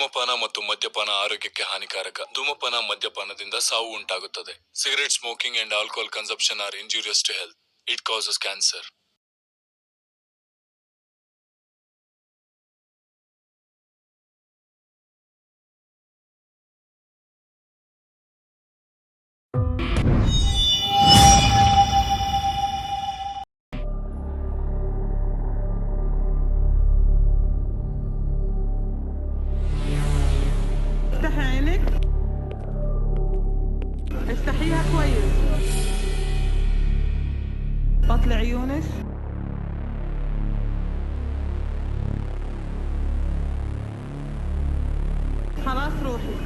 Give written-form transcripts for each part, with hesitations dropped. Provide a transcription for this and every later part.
ಧೂಮಪಾನ ಮತ್ತು ಮದ್ಯಪಾನ ಆರೋಗ್ಯಕ್ಕೆ ಹಾನಿಕಾರಕ. ಧೂಮಪಾನ ಮದ್ಯಪಾನದಿಂದ ಸಾವು ಉಂಟಾಗುತ್ತದೆ. Cigarette smoking and alcohol consumption are injurious to health. It causes cancer. افتحي عينك، افتحيها كويس، بطلي عيونك. خلاص روحي.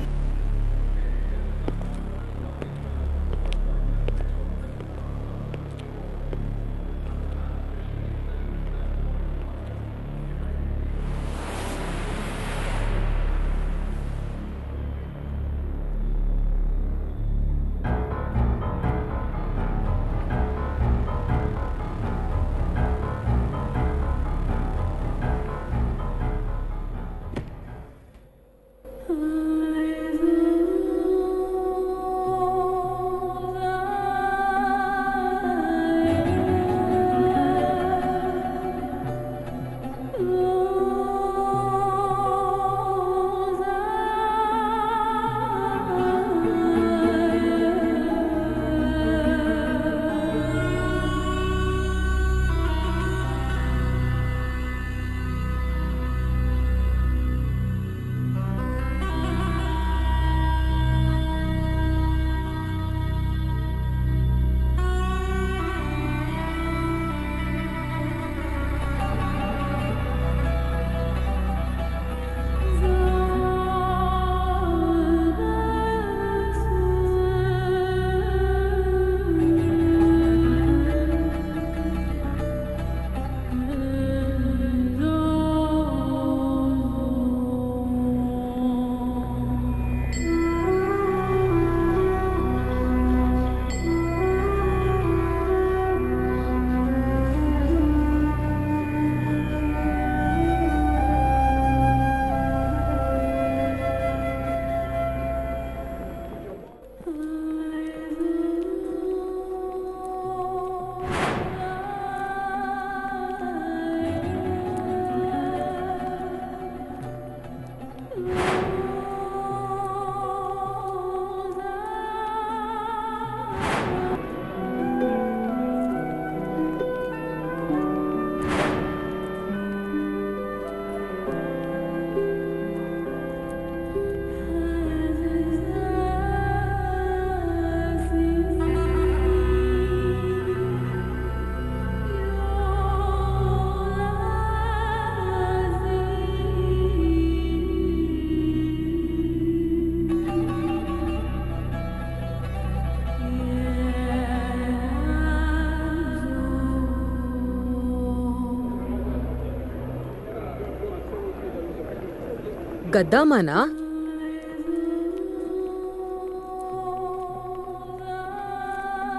ಗದ್ದಾಮನ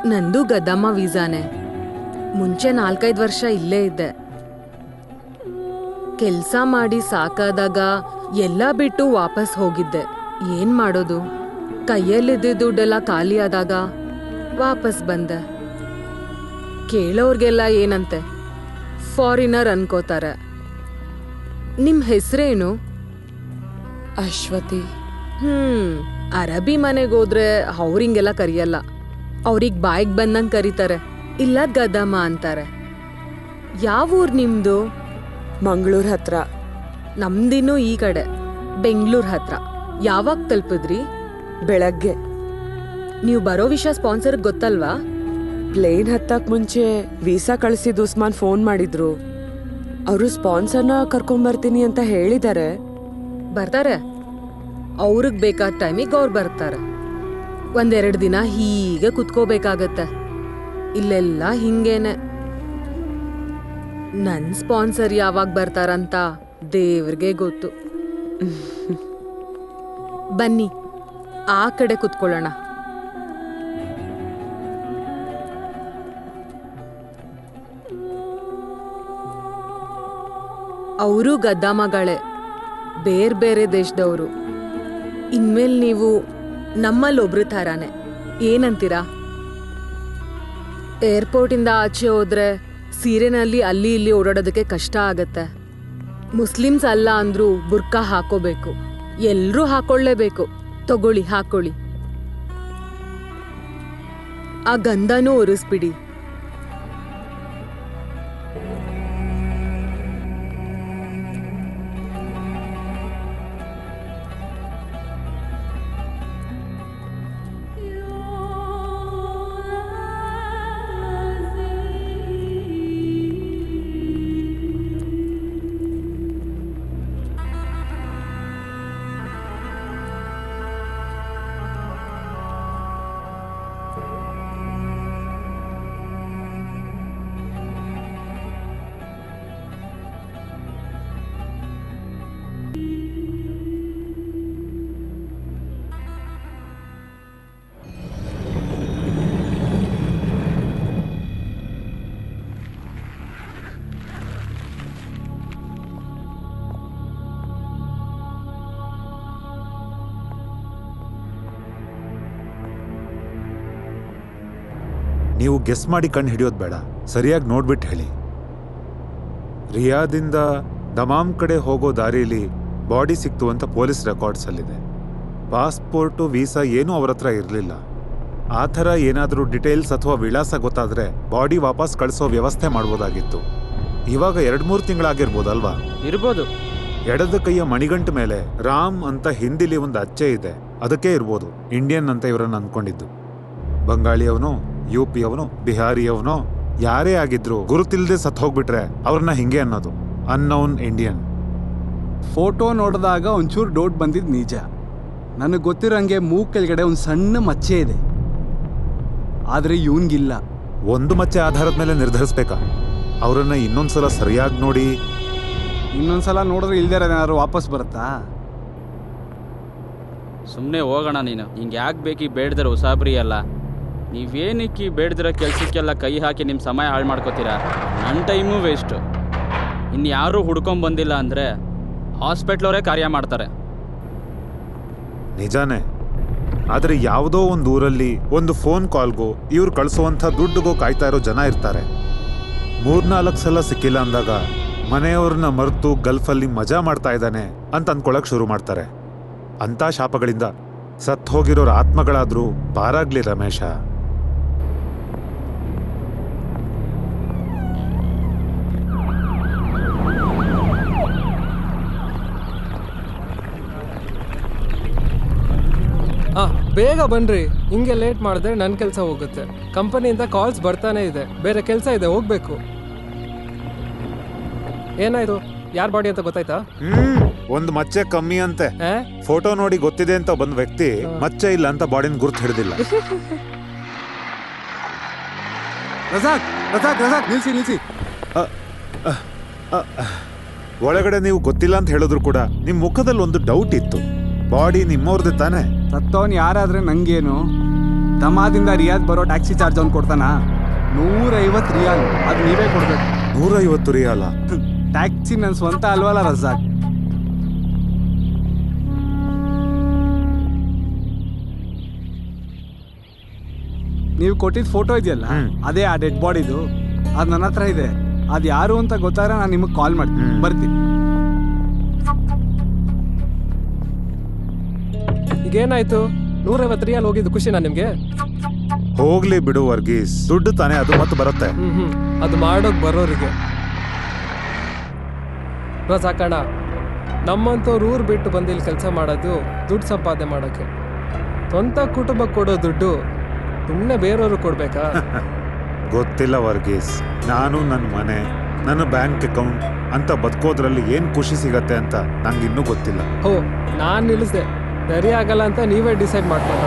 ನಂದು ಗದ್ದಾಮ ವೀಸಾನೆ. ಮುಂಚೆ 4-5 ವರ್ಷ ಇಲ್ಲೇ ಇದ್ದೆ. ಕೆಲ್ಸ ಮಾಡಿ ಸಾಕಾದಾಗ ಎಲ್ಲ ಬಿಟ್ಟು ವಾಪಸ್ ಹೋಗಿದ್ದೆ. ಏನ್ ಮಾಡೋದು, ಕೈಯಲ್ಲಿದ್ದ ದುಡ್ಡೆಲ್ಲ ಖಾಲಿ ಆದಾಗ ವಾಪಸ್ ಬಂದೆ. ಕೇಳೋರ್ಗೆಲ್ಲ ಏನಂತೆ ಫಾರಿನರ್ ಅನ್ಕೋತಾರೆ. ನಿಮ್ ಹೆಸರೇನು? ಅಶ್ವತಿ. ಅರಬಿ ಮನೆಗೋದ್ರೆ ಅವ್ರಿಂಗೆಲ್ಲ ಕರಿಯಲ್ಲ. ಅವ್ರಿಗೆ ಬಾಯಿಗೆ ಬಂದಂಗೆ ಕರೀತಾರೆ, ಇಲ್ಲ ಗದ್ದಾಮ ಅಂತಾರೆ. ಯಾವ ಊರ್ ನಿಮ್ದು? ಮಂಗಳೂರು ಹತ್ರ. ನಮ್ದಿನ್ನು ಈ ಕಡೆ ಬೆಂಗಳೂರು ಹತ್ರ. ಯಾವಾಗ ತಲುಪಿದ್ರಿ? ಬೆಳಗ್ಗೆ. ನೀವು ಬರೋ ವಿಷಯ ಸ್ಪಾನ್ಸರ್ ಗೊತ್ತಲ್ವಾ? ಪ್ಲೇನ್ ಹತ್ತಕ್ ಮುಂಚೆ ವೀಸಾ ಕಳಿಸಿದ್ದು ಉಸ್ಮಾನ್ ಫೋನ್ ಮಾಡಿದ್ರು. ಅವರು ಸ್ಪಾನ್ಸರ್ನ ಕರ್ಕೊಂಬರ್ತೀನಿ ಅಂತ ಹೇಳಿದ್ದಾರೆ. ಬರ್ತಾರೆ, ಅವ್ರಿಗೆ ಬೇಕಾದ ಟೈಮಿಗೆ ಅವ್ರು ಬರ್ತಾರೆ. 1-2 ದಿನ ಹೀಗೆ ಕುತ್ಕೋಬೇಕಾಗತ್ತೆ. ಇಲ್ಲೆಲ್ಲ ಹಿಂಗೇನೆ. ನನ್ ಸ್ಪಾನ್ಸರ್ ಯಾವಾಗ ಬರ್ತಾರಂತ ದೇವ್ರಿಗೆ ಗೊತ್ತು. ಬನ್ನಿ ಆ ಕಡೆ ಕುತ್ಕೊಳ್ಳೋಣ. ಅವರು ಗದ್ದಾಮಗಳೇ. ಬೇರೆ ಬೇರೆ ದೇಶದವರು. ಇನ್ಮೇಲೆ ನೀವು ನಮ್ಮಲ್ಲೊಬ್ರು ಥರಾನೇ. ಏನಂತೀರಾ? ಏರ್ಪೋರ್ಟಿಂದ ಆಚೆ ಹೋದ್ರೆ ಸೀರೆನಲ್ಲಿ ಅಲ್ಲಿ ಇಲ್ಲಿ ಓಡಾಡೋದಕ್ಕೆ ಕಷ್ಟ ಆಗತ್ತೆ. ಮುಸ್ಲಿಮ್ಸ್ ಅಲ್ಲ ಅಂದ್ರೂ ಬುರ್ಕಾ ಹಾಕೋಬೇಕು. ಎಲ್ರೂ ಹಾಕೊಳ್ಳೇಬೇಕು. ತಗೊಳ್ಳಿ, ಹಾಕೊಳ್ಳಿ. ಆ ಗಂಧನೂ ಒರೆಸ್ಬಿಡಿ. ನೀವು ಗೆಸ್ ಮಾಡಿ ಕಣ್ಣು ಹಿಡಿಯೋದು ಬೇಡ, ಸರಿಯಾಗಿ ನೋಡ್ಬಿಟ್ಟು ಹೇಳಿ. ರಿಯಾದಿಂದ ದಮಾಮ್ ಕಡೆ ಹೋಗೋ ದಾರಿಯಲ್ಲಿ ಬಾಡಿ ಸಿಕ್ತು ಅಂತ ಪೊಲೀಸ್ ರೆಕಾರ್ಡ್ಸಲ್ಲಿದೆ. ಪಾಸ್ಪೋರ್ಟು ವೀಸಾ ಏನೂ ಅವ್ರ ಹತ್ರ ಇರಲಿಲ್ಲ. ಆ ಥರ ಏನಾದರೂ ಡಿಟೇಲ್ಸ್ ಅಥವಾ ವಿಳಾಸ ಗೊತ್ತಾದರೆ ಬಾಡಿ ವಾಪಸ್ ಕಳಿಸೋ ವ್ಯವಸ್ಥೆ ಮಾಡ್ಬೋದಾಗಿತ್ತು. ಇವಾಗ 2-3 ತಿಂಗಳಾಗಿರ್ಬೋದಲ್ವಾ? ಇರ್ಬೋದು. ಎಡದ ಕೈಯ ಮಣಿಗಂಟು ಮೇಲೆ ರಾಮ್ ಅಂತ ಹಿಂದಿಲಿ ಒಂದು ಅಚ್ಚೆ ಇದೆ, ಅದಕ್ಕೆ ಇರ್ಬೋದು ಇಂಡಿಯನ್ ಅಂತ ಇವರನ್ನು ಅಂದ್ಕೊಂಡಿದ್ದು. ಬಂಗಾಳಿಯವನು, UP ಅವನು, ಬಿಹಾರಿಯವನೋ ಯಾರೇ ಆಗಿದ್ರು ಗುರುತಿಲ್ದೆ ಸತ್ತು ಹೋಗ್ಬಿಟ್ರೆ ಅವ್ರನ್ನ ಹಿಂಗೆ ಅನ್ನೋದು, ಅನ್ನೌನ್ ಇಂಡಿಯನ್. ಫೋಟೋ ನೋಡಿದಾಗ ಒಂಚೂರು ಡೌಟ್ ಬಂದಿದ್ದು ನಿಜ. ನನಗೆ ಗೊತ್ತಿರೋಂಗೆ ಮೂಗ್ ಕೆಳಗಡೆ ಒಂದು ಸಣ್ಣ ಮಚ್ಚೆ ಇದೆ, ಆದರೆ ಇವನ್ಗಿಲ್ಲ. ಒಂದು ಮಚ್ಚೆ ಆಧಾರದ ಮೇಲೆ ನಿರ್ಧರಿಸ್ಬೇಕಾ? ಅವರನ್ನ ಇನ್ನೊಂದ್ಸಲ ಸರಿಯಾಗಿ ನೋಡಿ. ಇನ್ನೊಂದ್ಸಲ ನೋಡಿದ್ರೆ ಇಲ್ದೇ ಇರೋದೇನಾದ್ರು ವಾಪಸ್ ಬರುತ್ತಾ? ಸುಮ್ಮನೆ ಹೋಗೋಣ ನೀನು. ಹಿಂಗೆ ಯಾಕೆ ಬೇಕಿ ಬೇಡ್ದಿರೋ ಉಸಾಬ್ರಿ ಅಲ್ಲ. ನೀವೇನಕ್ಕಿ ಬೇಡ್ದಿರೋ ಕೆಲಸಕ್ಕೆಲ್ಲ ಕೈ ಹಾಕಿ ನಿಮ್ಮ ಸಮಯ ಹಾಳು ಮಾಡ್ಕೋತೀರಾ? ನನ್ನ ಟೈಮು ವೇಸ್ಟು. ಇನ್ಯಾರೂ ಹುಡ್ಕೊಂಬಂದಿಲ್ಲ ಅಂದರೆ ಹಾಸ್ಪಿಟ್ಲವರೇ ಕಾರ್ಯ ಮಾಡ್ತಾರೆ. ನಿಜಾನೇ, ಆದರೆ ಯಾವುದೋ ಒಂದು ಊರಲ್ಲಿ ಒಂದು ಫೋನ್ ಕಾಲ್ಗೂ ಇವ್ರು ಕಳಿಸುವಂಥ ದುಡ್ಡುಗೂ ಕಾಯ್ತಾ ಇರೋ ಜನ ಇರ್ತಾರೆ. 3-4 ಸಲ ಸಿಕ್ಕಿಲ್ಲ ಅಂದಾಗ ಮನೆಯವ್ರನ್ನ ಮರೆತು ಗಲ್ಫಲ್ಲಿ ಮಜಾ ಮಾಡ್ತಾ ಇದ್ದಾನೆ ಅಂತ ಅಂದ್ಕೊಳಕ್ ಶುರು ಮಾಡ್ತಾರೆ. ಅಂಥ ಶಾಪಗಳಿಂದ ಸತ್ತು ಹೋಗಿರೋರ ಆತ್ಮಗಳಾದ್ರೂ ಪಾರಾಗ್ಲಿ ರಮೇಶ. ಬೇಗ ಬನ್ರಿ, ಹಿಂಗೆ ಲೇಟ್ ಮಾಡಿದ್ರೆ ನನ್ನ ಕೆಲಸ ಹೋಗುತ್ತೆ. ಕಂಪನಿಯಿಂದ ಕಾಲ್ಸ್ ಬರ್ತಾನೆ ಇದೆ, ಬೇರೆ ಕೆಲಸ ಇದೆ, ಹೋಗ್ಬೇಕು. ಏನಾಯ್ತು? ಯಾರ್ ಬಾಡಿ ಅಂತ ಗೊತ್ತಾಯ್ತಾ? ಒಂದು ಮಚ್ಚೆ ಕಮ್ಮಿ ಅಂತೆ. ಫೋಟೋ ನೋಡಿ ಗೊತ್ತಿದೆ ಅಂತ ಬಂದ ವ್ಯಕ್ತಿ ಮಚ್ಚೆ ಇಲ್ಲ ಅಂತ ಬಾಡಿನ ಗುರ್ತು ಹಿಡಿದಿಲ್ಲ. ರಜಾಕ್ ರಜಾಕ್ ರಜಾಕ್ ನಿಲ್ಸಿ ನಿಲ್ಸಿ. ಒಳಗಡೆ ನೀವು ಗೊತ್ತಿಲ್ಲ ಅಂತ ಹೇಳಿದ್ರು ಕೂಡ ನಿಮ್ ಮುಖದಲ್ಲಿ ಒಂದು ಡೌಟ್ ಇತ್ತು. ಬಾಡಿ ನಿಮ್ಮವ್ರದ್ದು ತಾನೆ? ಸತ್ತವನ್ ಯಾರಾದ್ರೆ ನಂಗೇನು? ದಮಾದಿಂದ ರಿಯಾದ್ ಬರೋ ಟ್ಯಾಕ್ಸಿ ಚಾರ್ಜ್ ಅವ್ನು ಕೊಡ್ತಾನ? 150 ರಿಯಾಲ್. ಅದು ನೀವೇ ಕೊಡ್ಬೇಕು. 150 ರಿಯಾಲ? ಟ್ಯಾಕ್ಸಿ ನನ್ನ ಸ್ವಂತ ಅಲ್ವಲ್ಲ ರಜಾಕ್. ನೀವು ಕೊಟ್ಟಿದ್ದ ಫೋಟೋ ಇದೆಯಲ್ಲ, ಅದೇ ಆ ಡೆಡ್ ಬಾಡಿದು. ಅದು ನನ್ನ ಹತ್ರ ಇದೆ. ಅದು ಯಾರು ಅಂತ ಗೊತ್ತಾದ್ರೆ ನಾನು ನಿಮಗೆ ಕಾಲ್ ಮಾಡ್ತೀನಿ. ಬರ್ತೀನಿ. ಈಗೇನಾಯ್ತು? 150 ರಿಯಾಲ್ ಹೋಗಿದ್ದು ಖುಷಿನಾ ನಿಮ್ಗೆ? ಹೋಗ್ಲಿ ಬಿಡು ವರ್ಗೀಸ್, ದುಡ್ಡು ತಾನೇ, ಅದು ಮತ್ತೆ ಬರುತ್ತೆ. ಅದು ಮಾಡೋಕ್ ಬರೋರಿಗೆ. ಸಾಕಣ್ಣ, ನಮ್ಮಂತವ್ರು ಊರು ಬಿಟ್ಟು ಬಂದು ಇಲ್ಲಿ ಕೆಲಸ ಮಾಡೋದು ದುಡ್ಡು ಸಂಪಾದನೆ ಮಾಡೋಕ್ಕೆ. ಸ್ವಂತ ಕುಟುಂಬಕ್ಕೆ ಕೊಡೋ ದುಡ್ಡು ಸುಮ್ಮನೆ ಬೇರೆಯವ್ರಿಗೆ ಕೊಡ್ಬೇಕಾ? ಗೊತ್ತಿಲ್ಲ ವರ್ಗೀಸ್, ನಾನು ನನ್ನ ಮನೆ, ನನ್ನ ಬ್ಯಾಂಕ್ ಅಕೌಂಟ್ ಅಂತ ಬದುಕೋದ್ರಲ್ಲಿ ಏನ್ ಖುಷಿ ಸಿಗತ್ತೆ ಅಂತ ನಂಗೆ ಇನ್ನೂ ಗೊತ್ತಿಲ್ಲ. ಹೋ, ನಾನು ನಿಲ್ಲಿಸ್ದೆ. ಸರಿ ಆಗಲ್ಲ ಅಂತ ನೀವೇ ಡಿಸೈಡ್ ಮಾಡ್ಕೊಂಡ?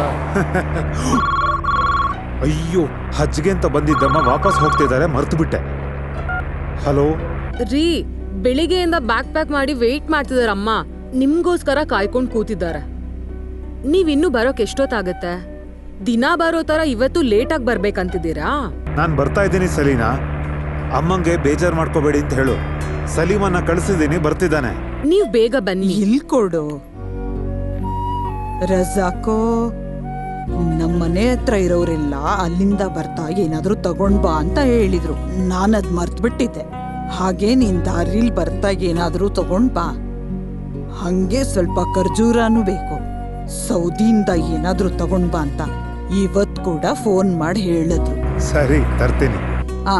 ಅಯ್ಯೋ, ಹಜ್ಗೆ ಅಂತ ಬಂದಿದ್ದಮ್ಮ ವಾಪಸ್ ಹೋಗ್ತಿದ್ದಾರೆ, ಮರ್ತು ಬಿಟ್ಟೆ. ಹಲೋ ರೀ, ಬೆಳಿಗ್ಗೆಯಿಂದ ಬ್ಯಾಕ್ ಪ್ಯಾಕ್ ಮಾಡಿ ವೆಯ್ಟ್ ಮಾಡ್ತಿದಾರ ಅಮ್ಮ. ನಿಮ್ಗೋಸ್ಕರ ಕಾಯ್ಕೊಂಡು ಕೂತಿದ್ದಾರೆ. ನೀವಿನ್ನೂ ಬರೋಕ್ ಎಷ್ಟೊತ್ತಾಗತ್ತೆ? ದಿನ ಬರೋ ತರ ಇವತ್ತು ಲೇಟಾಗಿ ಬರ್ಬೇಕಂತಿದ್ದೀರಾ? ನಾನು ಬರ್ತಾ ಇದ್ದೀನಿ ಸಲೀನಾ. ಅಮ್ಮಂಗೆ ಬೇಜಾರು ಮಾಡ್ಕೋಬೇಡಿ ಅಂತ ಹೇಳು. ಸಲೀಮನ್ನ ಕಳಿಸಿದ್ದೀನಿ, ಬರ್ತಿದ್ದಾನೆ. ನೀವ್ ಬೇಗ ಬನ್ನಿ. ಇಲ್ ಕೊಡು ರಜಾಕೋ. ನಮ್ಮನೆ ಹತ್ರ ಇರೋರೆಲ್ಲ ಅಲ್ಲಿಂದ ಬರ್ತಾ ಏನಾದ್ರೂ ತಗೊಂಡ್ ಬಾ ಅಂತ ಹೇಳಿದ್ರು. ನಾನದ್ ಮರ್ತ್ಬಿಟ್ಟಿದ್ದೆ. ಹಾಗೆ ನೀನ್ ದಾರಿಲ್ ಬರ್ತಾ ಏನಾದ್ರೂ ತಗೊಂಡ್ ಬಾ. ಹಂಗೆ ಸ್ವಲ್ಪ ಖರ್ಜೂರನೂ ಬೇಕು. ಸೌದಿಯಿಂದ ಏನಾದ್ರೂ ತಗೊಂಡ್ ಬಾ ಅಂತ ಇವತ್ ಕೂಡ ಫೋನ್ ಮಾಡಿ ಹೇಳಿದ್ರು. ಸರಿ ತರ್ತೀನಿ. ಆ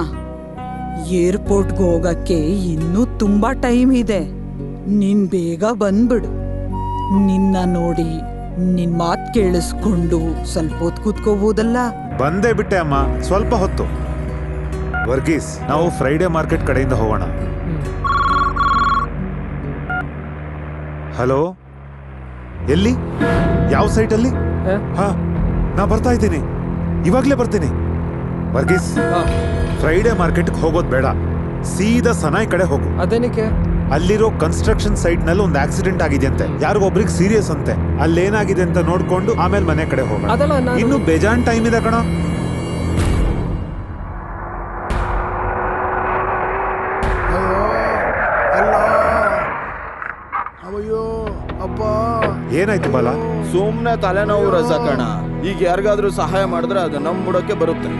ಏರ್ಪೋರ್ಟ್ಗೆ ಹೋಗಕ್ಕೆ ಇನ್ನೂ ತುಂಬಾ ಟೈಮ್ ಇದೆ. ನೀನ್ ಬೇಗ ಬಂದ್ಬಿಡು. ನಿನ್ನ ನೋಡಿ ನಿನ್ ಮಾತ್ ಕೇಳಿಸ್ಕೊಂಡು ಸ್ವಲ್ಪ ಹೊತ್ತು ಕೂತ್ಕೋಬಹುದಲ್ಲ. ಬಂದೇ ಬಿಟ್ಟೆ ಅಮ್ಮ, ಸ್ವಲ್ಪ ಹೊತ್ತು. ವರ್ಗೀಸ್, ನಾವು ಫ್ರೈಡೇ ಮಾರ್ಕೆಟ್ ಕಡೆಯಿಂದ ಹೋಗೋಣ. ಹಲೋ, ಎಲ್ಲಿ? ಯಾವ ಸೈಟಲ್ಲಿ? ಹಾ, ನಾ ಬರ್ತಾ ಇದ್ದೀನಿ, ಇವಾಗ್ಲೇ ಬರ್ತೀನಿ. ವರ್ಗೀಸ್, ಫ್ರೈಡೇ ಮಾರ್ಕೆಟ್ಗೆ ಹೋಗೋದು ಬೇಡ, ಸೀದಾ ಸನಾಯ್ ಕಡೆ ಹೋಗು. ಅದೇನಕ್ಕೆ? ಅಲ್ಲಿರೋ ಕನ್ಸ್ಟ್ರಕ್ಷನ್ ಸೈಟ್ ನಲ್ಲಿ ಒಂದು ಆಕ್ಸಿಡೆಂಟ್ ಆಗಿದೆಯಂತೆ. ಯಾರಿಗೊಬ್ರಿಗೆ ಸೀರಿಯಸ್ ಅಂತೆ. ಅಲ್ಲೇನಾಗಿದೆ ಅಂತ ನೋಡ್ಕೊಂಡು ಆಮೇಲೆ ಮನೆ ಕಡೆ ಹೋಗೋಣ. ಇನ್ನು ಬೇಜಾನ್ ಟೈಮ್ ಇದೆ ಕಣ. ಏನಾಯ್ತು ಬಾಲ? ಸುಮ್ನೆ ತಲೆನೋವು ರಜಾಕಣ. ಈಗ ಯಾರಿಗಾದ್ರೂ ಸಹಾಯ ಮಾಡಿದ್ರೆ ಅದು ನಮ್ ಬುಡಕ್ಕೆ ಬರುತ್ತೆ.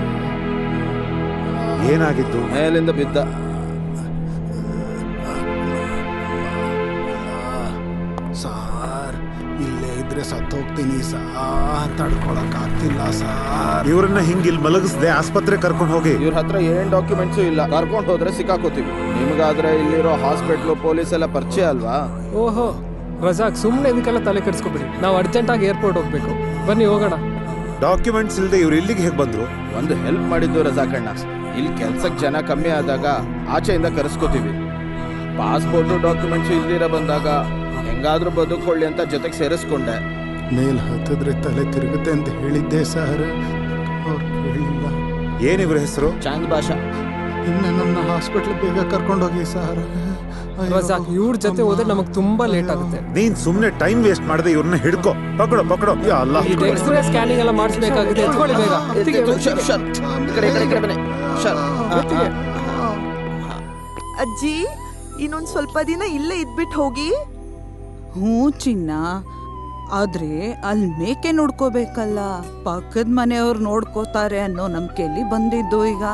ಏನಾಗಿತ್ತು? ಮೇಲಿಂದ ಬಿದ್ದ. ಸಾರ್, ಇಲ್ಲೇ ಇದ್ರೆ ಸತ್ತೋಗ್ತೀನಿ ಸಾರ್, ತಡ್ಕೊಳಕ್ ಆಗ್ತಿಲ್ಲ ಸಾರ್. ಇವ್ರನ್ನ ಹಿಂಗಿಲ್ ಮಲಗಿಸ್ದೆ ಆಸ್ಪತ್ರೆ ಕರ್ಕೊಂಡು ಹೋಗಿ. ಇವ್ರ ಹತ್ರ ಏನ್ ಡಾಕ್ಯುಮೆಂಟ್ಸು ಇಲ್ಲ. ಕರ್ಕೊಂಡು ಹೋದ್ರೆ ಸಿಕ್ಕಾಕೋತೀವಿ. ನಿಮ್ಗಾದ್ರೆ ಇಲ್ಲಿರೋ ಹಾಸ್ಪಿಟ್ಲು ಪೊಲೀಸ್ ಎಲ್ಲ ಪರಿಚಯ ಅಲ್ವಾ? ಓಹೋ ರಜಾಕ್, ಸುಮ್ಮನೆ ಇದಕ್ಕೆಲ್ಲ ತಲೆ ಕೆಡಿಸ್ಕೊಬಿಡಿ. ನಾವು ಅರ್ಜೆಂಟಾಗಿ ಏರ್ಪೋರ್ಟ್ ಹೋಗ್ಬೇಕು. ಬನ್ನಿ ಹೋಗೋಣ. ಡಾಕ್ಯುಮೆಂಟ್ಸ್ ಇಲ್ಲದೆ ಇವ್ರು ಇಲ್ಲಿಗೆ ಹೇಗೆ ಬಂದ್ರು? ಒಂದು ಹೆಲ್ಪ್ ಮಾಡಿದ್ದು ರಜಾಕಣ್ಣ. ಇಲ್ಲಿ ಕೆಲ್ಸಕ್ಕೆ ಜನ ಕಮ್ಮಿ ಆದಾಗ ಆಚೆಯಿಂದ ಕರೆಸ್ಕೋತೀವಿ. ಪಾಸ್ಪೋರ್ಟು ಡಾಕ್ಯುಮೆಂಟ್ಸು ಇಲ್ದಿರ ಬಂದಾಗ ಹೆಂಗಾದ್ರೂ ಬದುಕೊಳ್ಳಿ ಅಂತ ಜೊತೆಗೆ ಸೇರಿಸ್ಕೊಂಡೆ. ಮೇಲ್ ಹತ್ತಿದ್ರೆ ತಲೆ ತಿರುಗುತ್ತೆ ಅಂತ ಹೇಳಿದ್ದೆ ಸರ್, ಅವ್ರು ಹೇಳಿಲ್ಲ. ಏನಿವ್ರ ಹೆಸರು? ಚಾಂದ್ ಭಾಷಾ. ಇನ್ನು ನನ್ನ ಹಾಸ್ಪಿಟ್ಲ್ ಬೇಗ ಕರ್ಕೊಂಡೋಗಿ ಸರ್. ರಜಾಕ್, ಇವ್ರ ಜೊತೆ ಹೋದ್ರೆ ನಮಗ್ ತುಂಬಾ ಲೇಟ್ ಆಗುತ್ತೆ. ನೀನ್ ಸುಮ್ನೆ ಟೈಮ್ ವೇಸ್ಟ್ ಮಾಡದೆ ಇವ್ರನ್ನ ಹಿಡ್ಕೋ. ಪಕಡೋ ಪಕಡೋ. ಯಾ ಅಲ್ಲ, ಎಕ್ಸ್ರೇ ಸ್ಕ್ಯಾನಿಂಗ್ ಎಲ್ಲ ಮಾಡಿಸ್ಬೇಕಾಗುತ್ತೆ. ಎತ್ಕೊಳ್ಳಿ ಬೇಗ. ಅಜ್ಜಿ, ಇನ್ನೊಂದ್ ಸ್ವಲ್ಪ ದಿನ ಇಲ್ಲೇ ಇದ್ಬಿಟ್ಟು ಹೋಗಿ. ಹ್ಞೂ ಚಿನ್ನ, ಆದ್ರೆ ಅಲ್ಲಿ ಮೇಕೆ ನೋಡ್ಕೋಬೇಕಲ್ಲ. ಪಕ್ಕದ ಮನೆಯವ್ರು ನೋಡ್ಕೋತಾರೆ ಅನ್ನೋ ನಂಬಿಕೆಯಲ್ಲಿ ಬಂದಿದ್ದು. ಈಗ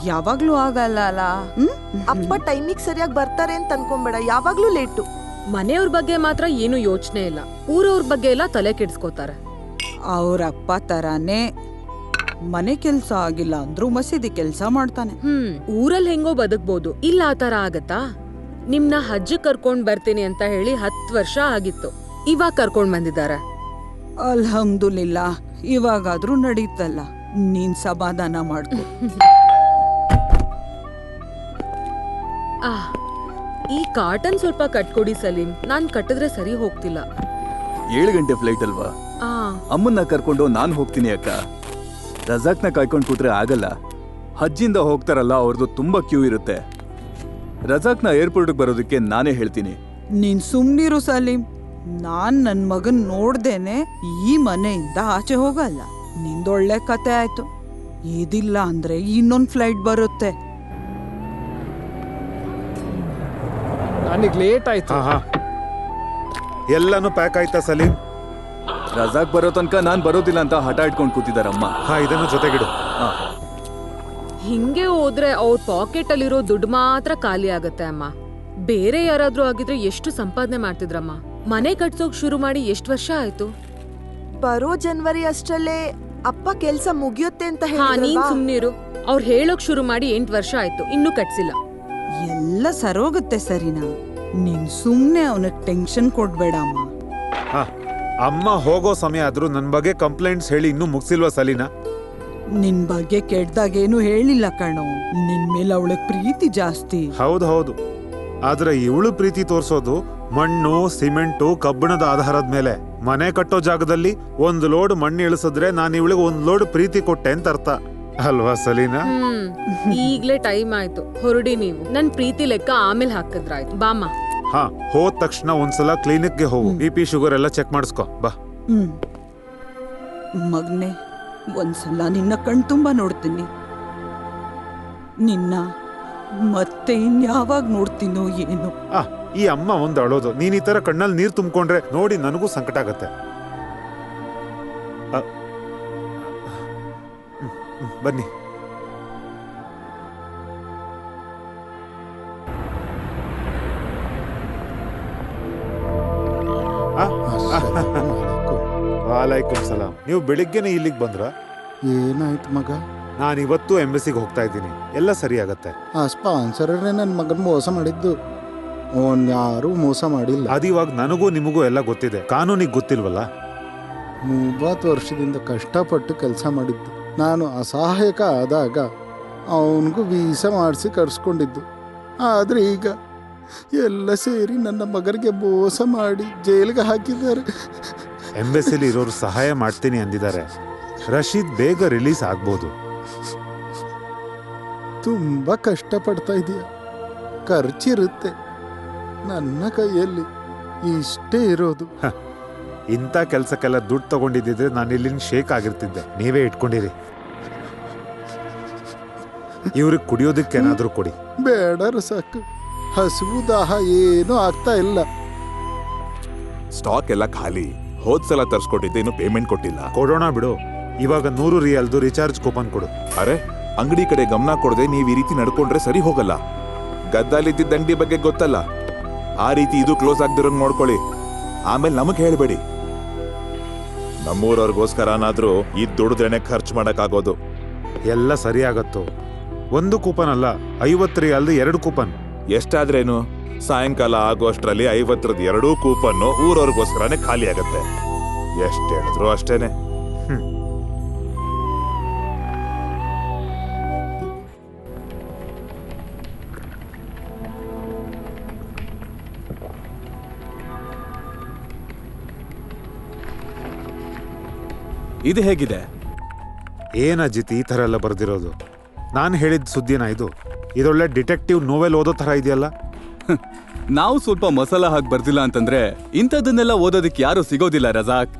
ಯಾವಾಗ್ಲೂ ಆಗಲ್ಲ ಅಲ್ಲ. ಅಪ್ಪ ಟೈಮಿಗೆ ಸರಿಯಾಗಿ ಬರ್ತಾರೆ ಅಂತ ಅನ್ಕೊಂಬೇಡ, ಯಾವಾಗ್ಲೂ ಲೇಟು. ಮನೆಯವ್ರ ಬಗ್ಗೆ ಮಾತ್ರ ಏನು ಯೋಚನೆ ಇಲ್ಲ, ಊರವ್ರ ಬಗ್ಗೆ ಎಲ್ಲ ತಲೆ ಕೆಡಿಸ್ಕೋತಾರೆ. ಅವ್ರಪ್ಪ ತರಾನೇ ಮನೆ ಕೆಲ್ಸ ಆಗಿಲ್ಲ ಅಂದ್ರೂ ಮಸೀದಿ ಕೆಲ್ಸ ಮಾಡ್ತಾನೆ. ಊರಲ್ಲಿ ಹೆಂಗೋ ಬದುಕ್ಬೋದು, ಇಲ್ಲ ಆ ತರ ಆಗತ್ತಾ? ನಿಮ್ನ ಹಜ್ಜ್ ಕರ್ಕೊಂಡ್ ಬರ್ತೀನಿ ಅಂತ ಹೇಳಿ 10 ವರ್ಷ ಆಗಿತ್ತು, ಇವಾಗ ಕರ್ಕೊಂಡ್ ಬಂದಿದ್ದಾರೆ. ಅಲ್ಹಮ್ದುಲಿಲ್ಲಾ, ಇವಾಗಾದ್ರೂ ನಡೀತಲ್ಲ. ನೀನ್ ಸಮಾಧಾನ ಮಾಡ್ಕೊ. ಈ ಕಾಟನ್ ಸ್ವಲ್ಪ ಕಟ್ಕೊಡಿ ಸಲೀಂ, ನಾನ್ ಕಟ್ಟಿದ್ರೆ ಸರಿ ಹೋಗ್ತಿಲ್ಲ. 7 ಗಂಟೆ ಫ್ಲೈಟ್ ಅಲ್ವಾ? ಅಮ್ಮನ್ನ ಕರ್ಕೊಂಡು ನಾನ್ ಹೋಗ್ತೀನಿ ಅಕ್ಕ. ರಜಾಕ್ನ ಕಾಯ್ಕೊಂಡು ಕೂತ್ರೆ ಆಗಲ್ಲ. ಹಜ್ಜಿಂದ ಹೋಗ್ತಾರಲ್ಲ, ಅವ್ರದ್ದು ತುಂಬಾ ಕ್ಯೂ ಇರುತ್ತೆ. ರಜಾಕ್ನ ಏರ್ಪೋರ್ಟ್ಗೆ ಬರೋದಕ್ಕೆ ನಾನೇ ಹೇಳ್ತೀನಿ. ನೀನ್ ಸುಮ್ನಿರು ಸಲೀಂ. ನಾನ್ ನನ್ ಮಗನ್ ನೋಡ್ದೇನೆ ಈ ಮನೆಯಿಂದ ಆಚೆ ಹೋಗಲ್ಲ. ನಿಂದೊಳ್ಳೆ ಕತೆ ಆಯ್ತು. ಇದಿಲ್ಲ ಅಂದ್ರೆ ಇನ್ನೊಂದ್ ಫ್ಲೈಟ್ ಬರುತ್ತೆ. ನನಗೆ ಲೇಟ್ ಆಯ್ತು. ಎಲ್ಲಾನು ಪ್ಯಾಕ್ ಆಯ್ತಾ ಸಲೀಂ? ರಜಾಕ್ ಬರೋ ತನಕ ನಾನ್ ಬರೋದಿಲ್ಲ ಅಂತ ಹಠ ಇಟ್ಕೊಂಡು ಕೂತಿದಾರಮ್ಮ. ಇದನ್ನು ಜೊತೆಗಿಡು. ಹಿಂಗೆ ಹೋದ್ರೆ ಅವ್ರ ಪಾಕೆಟ್ ಅಲ್ಲಿರೋ ದುಡ್ಡು ಮಾತ್ರ ಖಾಲಿ ಆಗತ್ತೆ ಅಮ್ಮ. ಬೇರೆ ಯಾರಾದ್ರೂ ಆಗಿದ್ರೆ ಎಷ್ಟು ಸಂಪಾದನೆ ಮಾಡ್ತಿದ್ರಮ್ಮ. ಮನೆ ಕಟ್ಸೋಕ್ ಶುರು ಮಾಡಿ ಎಷ್ಟು ವರ್ಷ ಆಯ್ತು? ಬರೋ ಜನವರಿ ಅಷ್ಟರಲ್ಲೇ ಅಪ್ಪ ಕೆಲ್ಸ ಮುಗಿಯುತ್ತೆ ಅಂತ ನೀನ್ ಸುಮ್ನಿರು. ಅವ್ರು ಹೇಳೋಕ್ ಶುರು ಮಾಡಿ 8 ವರ್ಷ ಆಯ್ತು, ಇನ್ನೂ ಕಟ್ಸಿಲ್ಲ. ಎಲ್ಲ ಸರೋಗುತ್ತೆ ಸರಿನಾ? ನೀನ್ ಸುಮ್ನೆ ಅವನಿಗೆ ಟೆನ್ಷನ್ ಕೊಡ್ಬೇಡ ಅಮ್ಮ. ಅಮ್ಮ ಹೋಗೋ ಸಮಯ ಆದ್ರೂ ನನ್ ಬಗ್ಗೆ ಕಂಪ್ಲೇಂಟ್ಸ್ ಹೇಳಿ ಇನ್ನೂ ಮುಗಿಸಿಲ್ವಾ ಸಲೀನಾ? ನಿನ್ ಬಗ್ಗೆ ಕೆಟ್ಟದಾಗೇನು ಹೇಳಿಲ್ಲ ಕಣೋ. ನಿನ್ ಮೇಲೆ ಅವಳಗ್ ಪ್ರೀತಿ ಜಾಸ್ತಿ. ಹೌದು, ಆದ್ರೆ ಇವಳು ಪ್ರೀತಿ ತೋರ್ಸೋದು ಮಣ್ಣು, ಸಿಮೆಂಟು, ಕಬ್ಬಿಣದ ಆಧಾರದ ಮೇಲೆ. ಮನೆ ಕಟ್ಟೋ ಜಾಗದಲ್ಲಿ 1 ಲೋಡ್ ಮಣ್ಣು ಇಳಿಸಿದ್ರೆ ನಾನು ಇವಳಿಗೆ 1 ಲೋಡ್ ಪ್ರೀತಿ ಕೊಟ್ಟೆ ಅಂತ ಅರ್ಥ ಅಲ್ವಾ ಸಲೀನಾ? ಈಗ್ಲೇ ಟೈಮ್ ಆಯ್ತು, ಹೊರಡಿ ನೀವು. ನನ್ ಪ್ರೀತಿ ಲೆಕ್ಕ ಆಮೇಲೆ ಹಾಕಿದ್ರಾಯ್ತು. ಬಾಮ್ಮ. ಹೋದ ತಕ್ಷಣ ಒಂದ್ಸಲ ಕ್ಲಿನಿಕ್ಗೆ ಹೋಗು. BP ಶುಗರ್ ಎಲ್ಲ ಚೆಕ್ ಮಾಡಿಸ್ಕೊ ಬಾ. ಮಗ್ನೆ, ಒಂದ್ಸಲ ನಿನ್ನ ಕಣ್ ತುಂಬಾ ನೋಡ್ತೀನಿ. ನಿನ್ನ ಮತ್ತೆ ಇನ್ಯಾವಾಗ ನೋಡ್ತೀನೋ ಏನು. ಈ ಅಮ್ಮ ಒಂದು ಅಳೋದು, ನೀನ್ ಈ ತರ ಕಣ್ಣಲ್ಲಿ ನೀರು ತುಂಬಿಕೊಂಡ್ರೆ ನೋಡಿ ನನಗೂ ಸಂಕಟ ಆಗತ್ತೆ. ಬನ್ನಿ. ವಾಲೈಕುಂ ಸಲಾಂ. ನೀವು ಬೆಳಿಗ್ಗೆನೆ ಇಲ್ಲಿಗೆ ಬಂದ್ರ? ಏನಾಯ್ತು ಮಗ? ನಾನಿವತ್ತು ಎಂಬಸಿಗೆ ಹೋಗ್ತಾ ಇದ್ದೀನಿ, ಎಲ್ಲ ಸರಿ ಆಗತ್ತೆ. ಆ ಸ್ಪಾನ್ಸರೇ ನನ್ನ ಮಗನ ಮೋಸ ಮಾಡಿದ್ದು. ಅವನ್ ಯಾರೂ ಮೋಸ ಮಾಡಿಲ್ಲ. ಅದಿವಾಗ ನನಗೂ ನಿಮಗೂ ಎಲ್ಲ ಗೊತ್ತಿದೆ, ಕಾನೂನಿಗೆ ಗೊತ್ತಿಲ್ವಲ್ಲ? 30 ವರ್ಷದಿಂದ ಕಷ್ಟಪಟ್ಟು ಕೆಲಸ ಮಾಡಿದ್ದು. ನಾನು ಅಸಹಾಯಕ ಆದಾಗ ಅವನಿಗೂ ವೀಸಾ ಮಾಡಿಸಿ ಕರ್ಸ್ಕೊಂಡಿದ್ದು. ಆದರೆ ಈಗ ಎಲ್ಲ ಸೇರಿ ನನ್ನ ಮಗನಿಗೆ ಮೋಸ ಮಾಡಿ ಜೈಲಿಗೆ ಹಾಕಿದ್ದಾರೆ. ಎಂಬಸಿಲಿ ಇರೋರು ಸಹಾಯ ಮಾಡ್ತೀನಿ ಅಂದಿದ್ದಾರೆ. ರಶೀದ್ ಬೇಗ ರಿಲೀಸ್ ಆಗ್ಬೋದು. ತುಂಬ ಕಷ್ಟಪಡ್ತಾ ಇದೀಯ, ಖರ್ಚಿರುತ್ತೆ. ನನ್ನ ಕೈಯಲ್ಲಿ ಇಷ್ಟೇ ಇರೋದು. ಇಂಥ ಕೆಲಸಕ್ಕೆಲ್ಲ ದುಡ್ಡು ತಗೊಂಡಿದ್ದಿದ್ರೆ ನಾನು ಇಲ್ಲಿನ ಶೇಕ್ ಆಗಿರ್ತಿದ್ದೆ. ನೀವೇ ಇಟ್ಕೊಂಡಿರಿ. ಇವ್ರಿಗೆ ಕುಡಿಯೋದಕ್ಕೆ ಏನಾದರೂ ಕೊಡಿ. ಬೇಡ ಸಾಕು, ಹಸಿವು ದಾಹ ಏನೂ ಆಗ್ತಾ ಇಲ್ಲ. ಸ್ಟಾಕ್ ಎಲ್ಲ ಖಾಲಿ. ಹೋದ್ಸಲ ತರ್ಸ್ಕೊಟ್ಟಿದ್ದೆ, ಇನ್ನು ಪೇಮೆಂಟ್ ಕೊಟ್ಟಿಲ್ಲ. ಕೊಡೋಣ ಬಿಡು. ಇವಾಗ 100 ರಿಯಾಲ್ದು ರಿಚಾರ್ಜ್ ಕೂಪನ್ ಕೊಡು. ಅರೆ, ಅಂಗಡಿ ಕಡೆ ಗಮನ ಕೊಡದೆ ನೀವು ಈ ರೀತಿ ನಡ್ಕೊಂಡ್ರೆ ಸರಿ ಹೋಗಲ್ಲ. ಗದ್ದಾಲಿದ್ದ ದಂಡಿ ಬಗ್ಗೆ ಗೊತ್ತಲ್ಲ, ಆ ರೀತಿ ಇದು ಕ್ಲೋಸ್ ಆಗ್ದಿರೋಂಗ್ ನೋಡ್ಕೊಳ್ಳಿ. ಆಮೇಲೆ ನಮಗ್ ಹೇಳ್ಬೇಡಿ. ನಮ್ಮೂರವ್ರಿಗೋಸ್ಕರನಾದ್ರೂ ಈ ದುಡಿದ್ರೇನೆ ಖರ್ಚು ಮಾಡಕ್ಕಾಗೋದು. ಎಲ್ಲ ಸರಿ ಆಗತ್ತು. 1 ಕೂಪನ್ ಅಲ್ಲ, 50 ರಿಯಾಲ್ದು 2 ಕೂಪನ್. ಎಷ್ಟಾದ್ರೇನು ಸಾಯಂಕಾಲ ಆಗೋಷ್ಟರಲ್ಲಿ 50ರದ 2 ಕೂಪನ್ನು ಊರವ್ರಿಗೋಸ್ಕರನೇ ಖಾಲಿ ಆಗತ್ತೆ. ಎಷ್ಟು ಹೇಳಿದ್ರು ಅಷ್ಟೇನೆ. ಇದು ಹೇಗಿದೆ? ಏನ್ ಅಜಿತ್ ಈ ಥರ ಎಲ್ಲ ಬರ್ದಿರೋದು? ನಾನು ಹೇಳಿದ ಸುದ್ದಿನ ಇದು? ಇದೊಳ್ಳೆ ಡಿಟೆಕ್ಟಿವ್ ನೋವೆಲ್ ಓದೋ ಥರ ಇದೆಯಲ್ಲ. ನಾವು ಸ್ವಲ್ಪ ಮಸಾಲ ಹಾಕಿ ಬರ್ದಿಲ್ಲ ಅಂತಂದ್ರೆ ಇಂಥದನ್ನೆಲ್ಲ ಓದೋದಕ್ಕೆ ಯಾರು ಸಿಗೋದಿಲ್ಲ ರಜಾಕ್.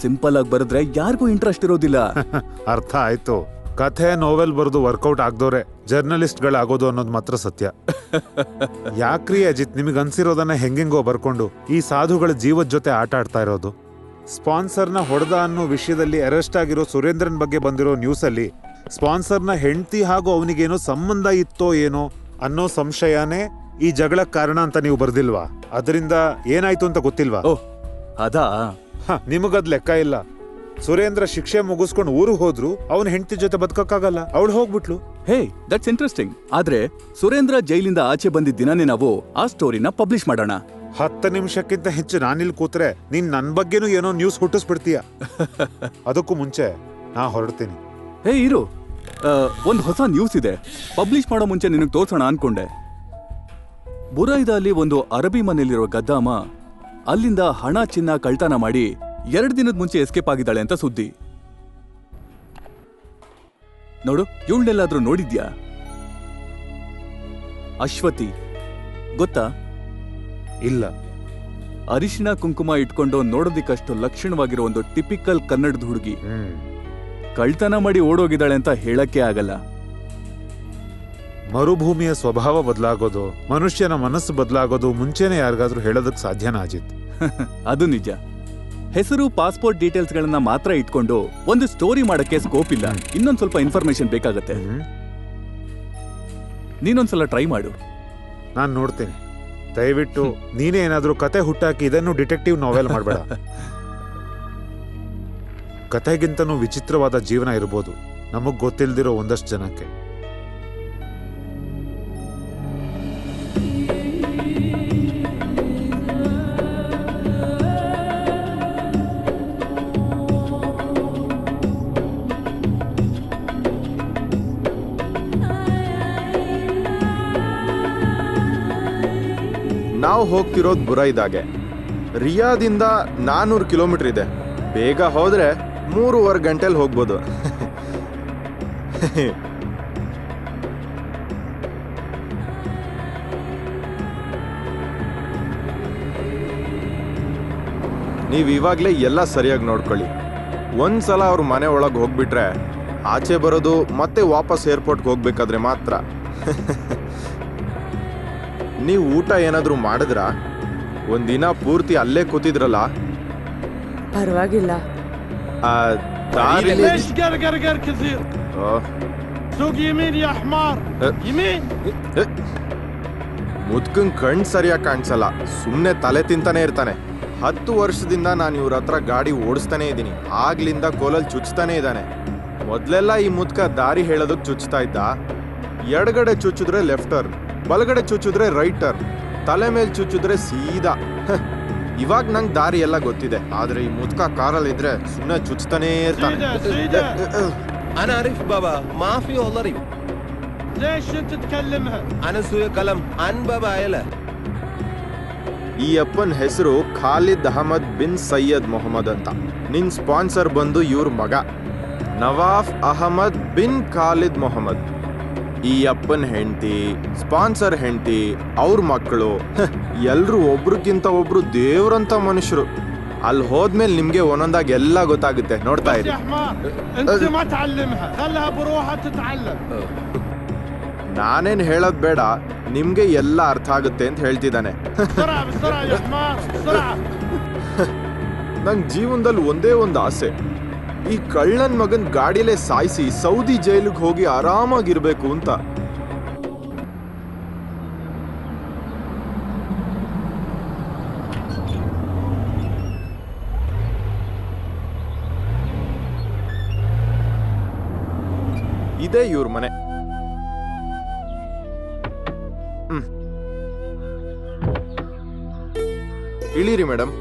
ಸಿಂಪಲ್ ಆಗಿ ಬರೆದ್ರೆ ಯಾರಿಗೂ ಇಂಟ್ರೆಸ್ಟ್ ಇರೋದಿಲ್ಲ. ಅರ್ಥ ಆಯ್ತು. ಕಥೆ ನೋವೆಲ್ ಬರೆದು ವರ್ಕೌಟ್ ಆಗ್ದವ್ರೆ ಜರ್ನಲಿಸ್ಟ್ಗಳಾಗೋದು ಅನ್ನೋದು ಮಾತ್ರ ಸತ್ಯ. ಯಾಕ್ರಿ ಅಜಿತ್ ನಿಮಗೆ ಅನ್ಸಿರೋದನ್ನ ಹೆಂಗೆಂಗೋ ಬರ್ಕೊಂಡು ಈ ಸಾಧುಗಳ ಜೀವದ ಜೊತೆ ಆಟ ಆಡ್ತಾ ಇರೋದು? ಸ್ಪಾನ್ಸರ್ನ ಹೊಡೆದ ಅನ್ನೋ ವಿಷಯದಲ್ಲಿ ಅರೆಸ್ಟ್ ಆಗಿರೋ ಸುರೇಂದ್ರನ್ ಬಗ್ಗೆ ಬಂದಿರೋ ನ್ಯೂಸಲ್ಲಿ ಸ್ಪಾನ್ಸರ್ನ ಹೆಂಡತಿ ಹಾಗೂ ಅವನಿಗೇನೋ ಸಂಬಂಧ ಇತ್ತೋ ಏನೋ ಅನ್ನೋ ಸಂಶಯನೇ ಈ ಜಗಳಕ್ಕೆ ಕಾರಣ ಅಂತ ನೀವು ಬರ್ದಿಲ್ವಾ? ಅದರಿಂದ ಏನಾಯ್ತು ಅಂತ ಗೊತ್ತಿಲ್ವಾ? ಅದಾ? ನಿಮಗದ್ ಲೆಕ್ಕ ಇಲ್ಲ. ಸುರೇಂದ್ರ ಶಿಕ್ಷೆ ಮುಗಿಸ್ಕೊಂಡು ಊರಿಗೆ ಹೋದ್ರು ಅವನ ಹೆಂಡತಿ ಜೊತೆ ಬದುಕಕ್ಕಾಗಲ್ಲ, ಅವಳು ಹೋಗ್ಬಿಟ್ಲು. ಹೇ, ದಟ್ಸ್ ಇಂಟ್ರೆಸ್ಟಿಂಗ್. ಆದ್ರೆ ಸುರೇಂದ್ರ ಜೈಲಿಂದ ಆಚೆ ಬಂದಿದ್ದ ದಿನನೇ ನಾವು ಆ ಸ್ಟೋರಿನ ಪಬ್ಲಿಷ್ ಮಾಡೋಣ. 10 ನಿಮಿಷಕ್ಕಿಂತ ಹೆಚ್ಚು ನಾನಿಲ್ಲಿ ಕೂತ್ರೆ ನೀನ್ ನನ್ ಬಗ್ಗೆನೂ ಏನೋ ನ್ಯೂಸ್ ಹುಟ್ಟಿಸ್ಬಿಡ್ತೀಯ. ಅದಕ್ಕೂ ಮುಂಚೆ ನಾ ಹೊರಡ್ತೀನಿ. ಹೇ ಇರು, ಒಂದು ಹೊಸ ನ್ಯೂಸ್ ಇದೆ. ಪಬ್ಲಿಷ್ ಮಾಡೋ ಮುಂಚೆ ನಿನಗೆ ತೋರ್ಸೋಣ ಅನ್ಕೊಂಡೆ. ಬುರೈದಲ್ಲಿ ಒಂದು ಅರಬಿ ಮನೆಯಲ್ಲಿರೋ ಗದ್ದಾಮ ಅಲ್ಲಿಂದ ಹಣ ಚಿನ್ನ ಕಳ್ತನ ಮಾಡಿ 2 ದಿನದ ಮುಂಚೆ ಎಸ್ಕೇಪ್ ಆಗಿದ್ದಾಳೆ ಅಂತ ಸುದ್ದಿ. ನೋಡು, ಇವಳನ್ನೆಲ್ಲಾದ್ರೂ ನೋಡಿದ್ಯಾ? ಅಶ್ವತಿ ಗೊತ್ತಾ? ಇಲ್ಲ. ಅರಿಶಿನ ಕುಂಕುಮ ಇಟ್ಕೊಂಡು ನೋಡೋದಿಕ್ಕಷ್ಟು ಲಕ್ಷಣವಾಗಿರೋ ಒಂದು ಟಿಪಿಕಲ್ ಕನ್ನಡದ ಹುಡುಗಿ ಕಳ್ತನ ಮಾಡಿ ಓಡೋಗಿದ್ದಾಳೆ ಅಂತ ಹೇಳಕ್ಕೆ ಆಗಲ್ಲ. ಮರುಭೂಮಿಯ ಸ್ವಭಾವ ಬದಲಾಗೋದು, ಮನುಷ್ಯನ ಮನಸ್ಸು ಬದಲಾಗೋದು ಮುಂಚೆನೆ ಯಾರಿಗಾದ್ರೂ ಹೇಳೋದಕ್ಕೆ ಸಾಧ್ಯನಾ ಅಜಿತ್? ಅದು ನಿಜ. ಹೆಸರು, ಪಾಸ್ಪೋರ್ಟ್ ಡೀಟೇಲ್ಸ್ ಗಳನ್ನ ಮಾತ್ರ ಇಟ್ಕೊಂಡು ಒಂದು ಸ್ಟೋರಿ ಮಾಡಕ್ಕೆ ಸ್ಕೋಪ್ ಇಲ್ಲ. ಇನ್ನೊಂದ್ ಸ್ವಲ್ಪ ಇನ್ಫಾರ್ಮೇಶನ್ ಬೇಕಾಗತ್ತೆ. ನೀನೊಂದ್ಸಲ ಟ್ರೈ ಮಾಡು. ನಾನ್ ನೋಡ್ತೀನಿ. ದಯವಿಟ್ಟು ನೀನೇ ಏನಾದ್ರೂ ಕತೆ ಹುಟ್ಟಾಕಿ ಇದನ್ನು ಡಿಟೆಕ್ಟಿವ್ ನಾವೆಲ್ ಮಾಡಬೇಡ. ಕತೆಗಿಂತನೂ ವಿಚಿತ್ರವಾದ ಜೀವನ ಇರ್ಬೋದು ನಮಗ್ ಗೊತ್ತಿಲ್ದಿರೋ ಒಂದಷ್ಟು ಜನಕ್ಕೆ. ನಾವು ಹೋಗ್ತಿರೋದು ಬುರೈದಾಗೆ. ರಿಯಾದಿಂದ 400 ಕಿಲೋಮೀಟರ್ ಇದೆ. ಬೇಗ ಹೋದ್ರೆ 3.5 ಗಂಟೆಲಿ ಹೋಗ್ಬೋದು. ನೀವು ಇವಾಗಲೇ ಎಲ್ಲ ಸರಿಯಾಗಿ ನೋಡ್ಕೊಳ್ಳಿ. ಒಂದ್ಸಲ ಅವ್ರ ಮನೆ ಒಳಗೆ ಹೋಗ್ಬಿಟ್ರೆ ಆಚೆ ಬರೋದು ಮತ್ತೆ ವಾಪಸ್ ಏರ್ಪೋರ್ಟ್ಗೆ ಹೋಗ್ಬೇಕಾದ್ರೆ ಮಾತ್ರ. ನೀವು ಊಟ ಏನಾದರೂ ಮಾಡಿದ್ರಾ? ಒಂದಿನ ಪೂರ್ತಿ ಅಲ್ಲೇ ಕೂತಿದ್ರಲ್ಲ. ಪರವಾಗಿಲ್ಲ. ಆ ದಾರಿಲಿ قرقر كثير سوق يمين يا حمار يمين. ಮುದ್ಕಂಗ್ ಕಣ್ ಸರಿಯಾಗಿ ಕಾಣಿಸಲ್ಲ, ಸುಮ್ಮನೆ ತಲೆ ತಿಂತಾನೆ ಇರ್ತಾನೆ. 10 ವರ್ಷದಿಂದ ನಾನು ಇವ್ರ ಹತ್ರ ಗಾಡಿ ಓಡಿಸ್ತಾನೆ ಇದ್ದೀನಿ. ಆಗ್ಲಿಂದ ಕೋಲಲ್ಲಿ ಚುಚ್ತಾನೆ ಇದ್ದಾನೆ. ಮೊದಲೆಲ್ಲ ಈ ಮುದ್ಕ ದಾರಿ ಹೇಳೋದಕ್ಕೆ ಚುಚ್ತಾ ಇದ್ದ. ಎಡಗಡೆ ಚುಚ್ಚಿದ್ರೆ ಲೆಫ್ಟ್ ಟರ್ನ್, ಬಲಗಡೆ ಚುಚ್ಚಿದ್ರೆ ರೈಟ್ ಟರ್ನ್, ತಲೆ ಮೇಲೆ ಚುಚ್ಚಿದ್ರೆ ಸೀದಾ. ಇವಾಗ ನಂಗೆ ದಾರಿ ಎಲ್ಲ ಗೊತ್ತಿದೆ, ಆದ್ರೆ ಈ ಮುದ್ಕ ಕಾರಲ್ಲಿದ್ರೆ ಸುಮ್ಮನೆ ಚುಚ್ತಾನೇ ಇರ್ತಾನೆ. انا اعرف بابا ما في والله ريب. ليش انت تكلمها؟ انا سوي كلام عن بابا عيله. ಈ ಅಪ್ಪನ ಹೆಸರು ಖಾಲಿದ್ ಅಹಮದ್ ಬಿನ್ ಸೈಯದ್ ಮೊಹಮ್ಮದ್ ಅಂತ. ನಿನ್ ಸ್ಪಾನ್ಸರ್ ಬಂದು ಇವ್ರ ಮಗ ನವಾಫ್ ಅಹಮದ್ ಬಿನ್ ಖಾಲಿದ್ ಮೊಹಮ್ಮದ್. ಈ ಅಪ್ಪನ ಹೆಂಡತಿ, ಸ್ಪಾನ್ಸರ್ ಹೆಂಡತಿ, ಅವ್ರ ಮಕ್ಕಳು ಎಲ್ರು ಒಬ್ರಿಗಿಂತ ಒಬ್ರು ದೇವ್ರಂತ ಮನುಷ್ಯರು. ಅಲ್ಲಿ ಹೋದ್ಮೇಲೆ ನಿಮ್ಗೆ ಒಂದೊಂದಾಗಿ ಎಲ್ಲ ಗೊತ್ತಾಗುತ್ತೆ, ನೋಡ್ತಾ ಇರಿ. ನಾನೇನ್ ಹೇಳೋದ್ ಬೇಡ, ನಿಮ್ಗೆ ಎಲ್ಲ ಅರ್ಥ ಆಗುತ್ತೆ ಅಂತ ಹೇಳ್ತಿದ್ದಾನೆ. ನಂಗ್ ಜೀವನದಲ್ಲಿ ಒಂದೇ ಒಂದು ಆಸೆ, ಈ ಕಳ್ಳನ್ ಮಗನ್ ಗಾಡಿಲೇ ಸಾಯಿಸಿ ಸೌದಿ ಜೈಲಿಗೆ ಹೋಗಿ ಆರಾಮಾಗಿರ್ಬೇಕು ಅಂತ. ಇದೇ ಇವ್ರ ಮನೆ. ಇಳೀರಿ ಮೇಡಮ್.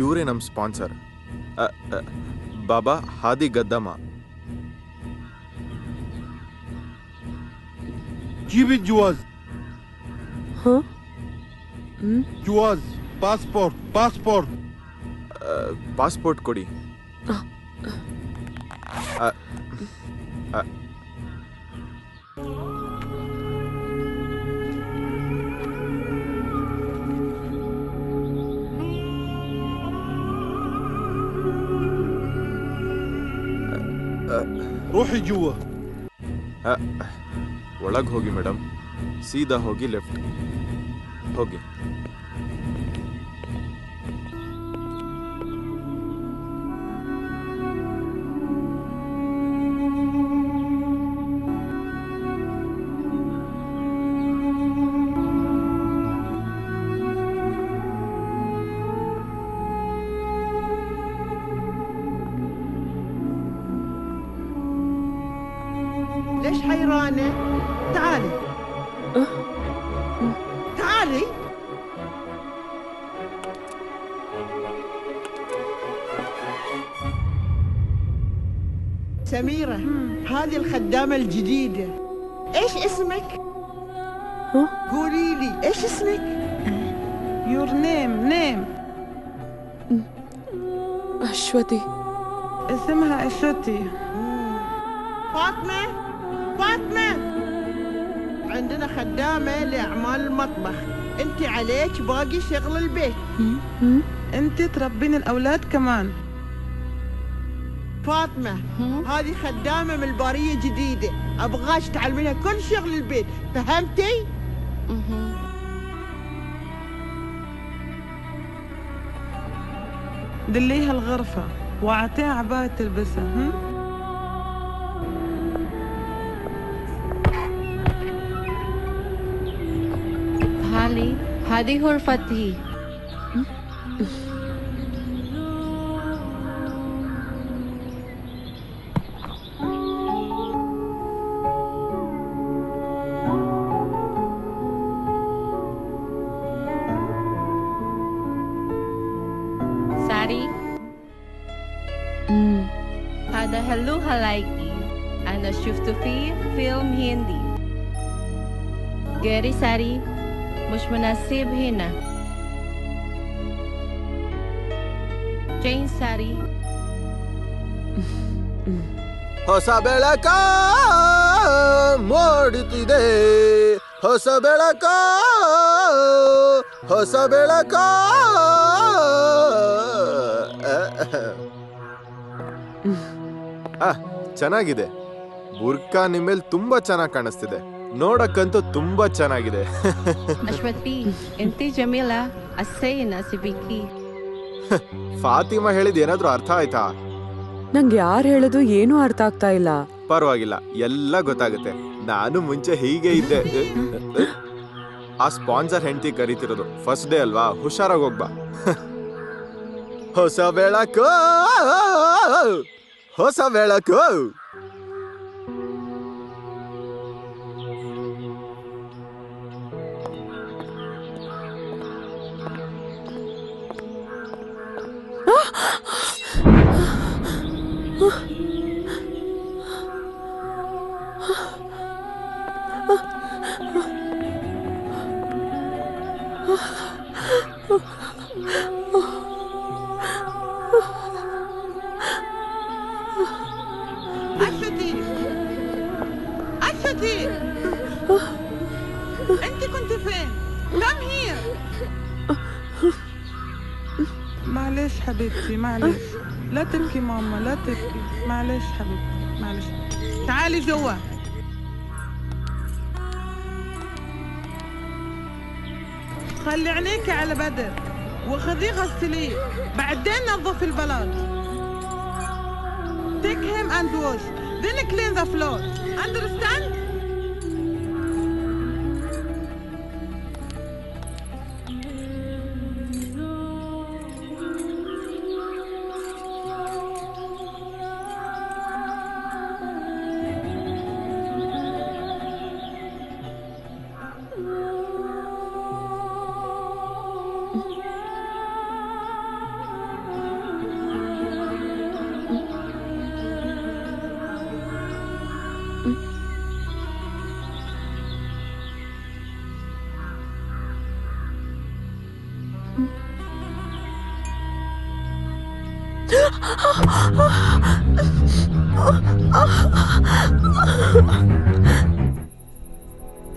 ಇವರೇ ನಮ್ಮ ಸ್ಪಾನ್ಸರ್, ಬಾಬಾ ಹಾದಿ ಗದ್ದಮ್ಮ. جيب الجواز. جواز باسبورت. ಪಾಸ್ಪೋರ್ಟ್ ಕೊಡಿ. روحي جوا. ಒಳಗೆ ಹೋಗಿ ಮೇಡಮ್, ಸೀದಾ ಹೋಗಿ ಲೆಫ್ಟ್ ಹೋಗಿ. ليش حيرانة؟ تعالي تعالي. سميرة، هذه الخدامة الجديدة. ايش اسمك؟ قولي لي ايش اسمك؟ Your name. ಅಶ್ವತಿ. اسمها أشوتي. فاطمة. عندنا خدامة لأعمال المطبخ، انت عليك باقي شغل البيت. انت تربين الأولاد كمان. فاطمة، هذه خدامة من البارية جديدة، أبغاش تعلمينها كل شغل البيت، فهمتي؟ دليها الغرفة وأعطيها عباية تلبسها. هالي هذه غرفتي. ساري هذا هلو هلايكي. أنا شفت فيه فيلم هندي. غيري ساري مش مناسب هنا. جين ساري ಹೊಸ ಬೆಳಕ ಮೂಡುತ್ತಿದೆ, ಹೊಸ ಬೆಳಕ, ಹೊಸ ಬೆಳಕ. ಚೆನ್ನಾಗಿದೆ. ಬುರ್ಕಾ ನಿಮ್ಮೇಲ್ ತುಂಬಾ ಚೆನ್ನಾಗಿ ಕಾಣಿಸ್ತಿದೆ. ನೋಡಕ್ಕಂತೂ ತುಂಬಾ ಚೆನ್ನಾಗಿದೆ. ಅಶ್ವತಿ, ಎಂತಿ ಜಮೀಲಾ ಅಸ್ಸೇನ ಸಿಬಿಕಿ. ಫಾತಿಮಾ ಹೇಳಿದ ಏನಾದ್ರೂ ಅರ್ಥ ಆಯ್ತಾ? ನಂಗೆ ಯಾರು ಹೇಳೋದು ಏನೂ ಅರ್ಥ ಆಗ್ತಾ ಇಲ್ಲ. ಪರವಾಗಿಲ್ಲ, ಎಲ್ಲ ಗೊತ್ತಾಗುತ್ತೆ. ನಾನು ಮುಂಚೆ ಹೀಗೆ ಇದ್ದೆ. ಆ ಸ್ಪಾನ್ಸರ್ ಹೆಂಡತಿ ಕರೀತಿರೋದು. ಫಸ್ಟ್ ಡೇ ಅಲ್ವಾ, ಹುಷಾರಾಗಿ ಹೋಗ್ಬಾ. ಹೊಸ ಬೆಳಕು, ಹೊಸ ಬೆಳಕು. أشتي أشتي أنت كنت فين؟ Come here. معلش حبيبتي معلش، لا تبكي ماما لا تبكي، معلش حبيبتي معلش. تعالي جوا. خلي عينيك على بدر وخذيه غسليه، بعدين نظف البلاط. Take him and wash, then clean the floor. Understand?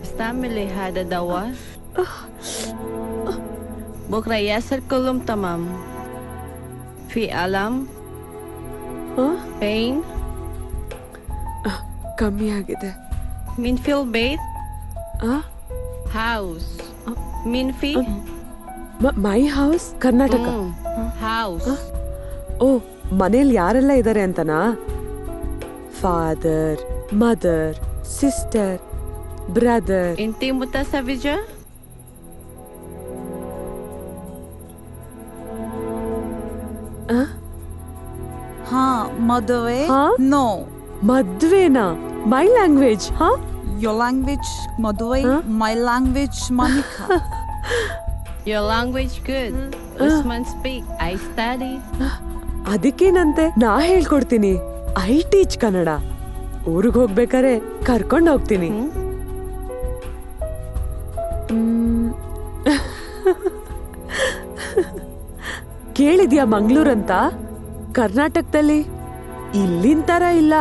تستعملي هذا الدواء؟ بكرة ياسر كلهم تمام. في ألم؟ pain؟ ಕಮ್ಮಿ ಆಗಿದೆ. مين في البيت؟ house. مين في؟ My house Karnataka. house. ಓ, ಮನೇಲಿ ಯಾರೆಲ್ಲ ಇದ್ದಾರೆ ಅಂತನಾ? Father, mother, sister, brother. انتي متزوجة؟ हाँ मदवे. नो ಮದ್ವೆನಾ? My language. ಹಾ, your language ಮದುವೆ, my language ಮನಿಕಾ. Your language good. Usman speak. I study. ಅದಕ್ಕೇನಂತೆ, ನಾ ಹೇಳ್ಕೊಡ್ತೀನಿ. I teach Kannada. ಊರಿಗೆ ಹೋಗ್ಬೇಕಾರೆ ಕರ್ಕೊಂಡು ಹೋಗ್ತೀನಿ. ಕೇಳಿದ್ಯಾ ಮಂಗ್ಳೂರಂತ? ಕರ್ನಾಟಕದಲ್ಲಿ ಇಲ್ಲಿನ ತರ ಇಲ್ಲ.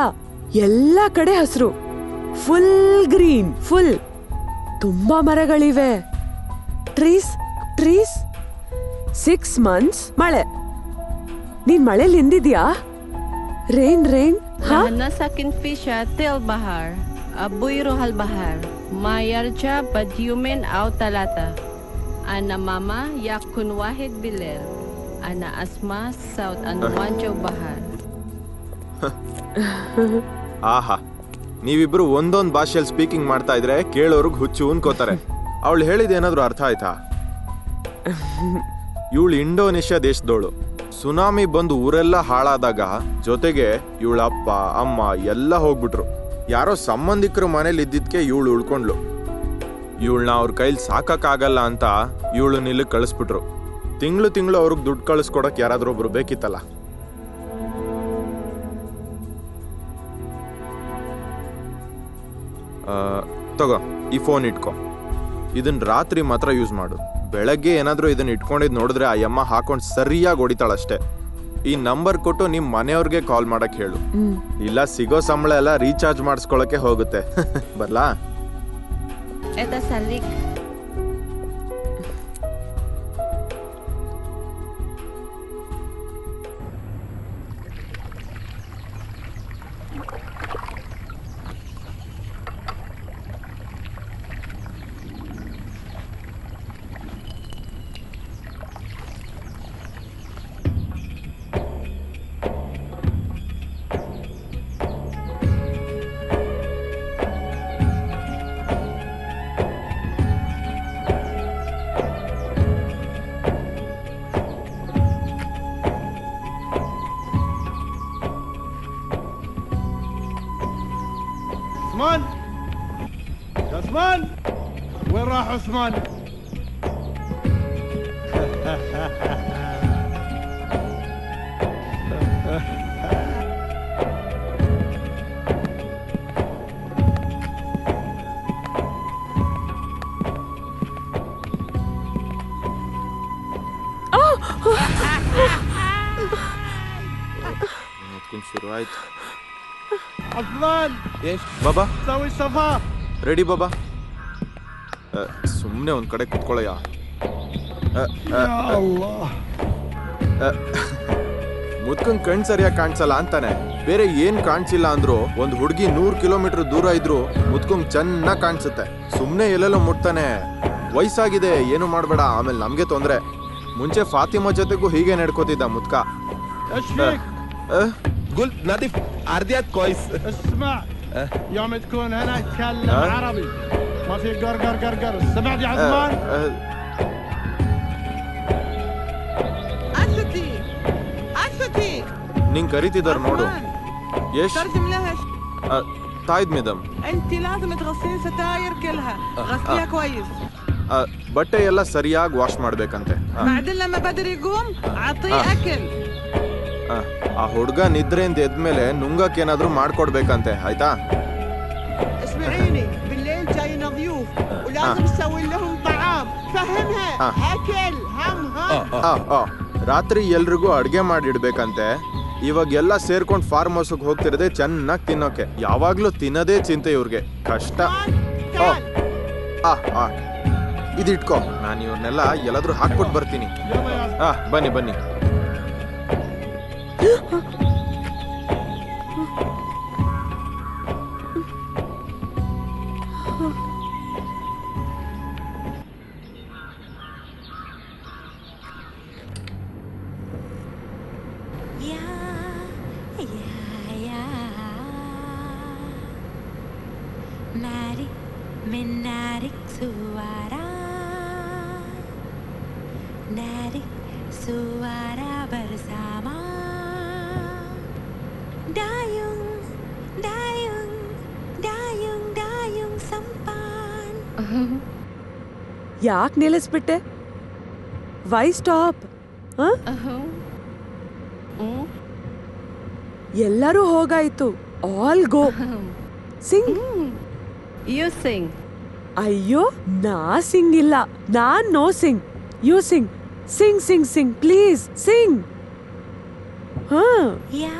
ಎಲ್ಲ ಕಡೆ ಹಸಿರು, ಫುಲ್ ಗ್ರೀನ್, ಫುಲ್. ತುಂಬಾ ಮರಗಳಿವೆ. Trees trees. 6 months ಮಳೆ. ನೀನ್ ಮಳೆಲಿ ನಿಂದಿದ್ಯಾ? Rain rain. Nahana sakin fisha til bahar. Abuiro hal bahar. Mayarja badyumen aw talata. Ana mama yakun wahid bilel. Ana asma saut anuwanjo bahar. ಆಹಾ, ನೀವಿಬ್ರು ಒಂದೊಂದು ಭಾಷೆಯಲ್ಲಿ ಸ್ಪೀಕಿಂಗ್ ಮಾಡ್ತಾ ಇದ್ರೆ ಕೇಳೋರ್ಗ್ ಹುಚ್ಚು ಅನ್ಕೋತಾರೆ. ಅವಳು ಹೇಳಿದೇನಾದ್ರೂ ಅರ್ಥ ಆಯ್ತಾ? ಇವಳು ಇಂಡೋನೇಷ್ಯಾ ದೇಶದವಳು. ಸುನಾಮಿ ಬಂದು ಊರೆಲ್ಲ ಹಾಳಾದಾಗ ಜೊತೆಗೆ ಇವಳ ಅಪ್ಪ ಅಮ್ಮ ಎಲ್ಲ ಹೋಗ್ಬಿಟ್ರು. ಯಾರೋ ಸಂಬಂಧಿಕರು ಮನೇಲಿ ಇದ್ದಿದ್ಕೆ ಇವಳು ಉಳ್ಕೊಂಡ್ಲು. ಇವಳನ್ನ ಅವ್ರ ಕೈಲಿ ಸಾಕಕ್ಕಾಗಲ್ಲ ಅಂತ ಇವಳು ಇಲ್ಲಿ ಕಳಿಸ್ಬಿಟ್ರು. ತಿಂಗಳು ಅವ್ರಿಗೆ ದುಡ್ಡು ಕಳಿಸ್ಕೊಡಕ್ ಯಾರಾದ್ರೂ ಒಬ್ರು ಬೇಕಿತ್ತಲ್ಲ. ತಗೋ, ಈ ಫೋನ್ ಇಟ್ಕೊ. ಇದನ್ನ ರಾತ್ರಿ ಮಾತ್ರ ಯೂಸ್ ಮಾಡು. ಬೆಳಗ್ಗೆ ಏನಾದ್ರೂ ಇದನ್ನ ಇಟ್ಕೊಂಡಿದ್ ನೋಡಿದ್ರೆ ಆ ಯಮ್ಮ ಹಾಕೊಂಡು ಸರಿಯಾಗಿ ಹೊಡಿತಾಳಷ್ಟೇ. ಈ ನಂಬರ್ ಕೊಟ್ಟು ನಿಮ್ ಮನೆಯವ್ರಿಗೆ ಕಾಲ್ ಮಾಡಕ್ ಹೇಳು. ಇಲ್ಲ ಸಿಗೋ ಸಂಬಳ ಎಲ್ಲ ರೀಚಾರ್ಜ್ ಮಾಡಿಸ್ಕೊಳಕ್ಕೆ ಹೋಗುತ್ತೆ. ಬರ್ಲಾ? Eta salik. عثمان يا عثمان وين راح عثمان؟ تكون شروعات عثمان ايش بابا سوي صفا ರೆಡಿ ಬಾಬಾ. ಸುಮ್ಮನೆ ಒಂದ್ ಕಡೆ ಕುತ್ಕೊಳ್ಳಯ್ಯ. ಮುದ್ಕಂಗ್ ಕಣ್ ಸರಿಯಾಗಿ ಕಾಣಿಸಲ್ಲ ಅಂತಾನೆ. ಬೇರೆ ಏನ್ ಕಾಣಿಸಿಲ್ಲ ಅಂದ್ರು ಒಂದ್ ಹುಡುಗಿ 100 ಕಿಲೋಮೀಟರ್ ದೂರ ಇದ್ರು ಮುದ್ಕಂಗ್ ಚೆನ್ನಾಗ್ ಕಾಣಿಸುತ್ತೆ. ಸುಮ್ನೆ ಎಲ್ಲೆಲ್ಲೋ ಮುಟ್ತಾನೆ. ವಯಸ್ಸಾಗಿದೆ, ಏನು ಮಾಡ್ಬೇಡ, ಆಮೇಲೆ ನಮ್ಗೆ ತೊಂದ್ರೆ. ಮುಂಚೆ ಫಾತಿಮಾ ಜೊತೆಗೂ ಹೀಗೆ ನಡ್ಕೋತಿದ್ದ ಮುದ್ಕ. قلت نادف عرضيات كويس. اسمع يوم تكون هنا اتكلم عربي ما في قرقر قرقر. سمعت يا عثمان؟ أسدي أسدي ನಿಂಗ್ ಕರಿತಿದಾರ ನೋಡು. ಎಷ್ಟ್ ترجم لها ತಾಯ್ದ್ ಮೇಡಮ್, أنت لازم تغسلين ستاير كلها غسليها كويس. ಬಟ್ಟೆ ಎಲ್ಲ ಸರಿಯಾಗಿ ವಾಶ್ ಮಾಡ್ಬೇಕಂತೆ. بعدين لما بدر يقوم أعطيه أكل. ಆ ಹುಡ್ಗ ನಿದ್ರೆಯಿಂದ ಎದ್ಮೇಲೆ ನುಂಗಕ್ ಏನಾದ್ರೂ ಮಾಡ್ಕೊಡ್ಬೇಕಂತೆ, ಆಯ್ತಾ? اسمعيني بالليل جاينا ضيوف ولازم تسوي لهم طعام. فهمها أكل هم. ರಾತ್ರಿ ಎಲ್ರಿಗೂ ಅಡ್ಗೆ ಮಾಡಿಡ್ಬೇಕಂತೆ. ಇವಾಗ ಎಲ್ಲ ಸೇರ್ಕೊಂಡು ಫಾರ್ಮ್ ಹೌಸ್ಗೆ ಹೋಗ್ತಿರದೆ ಚೆನ್ನಾಗಿ ತಿನ್ನೋಕೆ. ಯಾವಾಗ್ಲೂ ತಿನ್ನೋದೇ ಚಿಂತೆ ಇವ್ರಿಗೆ. ಕಷ್ಟ. ಇದಿಟ್ಕೋ, ನಾನು ಇವ್ರನ್ನೆಲ್ಲ ಎಲ್ಲಾದ್ರೂ ಹಾಕ್ಬಿಟ್ಟು ಬರ್ತೀನಿ. ಬನ್ನಿ ಬನ್ನಿ. Narik menarik suara, narik suara bersama. Dayung, dayung, dayung, dayung sampan. ಯಾಕೆ ನಿಲ್ಲಿಸ್ಬಿಟ್ಟೆ? Why stop? ಎಲ್ಲರೂ ಹೋಗಾಯ್ತು. All go. Sing. You sing. ಅಯ್ಯೋ, ನಾ ಸಿಂಗ್ ಇಲ್ಲ. ನಾನ್ no sing. You sing. Sing sing sing please sing. ಹಾ. Ya,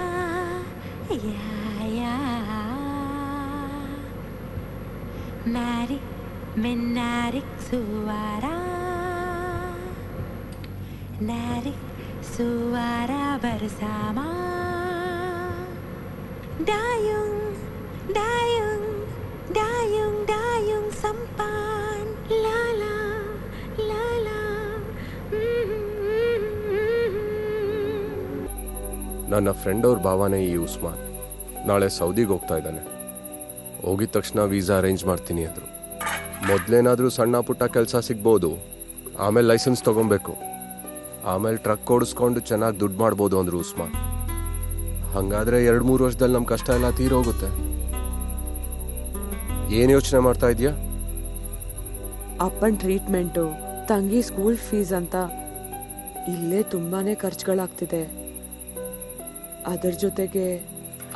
ya, ya. Narik menarik suara, narik suara bersama. Dayung, dayung, dayung, dayung sampan. La la, la la. ನನ್ನ friend ಅವ್ರ ಭಾವನೆ ಈ ಉಸ್ಮಾನ್ ನಾಳೆ ಸೌದಿಗೆ ಹೋಗ್ತಾ ಇದ್ದಾನೆ. ಹೋಗಿದ ತಕ್ಷಣ ವೀಸಾ ಅರೇಂಜ್ ಮಾಡ್ತೀನಿ ಅಂದರು. ಮೊದಲೇನಾದರೂ ಸಣ್ಣ ಪುಟ್ಟ ಕೆಲಸ ಸಿಗ್ಬೋದು, ಆಮೇಲೆ ಲೈಸೆನ್ಸ್ ತೊಗೊಬೇಕು, ಆಮೇಲೆ ಟ್ರಕ್ ಓಡಿಸ್ಕೊಂಡು ಚೆನ್ನಾಗಿ ದುಡ್ಡು ಮಾಡ್ಬೋದು ಅಂದರು ಉಸ್ಮಾನ್. ಹಾಗಾದರೆ 2-3 ವರ್ಷದಲ್ಲಿ ನಮ್ಮ ಕಷ್ಟ ಎಲ್ಲ ತೀರೋಗುತ್ತೆ. ಏನು ಯೋಚನೆ ಮಾಡ್ತಾ ಇದೆಯಾ? ಅಪ್ಪನ ಟ್ರೀಟ್ಮೆಂಟು, ತಂಗಿ ಸ್ಕೂಲ್ ಫೀಸ್ ಅಂತ ಇಲ್ಲೇ ತುಂಬಾನೇ ಖರ್ಚುಗಳಾಗ್ತಿದೆ. ಅದರ ಜೊತೆಗೆ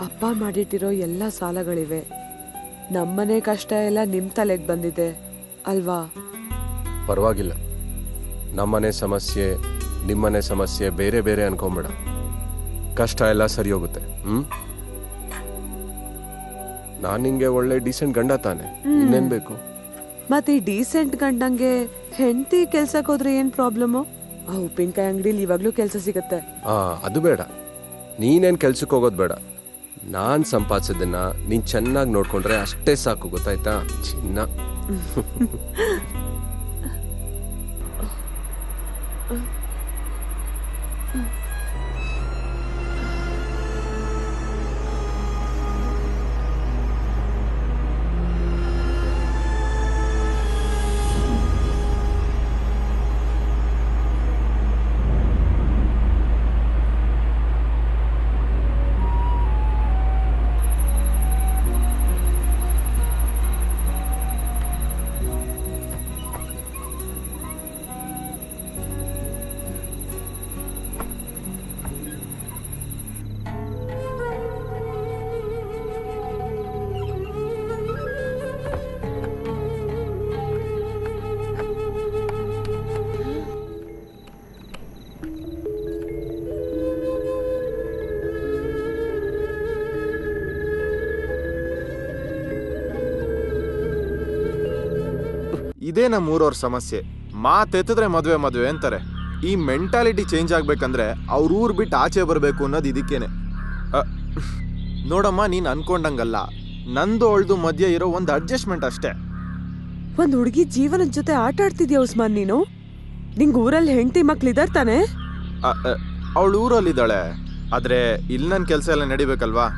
ಅಪ್ಪ ಮಾಡಿಟ್ಟಿರೋ ಎಲ್ಲ ಸಾಲಗಳಿವೆ. ನಮ್ಮನೆ ಕಷ್ಟ ಎಲ್ಲ ನಿಮ್ಮ ತಲೆಗೆ ಬಂದಿದೆ ಅಲ್ವಾ? ಪರವಾಗಿಲ್ಲ, ನಮ್ಮನೆ ಸಮಸ್ಯೆ ನಿಮ್ಮನೆ ಸಮಸ್ಯೆ ಬೇರೆ ಬೇರೆ ಅನ್ಕೊಂಬೇಡ. ಕಷ್ಟ ಎಲ್ಲ ಸರಿ ಹೋಗುತ್ತೆ. ನಾನು ನಿಂಗೆ ಒಳ್ಳೆ ಡೀಸೆಂಟ್ ಗಂಡ ತಾನೆ, ಇನ್ನೇನ್ ಬೇಕು? ಮತ್ತೆ ಈ ಡೀಸೆಂಟ್ ಗಂಡಂಗೆ ಹೆಂಡತಿ ಕೆಲ್ಸಕ್ಕೆ ಹೋದ್ರೆ ಏನ್ ಪ್ರಾಬ್ಲಮ್ಮು? ಆ ಉಪ್ಪಿನಕಾಯಿ ಅಂಗಡಿಲಿ ಇವಾಗ್ಲೂ ಕೆಲಸ ಸಿಗತ್ತೆ. ಅದು ಬೇಡ, ನೀನೇನ್ ಕೆಲ್ಸಕ್ಕೆ ಹೋಗೋದು ಬೇಡ. ನಾನ್ ಸಂಪಾದಿಸಿದ್ದನ್ನ ನೀನ್ ಚೆನ್ನಾಗಿ ನೋಡ್ಕೊಂಡ್ರೆ ಅಷ್ಟೇ ಸಾಕು, ಗೊತ್ತಾಯ್ತಾ ಚಿನ್ನ? ಇದೇ ನಮ್ಮ ಊರವ್ರ ಸಮಸ್ಯೆ. ಮಾತೆತ್ತಿದ್ರೆ ಮದುವೆ ಮದುವೆ ಅಂತಾರೆ. ಈ ಮೆಂಟಾಲಿಟಿ ಚೇಂಜ್ ಆಗ್ಬೇಕಂದ್ರೆ ಅವ್ರ ಊರ್ ಬಿಟ್ಟು ಆಚೆ ಬರಬೇಕು ಅನ್ನೋದು ಇದಕ್ಕೇನೆ. ನೋಡಮ್ಮ, ನೀನ್ ಅನ್ಕೊಂಡಂಗಲ್ಲ, ನಂದು ಅವಳ್ದು ಮಧ್ಯೆ ಇರೋ ಒಂದು ಅಡ್ಜಸ್ಟ್ಮೆಂಟ್ ಅಷ್ಟೇ. ಒಂದ್ ಹುಡುಗಿ ಜೀವನದ ಜೊತೆ ಆಟ ಆಡ್ತಿದ್ಯಾ ಉಸ್ಮಾನ್ ನೀನು? ನಿಂಗ್ ಊರಲ್ಲಿ ಹೆಂಡತಿ ಮಕ್ಳಿದಾರ್ ತಾನೆ? ಅವಳು ಊರಲ್ಲಿದ್ದಾಳೆ, ಆದ್ರೆ ಇಲ್ಲಿ ನನ್ನ ಕೆಲಸ ಎಲ್ಲ ನಡಿಬೇಕಲ್ವಾ?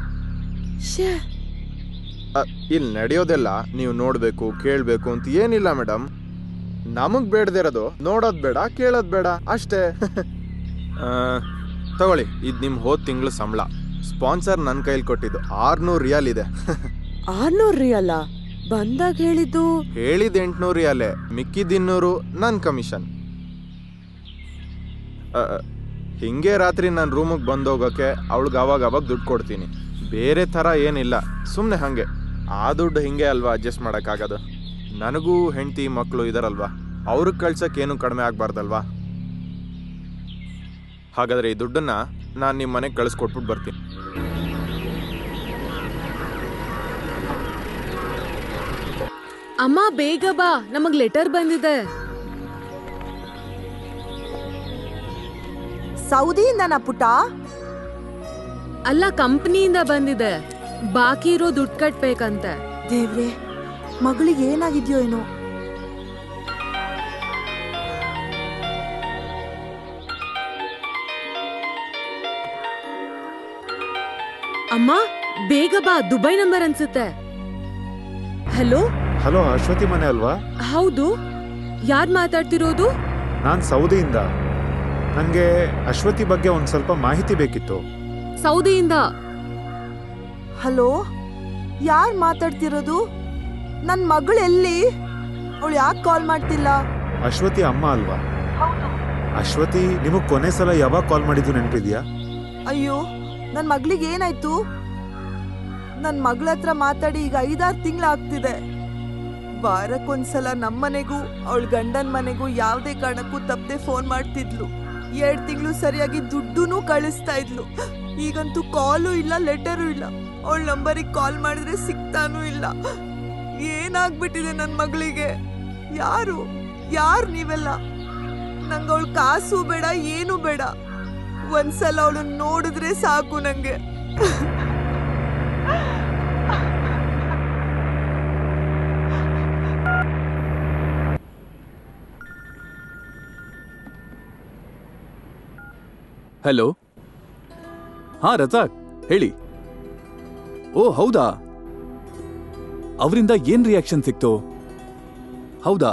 ಇಲ್ಲಿ ನಡೆಯೋದೆಲ್ಲ ನೀವು ನೋಡ್ಬೇಕು ಕೇಳ್ಬೇಕು ಅಂತ ಏನಿಲ್ಲ ಮೇಡಮ್. ನಮಗ್ ಬೇಡದಿರೋದು ನೋಡೋದ್ ಬೇಡ ಕೇಳೋದ್ ಬೇಡ ಅಷ್ಟೇ. ತಗೊಳ್ಳಿ, ಇದು ನಿಮ್ ಹೋದ್ ತಿಂಗಳು ಸಂಬಳ. ಸ್ಪಾನ್ಸರ್ ನನ್ನ ಕೈಲಿ ಕೊಟ್ಟಿದ್ದು 600 ರಿಯಾಲ್ ಇದೆ. 600 ರಿಯಾಲ? ಬಂದಾಗ ಹೇಳಿದ್ದು 800 ರಿಯಾಲೆ, ಮಿಕ್ಕಿದ 200 ನನ್ನ ಕಮಿಷನ್. ಹಿಂಗೆ ರಾತ್ರಿ ನನ್ನ ರೂಮಿಗೆ ಬಂದೋಗಕ್ಕೆ ಅವಳಿಗೆ ಅವಾಗ ದುಡ್ಡು ಕೊಡ್ತೀನಿ. ಬೇರೆ ಥರ ಏನಿಲ್ಲ, ಸುಮ್ಮನೆ ಹಾಗೆ. ಆ ದುಡ್ಡು ಹಿಂಗೆ ಅಲ್ವಾ ಅಡ್ಜಸ್ಟ್ ಮಾಡೋಕ್ಕಾಗೋದು. ನನಗೂ ಹೆಂಡತಿ ಮಕ್ಕಳು ಇದಾರಲ್ವಾ, ಅವ್ರಿಗೆ ಕಳ್ಸೋಕ್ಕೇನು ಕಡಿಮೆ ಆಗಬಾರ್ದಲ್ವಾ? ಹಾಗಾದರೆ ಈ ದುಡ್ಡನ್ನು ನಾನು ನಿಮ್ಮ ಮನೆಗೆ ಕಳಿಸ್ಕೊಟ್ಬಿಟ್ಟು ಬರ್ತೀನಿ. ಅಮ್ಮ ಬೇಗ ಬಾ, ನಮಗ್ ಲೆಟರ್ ಬಂದಿದೆ. ಸೌದಿಯಿಂದನಾ ಪುಟ್ಟ? ಅಲ್ಲ, ಕಂಪ್ನಿಯಿಂದ ಬಂದಿದೆ. ಬಾಕಿ ಇರೋ ದುಡ್ಡು ಕಟ್ಬೇಕಂತೆ. ದೇವ್ರೆ, ಮಗಳಿಗೆ ಏನಾಗಿದ್ಯೋ ಏನೋ. ಅಮ್ಮ ಬೇಗ ಬಾ, ದುಬೈ ನಂಬರ್ ಅನ್ಸುತ್ತೆ. ಹಲೋ ಹಲೋ, ಅಶ್ವತಿ ಮನೆ ಅಲ್ವಾ? ಹೌದು, ಯಾರ್ ಮಾತಾಡ್ತಿರೋದು? ನಾನ್ ಸೌದಿಯಿಂದ. ನಂಗೆ ಅಶ್ವತಿ ಬಗ್ಗೆ ಒಂದ್ ಸ್ವಲ್ಪ ಮಾಹಿತಿ ಬೇಕಿತ್ತು. ಸೌದಿಯಿಂದ? ಹಲೋ, ಯಾರ್ ಮಾತಾಡ್ತಿರೋದು? ನನ್ ಮಗಳು ಎಲ್ಲಿ? ಅವಳು ಯಾಕೆ ಕಾಲ್ ಮಾಡ್ತಿಲ್ಲ? ಅಶ್ವತಿ ಅಮ್ಮ ಅಲ್ವಾ? ಅಶ್ವತಿ ನಿಮಗ್ ಕೊನೆ ಸಲ ಯಾವಾಗ ಕಾಲ್ ಮಾಡಿದ್ದು ನೆನಪಿದ್ಯಾ? ಅಯ್ಯೋ, ನನ್ ಮಗಳಿಗೆ ಏನಾಯ್ತು? ನನ್ ಮಗಳ ಹತ್ರ ಮಾತಾಡಿ ಈಗ 5-6 ತಿಂಗಳಾಗ್ತಿದೆ. ವಾರಕ್ಕೊಂದ್ಸಲ ನಮ್ಮನೆಗೂ ಅವಳ ಗಂಡನ ಮನೆಗೂ ಯಾವುದೇ ಕಾರಣಕ್ಕೂ ತಪ್ಪದೆ ಫೋನ್ ಮಾಡ್ತಿದ್ಲು. 2 ತಿಂಗಳು ಸರಿಯಾಗಿ ದುಡ್ಡೂ ಕಳಿಸ್ತಾ ಇದ್ಲು. ಈಗಂತೂ ಕಾಲು ಇಲ್ಲ, ಲೆಟರು ಇಲ್ಲ. ಅವಳ ನಂಬರಿಗೆ ಕಾಲ್ ಮಾಡಿದ್ರೆ ಸಿಗ್ತಾನೂ ಇಲ್ಲ. ಏನಾಗ್ಬಿಟ್ಟಿದೆ ನನ್ನ ಮಗಳಿಗೆ? ಯಾರು ನೀವೆಲ್ಲ? ನಂಗೆ ಅವಳ ಕಾಸು ಬೇಡ, ಏನು ಬೇಡ. ಒಂದ್ಸಲ ಅವಳನ್ನ ನೋಡಿದ್ರೆ ಸಾಕು ನಂಗೆ. ಹಲೋ. ಹಾ ರಜಾಕ್, ಹೇಳಿ. ಓ ಹೌದಾ, ಅವರಿಂದ ಏನ್ ರಿಯಾಕ್ಷನ್ ಸಿಕ್ತು? ಹೌದಾ,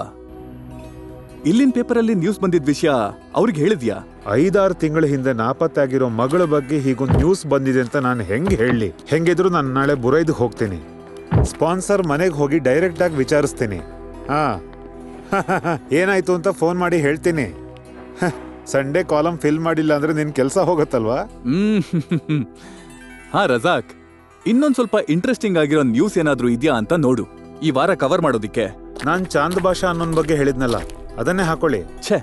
ಇಲ್ಲಿನ ಪೇಪರಲ್ಲಿ ನ್ಯೂಸ್ ಬಂದಿದ್ದ ವಿಷಯ ಅವ್ರಿಗೆ ಹೇಳಿದ್ಯಾ? 5-6 ತಿಂಗಳ ಹಿಂದೆ ನಾಪತ್ತಾಗಿರೋ ಮಗಳ ಬಗ್ಗೆ ಹೀಗೊಂದು ನ್ಯೂಸ್ ಬಂದಿದೆ ಅಂತ ನಾನು ಹೆಂಗೆ ಹೇಳಲಿ? ಹೆಂಗಿದ್ರು ನಾನು ನಾಳೆ ಬುರೈದು ಹೋಗ್ತೀನಿ. ಸ್ಪಾನ್ಸರ್ ಮನೆಗೆ ಹೋಗಿ ಡೈರೆಕ್ಟ್ ಆಗಿ ವಿಚಾರಿಸ್ತೀನಿ. ಹಾ ಏನಾಯ್ತು ಅಂತ ಫೋನ್ ಮಾಡಿ ಹೇಳ್ತೀನಿ. ಸಂಡೇ ಕಾಲಮ್ ಫಿಲ್ ಮಾಡಿಲ್ಲ ಅಂದ್ರೆ ನಿನ್ ಕೆಲಸ ಹೋಗತ್ತಲ್ವಾ? ಹಾ ರಜಾಕ್, ಇನ್ನೊಂದ್ ಸ್ವಲ್ಪ ಇಂಟ್ರೆಸ್ಟಿಂಗ್ ಆಗಿರೋ ನ್ಯೂಸ್ ಏನಾದ್ರೂ ಇದೆಯಾ ಅಂತ ನೋಡು, ಈ ವಾರ ಕವರ್ ಮಾಡೋದಿಕ್ಕೆ. ನಾನ್ ಚಾಂದ್ ಭಾಷಾ ಅನ್ನೋನ್ ಬಗ್ಗೆ ಹೇಳಿದ್ನಲ್ಲ, ಅದನ್ನೇ ಹಾಕೊಳ್ಳಿ. ಛೇ,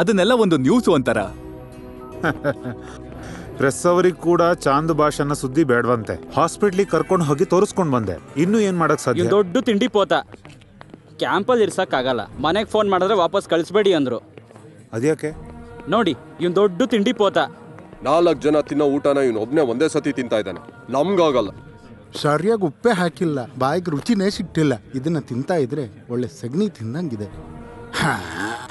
ಅದನ್ನೆಲ್ಲ ಒಂದು ನ್ಯೂಸು ಅಂತಾರ? ಪ್ರೆಸ್ ಅವರಿಗೆ ಕೂಡ ಚಾಂದ್ ಭಾಷನ್ನ ಸುದ್ದಿ ಬೇಡವಂತೆ. ಹಾಸ್ಪಿಟ್ಲಿಗೆ ಕರ್ಕೊಂಡು ಹೋಗಿ ತೋರಿಸ್ಕೊಂಡು ಬಂದೆ. ಇನ್ನು ಏನ್ ಮಾಡಕ್ ಸಾಧ್ಯ? ಇವ್ನ್ ದೊಡ್ಡ ತಿಂಡಿ ಪೋತ. ಕ್ಯಾಂಪಲ್ಲಿ ಇರ್ಸಕ್ಕಾಗಲ್ಲ. ಮನೆಗೆ ಫೋನ್ ಮಾಡಿದ್ರೆ ವಾಪಸ್ ಕಳಿಸ್ಬೇಡಿ ಅಂದ್ರು. ಅದ್ಯಾಕೆ? ನೋಡಿ ಇವ್ನ್ ದೊಡ್ಡ ತಿಂಡಿ ಪೋತ. 4 ಜನ ತಿನ್ನೋ ಊಟನ ಇವನು ಒಬ್ಬನೇ ಒಂದೇ ಸತಿ ತಿಂತಾ ಇದ್ದಾನೆ. ನಮ್ಗಾಗಲ್ಲ. ಸರಿಯಾಗಿ ಉಪ್ಪೇ ಹಾಕಿಲ್ಲ, ಬಾಯಿಗೆ ರುಚಿನೇ ಸಿಟ್ಟಿಲ್ಲ. ಇದನ್ನ ತಿಂತಾ ಇದ್ರೆ ಒಳ್ಳೆ ಸಗಣಿ ತಿಂದಂಗಿದೆ.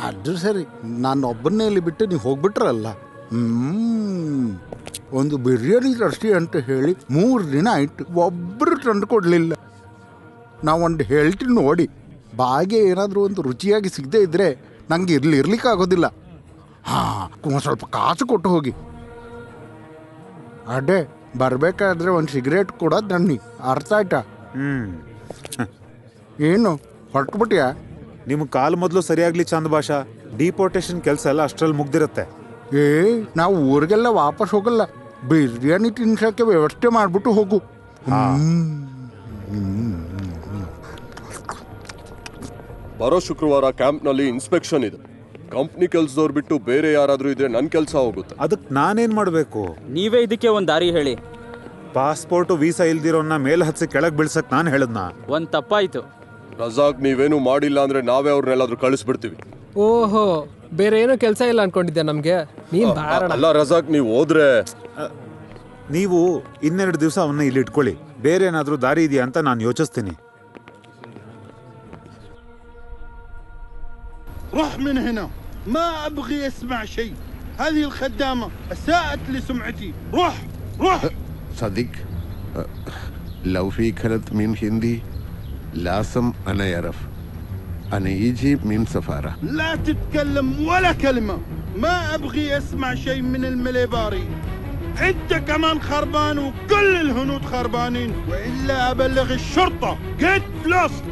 ಅದು ಸರಿ, ನಾನು ಒಬ್ಬನ್ನೇ ಇಲ್ಲಿ ಬಿಟ್ಟು ನೀವು ಹೋಗ್ಬಿಟ್ರಲ್ಲ. ಒಂದು ಬಿರಿಯಾನಿ ತರಿಸಿ ಅಂತ ಹೇಳಿ 3 ದಿನ ಆಯ್ತು, ಒಬ್ಬರು ತಂದು ಕೊಡಲಿಲ್ಲ. ನಾವೊಂದು ಹೇಳ್ತೀನಿ ನೋಡಿ, ಬಾಯಿಗೆ ಏನಾದರೂ ಒಂದು ರುಚಿಯಾಗಿ ಸಿಗದೆ ಇದ್ರೆ ನಂಗೆ ಇರ್ಲಿಕ್ಕಾಗೋದಿಲ್ಲ. ಒಂದು ಸ್ವಲ್ಪ ಕಾಸು ಕೊಟ್ಟು ಹೋಗಿ. ಅದೇ ಬರಬೇಕಾದ್ರೆ ಒಂದು ಸಿಗರೇಟ್ ಕೊಡೋದು ನನ್ನಿ, ಅರ್ಥ ಆಯ್ತಾ? ಏನು ಹೊರಟ್ಬಿಟ್ಯಾ? ನಿಮ್ಮ ಕಾಲು ಮೊದಲು ಸರಿಯಾಗ್ಲಿ ಚಾಂದ್ ಭಾಷಾ. ಡಿಪೋರ್ಟೇಷನ್ ಕೆಲಸ ಎಲ್ಲ ಅಷ್ಟರಲ್ಲಿ ಮುಗ್ದಿರುತ್ತೆ. ನಾವು ಊರಿಗೆಲ್ಲ ವಾಪಸ್ ಹೋಗಲ್ಲ, ಬಿರಿಯಾನಿ ತಿನ್ಸಕ್ಕೆ ವ್ಯವಸ್ಥೆ ಮಾಡ್ಬಿಟ್ಟು ಹೋಗು. ಬರೋ ಶುಕ್ರವಾರ ಕ್ಯಾಂಪ್ನಲ್ಲಿ ಇನ್ಸ್ಪೆಕ್ಷನ್ ಇದೆ. ಕಂಪ್ನಿ ಕೆಲ್ಸದವ್ರು ಬಿಟ್ಟು ಬೇರೆ ಯಾರಾದ್ರೂ ಇದ್ರೆ ನನ್ನ ಕೆಲಸ ಹೋಗುತ್ತೆ. ಅದಕ್ಕೆ ನಾನೇನ್ ಮಾಡಬೇಕು? ನೀವೇ ಇದಕ್ಕೆ ಒಂದು ದಾರಿ ಹೇಳಿ. ಪಾಸ್ಪೋರ್ಟ್ ವೀಸಾ ಇಲ್ದಿರೋನ್ನ ಮೇಲೆ ಹತ್ಸಿ ಕೆಳಗೆ ಬೀಳ್ಸಕ್ ನಾನು ಹೇಳದ್ನ? ಒಂದ್ ತಪ್ಪಾಯ್ತು. ರಜಾಕ್ ನೀವೇನು ಮಾಡಿಲ್ಲ ಅಂದ್ರೆ ನಾವೇ ಅವ್ರನ್ನೆಲ್ಲಾದ್ರೂ ಕಳಿಸ್ಬಿಡ್ತೀವಿ. ಓಹೋ, ಬೇರೆ ಏನೋ ಕೆಲಸ ಇಲ್ಲ ಅನ್ಕೊಂಡಿದ್ದೆ ನಮ್ಗೆ. ನೀನ್ ಅಲ್ಲ ರಜಾಕ್, ನೀವು ಹೋದ್ರೆ ನೀವು 2 ದಿವಸ ಅವನ್ನ ಇಲ್ಲಿ ಇಟ್ಕೊಳ್ಳಿ. ಬೇರೆ ಏನಾದ್ರೂ ದಾರಿ ಇದೆಯಾ ಅಂತ ನಾನು ಯೋಚಿಸ್ತೀನಿ. روح من هنا، ما ابغي اسمع شيء. هذه الخدامة اساءت لسمعتي. روح روح. صديق لو في كانت من هندي لازم انا يعرف. انا يجي من سفارة. لا تتكلم ولا كلمة، ما ابغي اسمع شيء من المليباري. انت كمان خربان وكل الهنود خربانين، والا ابلغ الشرطة. get lost.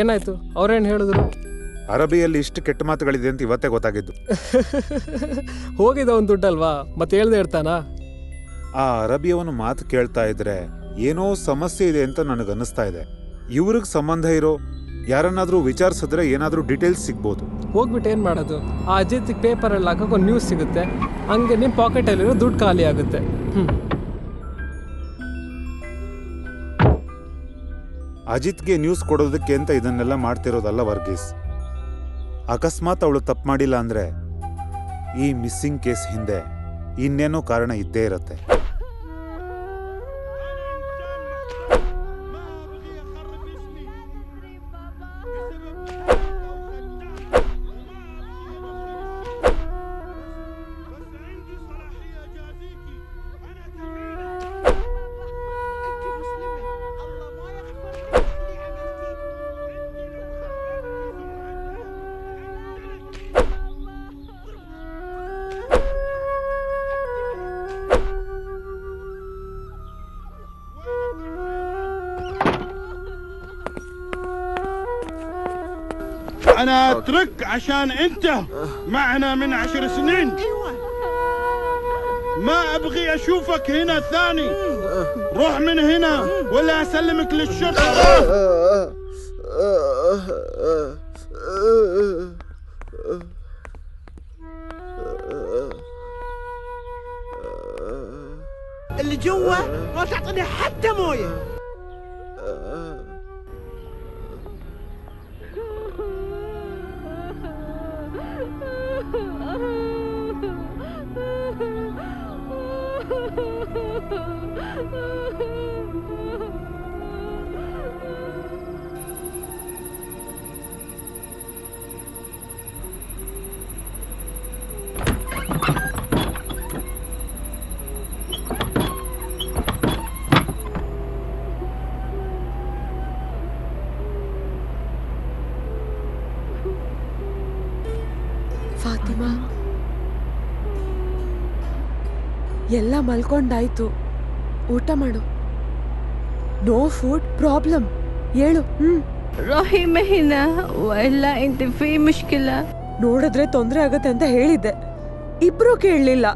ಏನಾಯ್ತು? ಅವ್ರೇನು ಹೇಳಿದ್ರು? ಅರಬಿಯಲ್ಲಿ ಇಷ್ಟು ಕೆಟ್ಟ ಮಾತುಗಳಿದೆ ಅಂತ ಇವತ್ತೇ ಗೊತ್ತಾಗಿದ್ದು. ಹೋಗಿದ ಒಂದು ದುಡ್ಡಲ್ವಾ, ಮತ್ತೆ ಹೇಳ್ದೆ ಇರ್ತಾನ? ಆ ಅರಬಿಯವನು ಮಾತು ಕೇಳ್ತಾ ಇದ್ರೆ ಏನೋ ಸಮಸ್ಯೆ ಇದೆ ಅಂತ ನನಗನ್ನಿಸ್ತಾ ಇದೆ. ಇವ್ರಿಗೆ ಸಂಬಂಧ ಇರೋ ಯಾರನ್ನಾದ್ರೂ ವಿಚಾರಿಸಿದ್ರೆ ಏನಾದ್ರೂ ಡೀಟೇಲ್ಸ್ ಸಿಗ್ಬೋದು. ಹೋಗ್ಬಿಟ್ಟು ಏನು ಮಾಡೋದು? ಆ ಅಜಿತ್ ಪೇಪರಲ್ಲಿ ಹಾಕೋಕೆ ಒಂದು ನ್ಯೂಸ್ ಸಿಗುತ್ತೆ, ಹಂಗೆ ನಿಮ್ಮ ಪಾಕೆಟಲ್ಲಿರೋ ದುಡ್ಡು ಖಾಲಿ ಆಗುತ್ತೆ. ಅಜಿತ್ಗೆ ನ್ಯೂಸ್ ಕೊಡೋದಕ್ಕೆ ಅಂತ ಇದನ್ನೆಲ್ಲ ಮಾಡ್ತಿರೋದಲ್ಲ ವರ್ಗೀಸ್. ಅಕಸ್ಮಾತ್ ಅವಳು ತಪ್ಪು ಮಾಡಿಲ್ಲ ಅಂದ್ರೆ ಈ ಮಿಸ್ಸಿಂಗ್ ಕೇಸ್ ಹಿಂದೆ ಇನ್ನೇನೋ ಕಾರಣ ಇದ್ದೇ ಇರತ್ತೆ. أنا أترك عشان أنت معنا من 10 سنين. ما أبغي أشوفك هنا ثاني. روح من هنا ولا أسلمك للشرطة. اللي جوا ما تعطيني حتى مويه. ಫಾತಿಮಾ, ಎಲ್ಲ ಮಲ್ಕೊಂಡಾಯ್ತು, ಊಟ ಮಾಡು. ನೋ ಫುಡ್ ಪ್ರಾಬ್ಲಮ್, ಹೇಳು. روحي مهنا وإلا أنت في مشكلة. ನೋಡಿದ್ರೆ ತೊಂದರೆ ಆಗತ್ತೆ ಅಂತ ಹೇಳಿದ್ದೆ, ಇಬ್ರು ಕೇಳಲಿಲ್ಲ.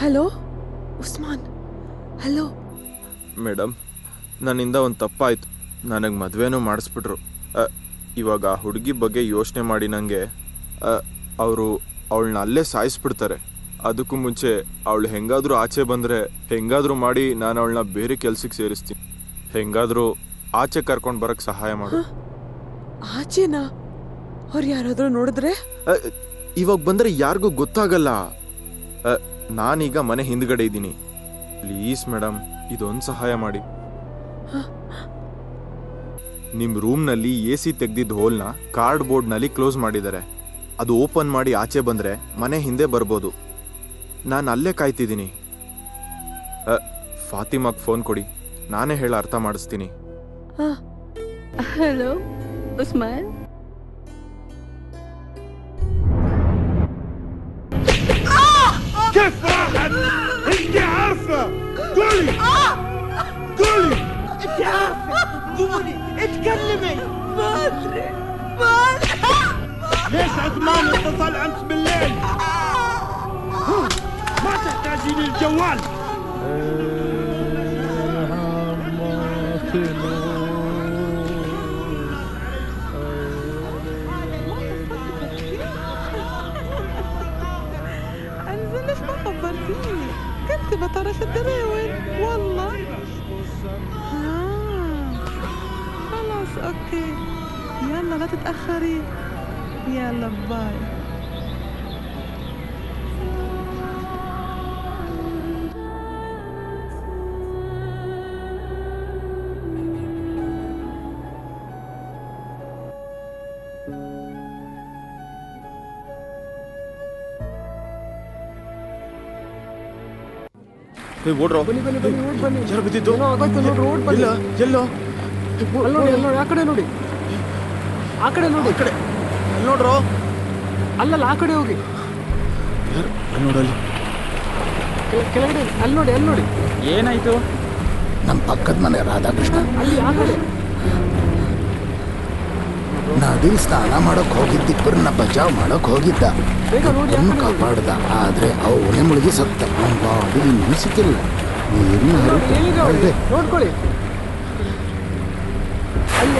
Hello Usman, hello. ಮೇಡಮ್, ನನ್ನಿಂದ ಒಂದು ತಪ್ಪಾಯಿತು. ನನಗೆ ಮದುವೆನೂ ಮಾಡಿಸ್ಬಿಟ್ರು. ಇವಾಗ ಆ ಹುಡುಗಿ ಬಗ್ಗೆ ಯೋಚನೆ ಮಾಡಿ ನನಗೆ ಅವರು ಅವಳನ್ನ ಅಲ್ಲೇ ಸಾಯಿಸ್ಬಿಡ್ತಾರೆ. ಅದಕ್ಕೂ ಮುಂಚೆ ಅವಳು ಹೆಂಗಾದರೂ ಆಚೆ ಬಂದರೆ ಹೆಂಗಾದರೂ ಮಾಡಿ ನಾನು ಅವಳನ್ನ ಬೇರೆ ಕೆಲ್ಸಕ್ಕೆ ಸೇರಿಸ್ತೀನಿ. ಹೆಂಗಾದರೂ ಆಚೆ ಕರ್ಕೊಂಡು ಬರೋಕ್ಕೆ ಸಹಾಯ ಮಾಡು. ಆಚೆನಾ? ಅವ್ರು ಯಾರಾದರೂ ನೋಡಿದ್ರೆ? ಇವಾಗ ಬಂದರೆ ಯಾರಿಗೂ ಗೊತ್ತಾಗಲ್ಲ. ನಾನೀಗ ಮನೆ ಹಿಂದ್ಗಡೆ ಇದ್ದೀನಿ. ಪ್ಲೀಸ್ ಮೇಡಮ್, ಇದೊಂದು ಸಹಾಯ ಮಾಡಿ. ನಿಮ್ಮ ರೂಮ್ನಲ್ಲಿ AC ತೆಗ್ದಿದ್ದ ಹೋಲ್ನ ಕಾರ್ಡ್ ಬೋರ್ಡ್ನಲ್ಲಿ ಕ್ಲೋಸ್ ಮಾಡಿದ್ದಾರೆ. ಅದು ಓಪನ್ ಮಾಡಿ ಆಚೆ ಬಂದರೆ ಮನೆ ಹಿಂದೆ ಬರ್ಬೋದು. ನಾನು ಅಲ್ಲೇ ಕಾಯ್ತಿದ್ದೀನಿ. ಫಾತಿಮಾಗೆ ಫೋನ್ ಕೊಡಿ, ನಾನೇ ಹೇಳ ಅರ್ಥ ಮಾಡಿಸ್ತೀನಿ. ಹಲೋ ಉಸ್ಮಾನ್. كيف راحت؟ انت عارفة؟ قولي قولي. انت عارفة، قولي اتكلمي. ما ادري. ليش عثمان اتصل امس بالليل؟ ما تحتاجين الجوال. ليش ما خبرتيني؟ كنت بطرش الدراوين والله. خلاص اوكي، يلا لا تتأخري. يلا باي. ಓಡ್ರೋ, ಬನ್ನಿ ಜರ ಬಿದ್ದಿದ್ದು. ಇಲ್ಲ ಎಲ್ಲೋ ನೋಡಿ, ಆ ಕಡೆ ನೋಡಿ, ಆ ಕಡೆ ನೋಡಿ, ಈ ಕಡೆ ನೋಡ್ರೋ. ಅಲ್ಲಲ್ಲ, ಆ ಕಡೆ ಹೋಗಿ. ನೋಡಲ್ಲಿ ಕೆಳಗಡೆ ಅಲ್ಲಿ ನೋಡಿ. ಏನಾಯ್ತು? ನಮ್ಮ ಪಕ್ಕದ ಮನೆ ರಾಧಾಕೃಷ್ಣ ಅಲ್ಲಿ ಆ ಕಡೆ ನದಿಲ್ ಸ್ನಾನ ಮಾಡೋಕ್ ಹೋಗಿದ್ದ ಇಬ್ಬರನ್ನ ಬಚಾವ್ ಮಾಡೋಕ್ ಹೋಗಿದ್ದ. ಇಬ್ಬರನ್ನು ಕಾಪಾಡ್ದ, ಆದ್ರೆ ಅವನೇ ಮುಳುಗಿ ಸತ್ತ. ಅವನ ಬಾಡಿ ಇನ್ನೂ ಸಿಕ್ಕಿಲ್ಲ. ನೀರಿನ ಹರಿತೆ ನೋಡ್ಕೊಳ್ಳಿ. ಅಲ್ಲಿ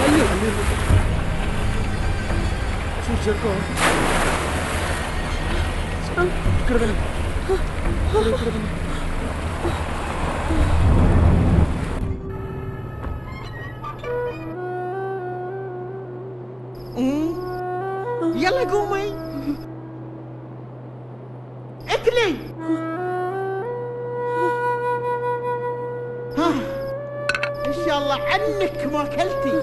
يلا قومي اكلي. ان شاء الله عنك ما اكلتي.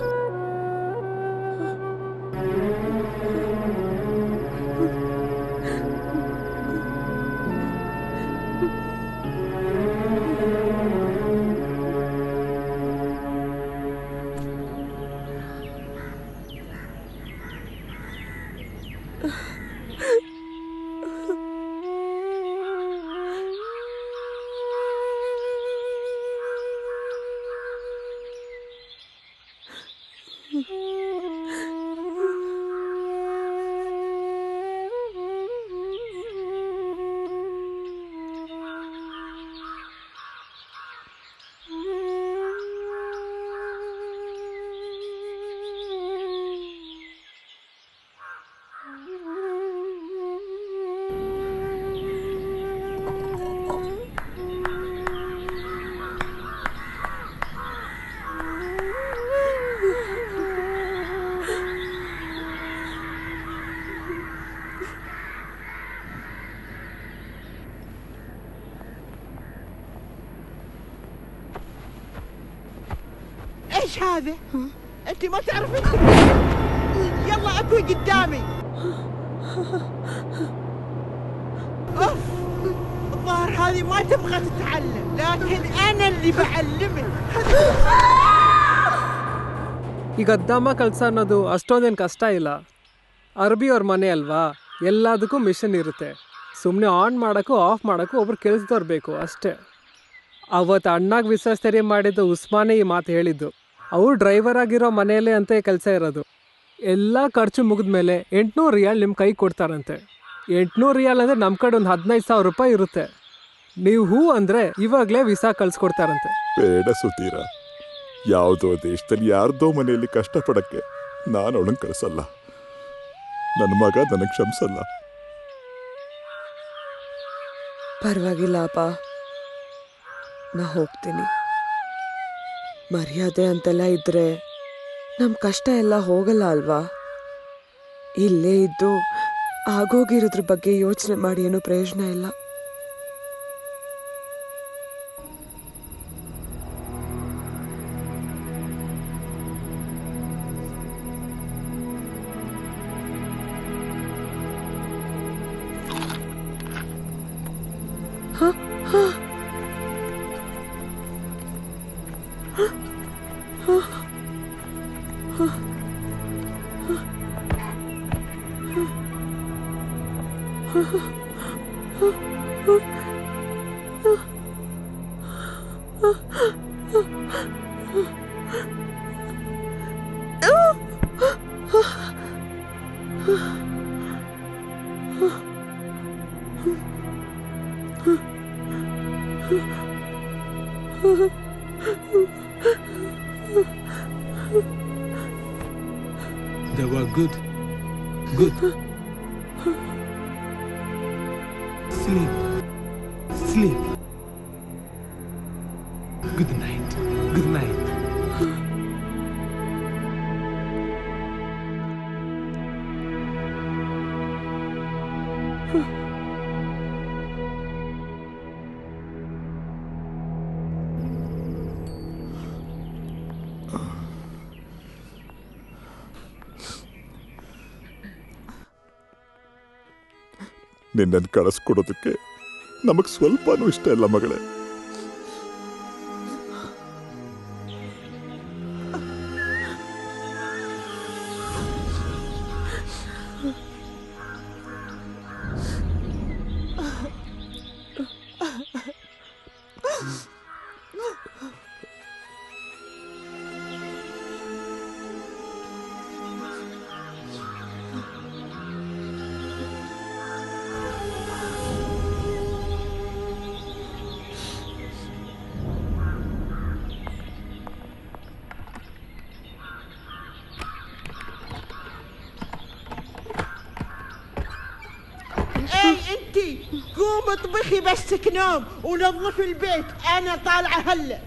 ايش هذا؟ انت ما تعرفين؟ يلا اكوي قدامي. اوف، الظاهر هذه ما تبغى تتعلم، لكن انا اللي بعلمك. ಈಗ ಅದ್ದಮ್ಮ ಕೆಲಸ ಅನ್ನೋದು ಅಷ್ಟೊಂದೇನು ಕಷ್ಟ ಇಲ್ಲ. ಅರ್ಬಿ ಅವ್ರ ಮನೆ ಅಲ್ವಾ, ಎಲ್ಲದಕ್ಕೂ ಮಿಷನ್ ಇರುತ್ತೆ. ಸುಮ್ಮನೆ ಆನ್ ಮಾಡೋಕ್ಕೂ ಆಫ್ ಮಾಡೋಕ್ಕೂ ಒಬ್ರು ಕೆಲ್ಸದವ್ರು ಬೇಕು ಅಷ್ಟೇ. ಅವತ್ತು ಅಣ್ಣಾಗ ವಿಶ್ವಾಸತೆರಿ ಮಾಡಿದ್ದು ಉಸ್ಮಾನೇ ಈ ಮಾತು ಹೇಳಿದ್ದು. ಅವ್ರು ಡ್ರೈವರ್ ಆಗಿರೋ ಮನೆಯಲ್ಲೇ ಅಂತ ಕೆಲಸ ಇರೋದು. ಎಲ್ಲ ಖರ್ಚು ಮುಗಿದ್ಮೇಲೆ 800 ರಿಯಾಲ್ ನಿಮ್ಮ ಕೈ ಕೊಡ್ತಾರಂತೆ. 800 ರಿಯಾಲ್ ಅಂದರೆ ನಮ್ಮ ಕಡೆ ಒಂದು 15,000 ರೂಪಾಯಿ ಇರುತ್ತೆ. ನೀವು ಹೂ ಅಂದ್ರೆ ಇವಾಗ್ಲೇ ವೀಸಾ ಕಳ್ಸ್ಕೊಡ್ತಾರಂತೆ. ಬೇಡ ಸುಧೀರ, ಯಾವುದೋ ದೇಶದಲ್ಲಿ ಯಾರ್ದೋ ಮನೆಯಲ್ಲಿ ಕಷ್ಟಪಡಕ್ಕೆ ನಾನು ಅವಳನ್ನು ಕಳಿಸಲ್ಲ. ನನ್ನ ಮಗ ನನಗೆ ಕ್ಷಮಿಸಲ್ಲ. ಪರವಾಗಿಲ್ಲ ಅಪ್ಪ, ನಾ ಹೋಗ್ತೀನಿ. ಮರ್ಯಾದೆ ಅಂತೆಲ್ಲ ಇದ್ರೆ ನಮ್ಮ ಕಷ್ಟ ಎಲ್ಲ ಹೋಗಲ್ಲ ಅಲ್ವಾ? ಇಲ್ಲೇ ಇದ್ದು ಆಗೋಗಿರೋದ್ರ ಬಗ್ಗೆ ಯೋಚನೆ ಮಾಡಿ ಏನೂ ಪ್ರಯೋಜನ ಇಲ್ಲ. They were good. Good. Sleep. Sleep. Good night. Good night. ನಿನ್ನನ್ನು ಕಳಿಸ್ಕೊಡೋದಕ್ಕೆ ನಮಗೆ ಸ್ವಲ್ಪನೂ ಇಷ್ಟ ಇಲ್ಲ ಮಗಳೇ. اي انتي قوم اطبخي بس نوم ونظفي البيت، انا طالعه هلا.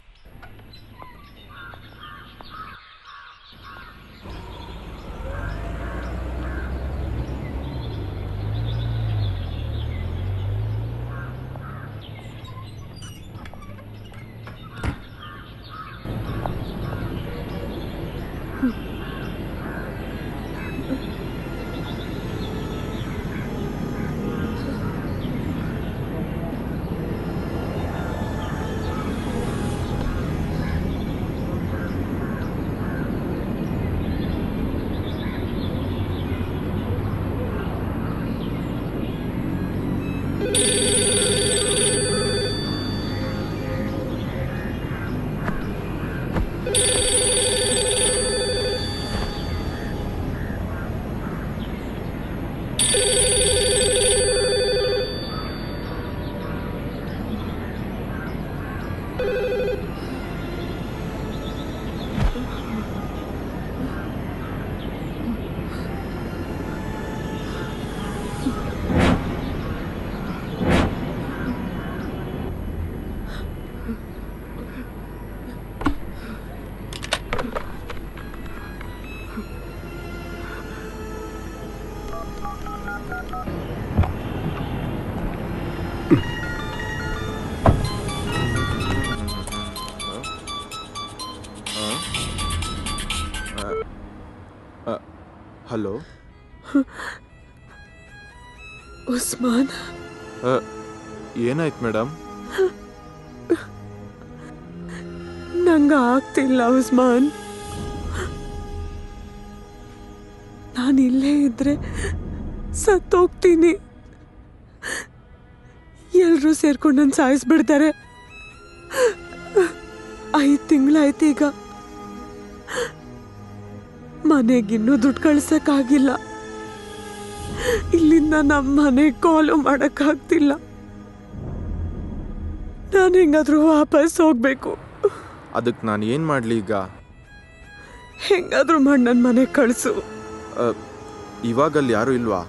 ಹಲೋ ಉಸ್ಮಾನ್, ಏನಾಯ್ತು ಮೇಡಮ್? ನಂಗೆ ಆಗ್ತಿಲ್ಲ ಉಸ್ಮಾನ್. ನಾನು ಇಲ್ಲೇ ಇದ್ರೆ ಸತ್ತೋಗ್ತೀನಿ. ಎಲ್ಲರೂ ಸೇರ್ಕೊಂಡು ನನ್ನ ಸಾಯಿಸ್ಬಿಡ್ತಾರೆ. 5 ತಿಂಗಳಾಯ್ತು ಈಗ. ಮನೆಗಿನ್ನೂ ದುಡ್ಡು ಕಳ್ಸಕ್ಕಾಗಿಲ್ಲ. ಇಲ್ಲಿಂದ ನಮ್ಮ ಮನೆಗೆ ಕಾಲು ಮಾಡೋಕ್ಕಾಗ್ತಿಲ್ಲ. ನಾನು ಹೆಂಗಾದ್ರೂ ವಾಪಸ್ ಹೋಗ್ಬೇಕು. ಅದಕ್ಕೆ ನಾನು ಏನು ಮಾಡಲಿ ಈಗ? ಹೆಂಗಾದ್ರೂ ಮಾಡಿ ನನ್ನ ಮನೆಗೆ ಕಳಿಸು. ಇವಾಗಲ್ಲಿ ಯಾರೂ ಇಲ್ವಾ?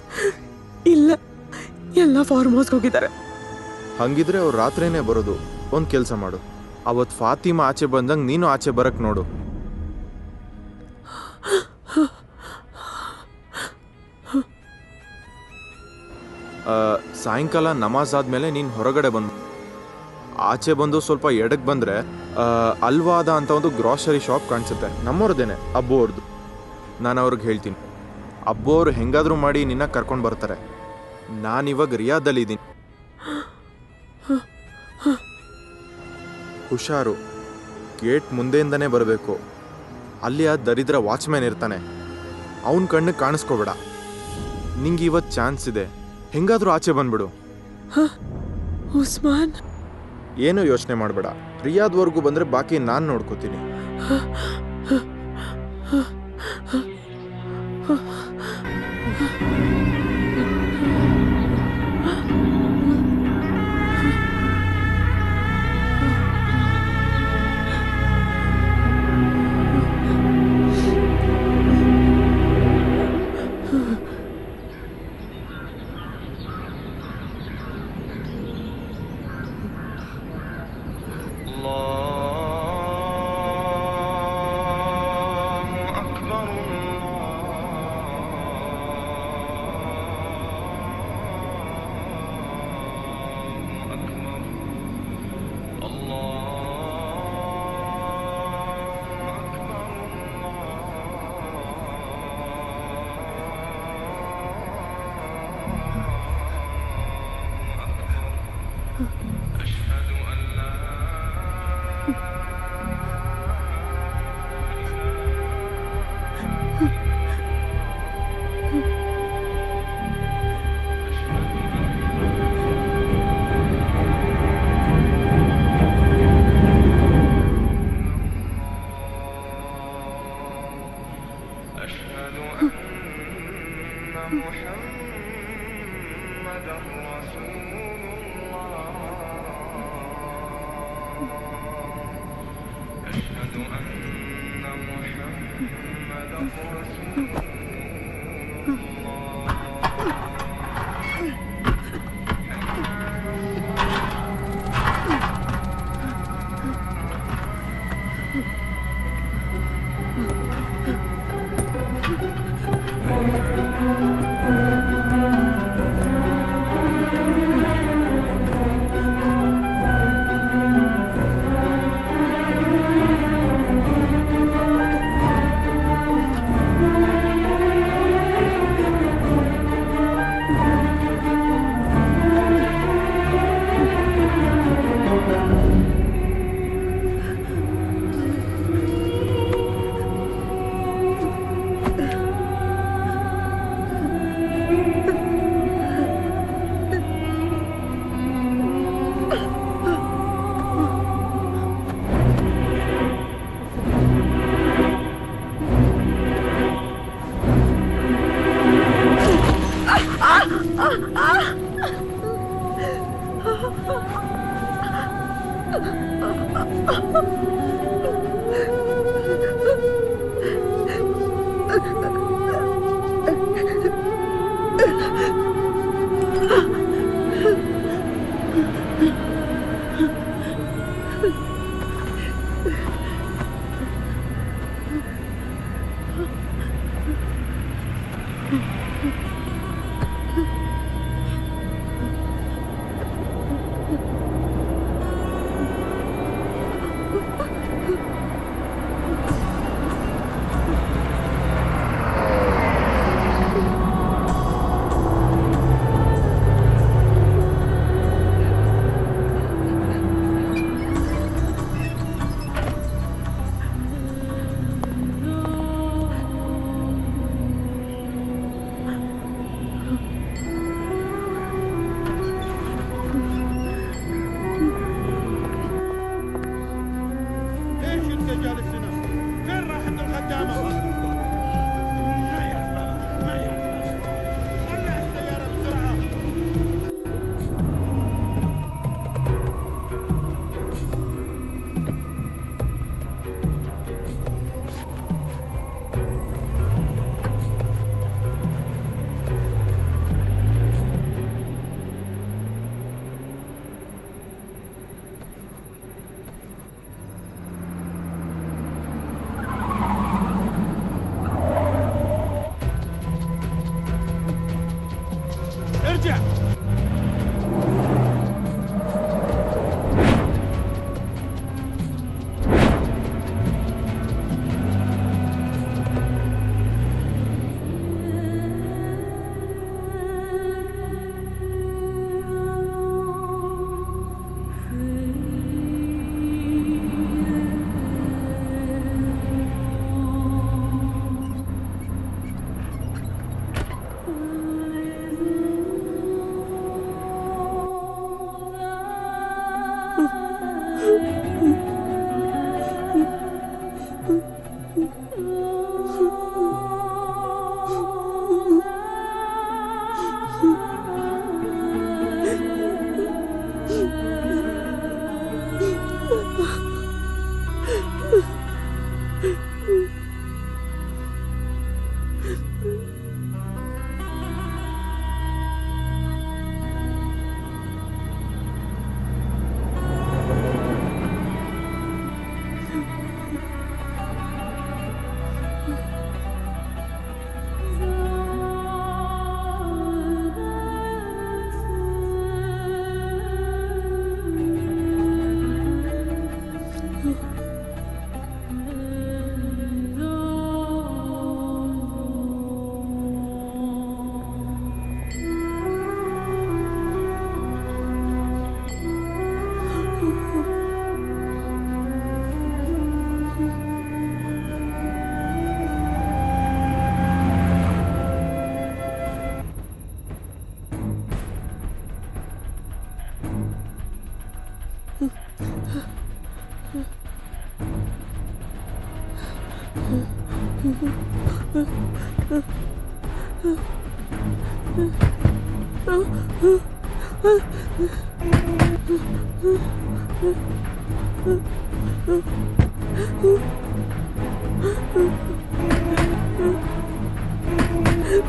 ಇಲ್ಲ, ಎಲ್ಲ ಫಾರ್ಮ್ ಹೌಸ್ಗೆ ಹೋಗಿದ್ದಾರೆ. ಹಂಗಿದ್ರೆ ಅವ್ರು ರಾತ್ರಿನೇ ಬರೋದು. ಒಂದು ಕೆಲಸ ಮಾಡು, ಅವತ್ತು ಫಾತಿಮಾ ಆಚೆ ಬಂದಂಗೆ ನೀನು ಆಚೆ ಬರಕ್ಕೆ ನೋಡು. ಸಾಯಂಕಾಲ ನಮಾಜ್ ಆದಮೇಲೆ ನೀನು ಹೊರಗಡೆ ಬಂದು ಆಚೆ ಬಂದು ಸ್ವಲ್ಪ ಎಡಕ್ಕೆ ಬಂದರೆ ಅಲ್ವಾದ ಅಂತ ಒಂದು ಗ್ರಾಸರಿ ಶಾಪ್ ಕಾಣಿಸುತ್ತೆ. ನಮ್ಮವ್ರದ್ದೇನೆ, ಅಬ್ಬು ಅವ್ರದ್ದು. ನಾನು ಅವ್ರಿಗೆ ಹೇಳ್ತೀನಿ, ಅಬ್ಬು ಅವರು ಹೆಂಗಾದರೂ ಮಾಡಿ ನಿನ್ನ ಕರ್ಕೊಂಡು ಬರ್ತಾರೆ. ನಾನಿವಾಗ ರಿಯಾದಲ್ಲಿದ್ದೀನಿ. ಹುಷಾರು, ಗೇಟ್ ಮುಂದೆಯಿಂದನೇ ಬರಬೇಕು. ಅಲ್ಲಿ ಆ ದರಿದ್ರ ವಾಚ್ಮ್ಯಾನ್ ಇರ್ತಾನೆ, ಅವನ ಕಣ್ಣಿಗೆ ಕಾಣಿಸ್ಕೋಬೇಡ. ನಿಂಗೆ ಇವತ್ತು ಚಾನ್ಸ್ ಇದೆ, ಹೆಂಗಾದ್ರೂ ಆಚೆ ಬಂದ್ಬಿಡು. ಉಸ್ಮಾನ್, ಏನೂ ಯೋಚನೆ ಮಾಡಬೇಡ. ರಿಯಾದ್ವರೆಗೂ ಬಂದರೆ ಬಾಕಿ ನಾನು ನೋಡ್ಕೋತೀನಿ.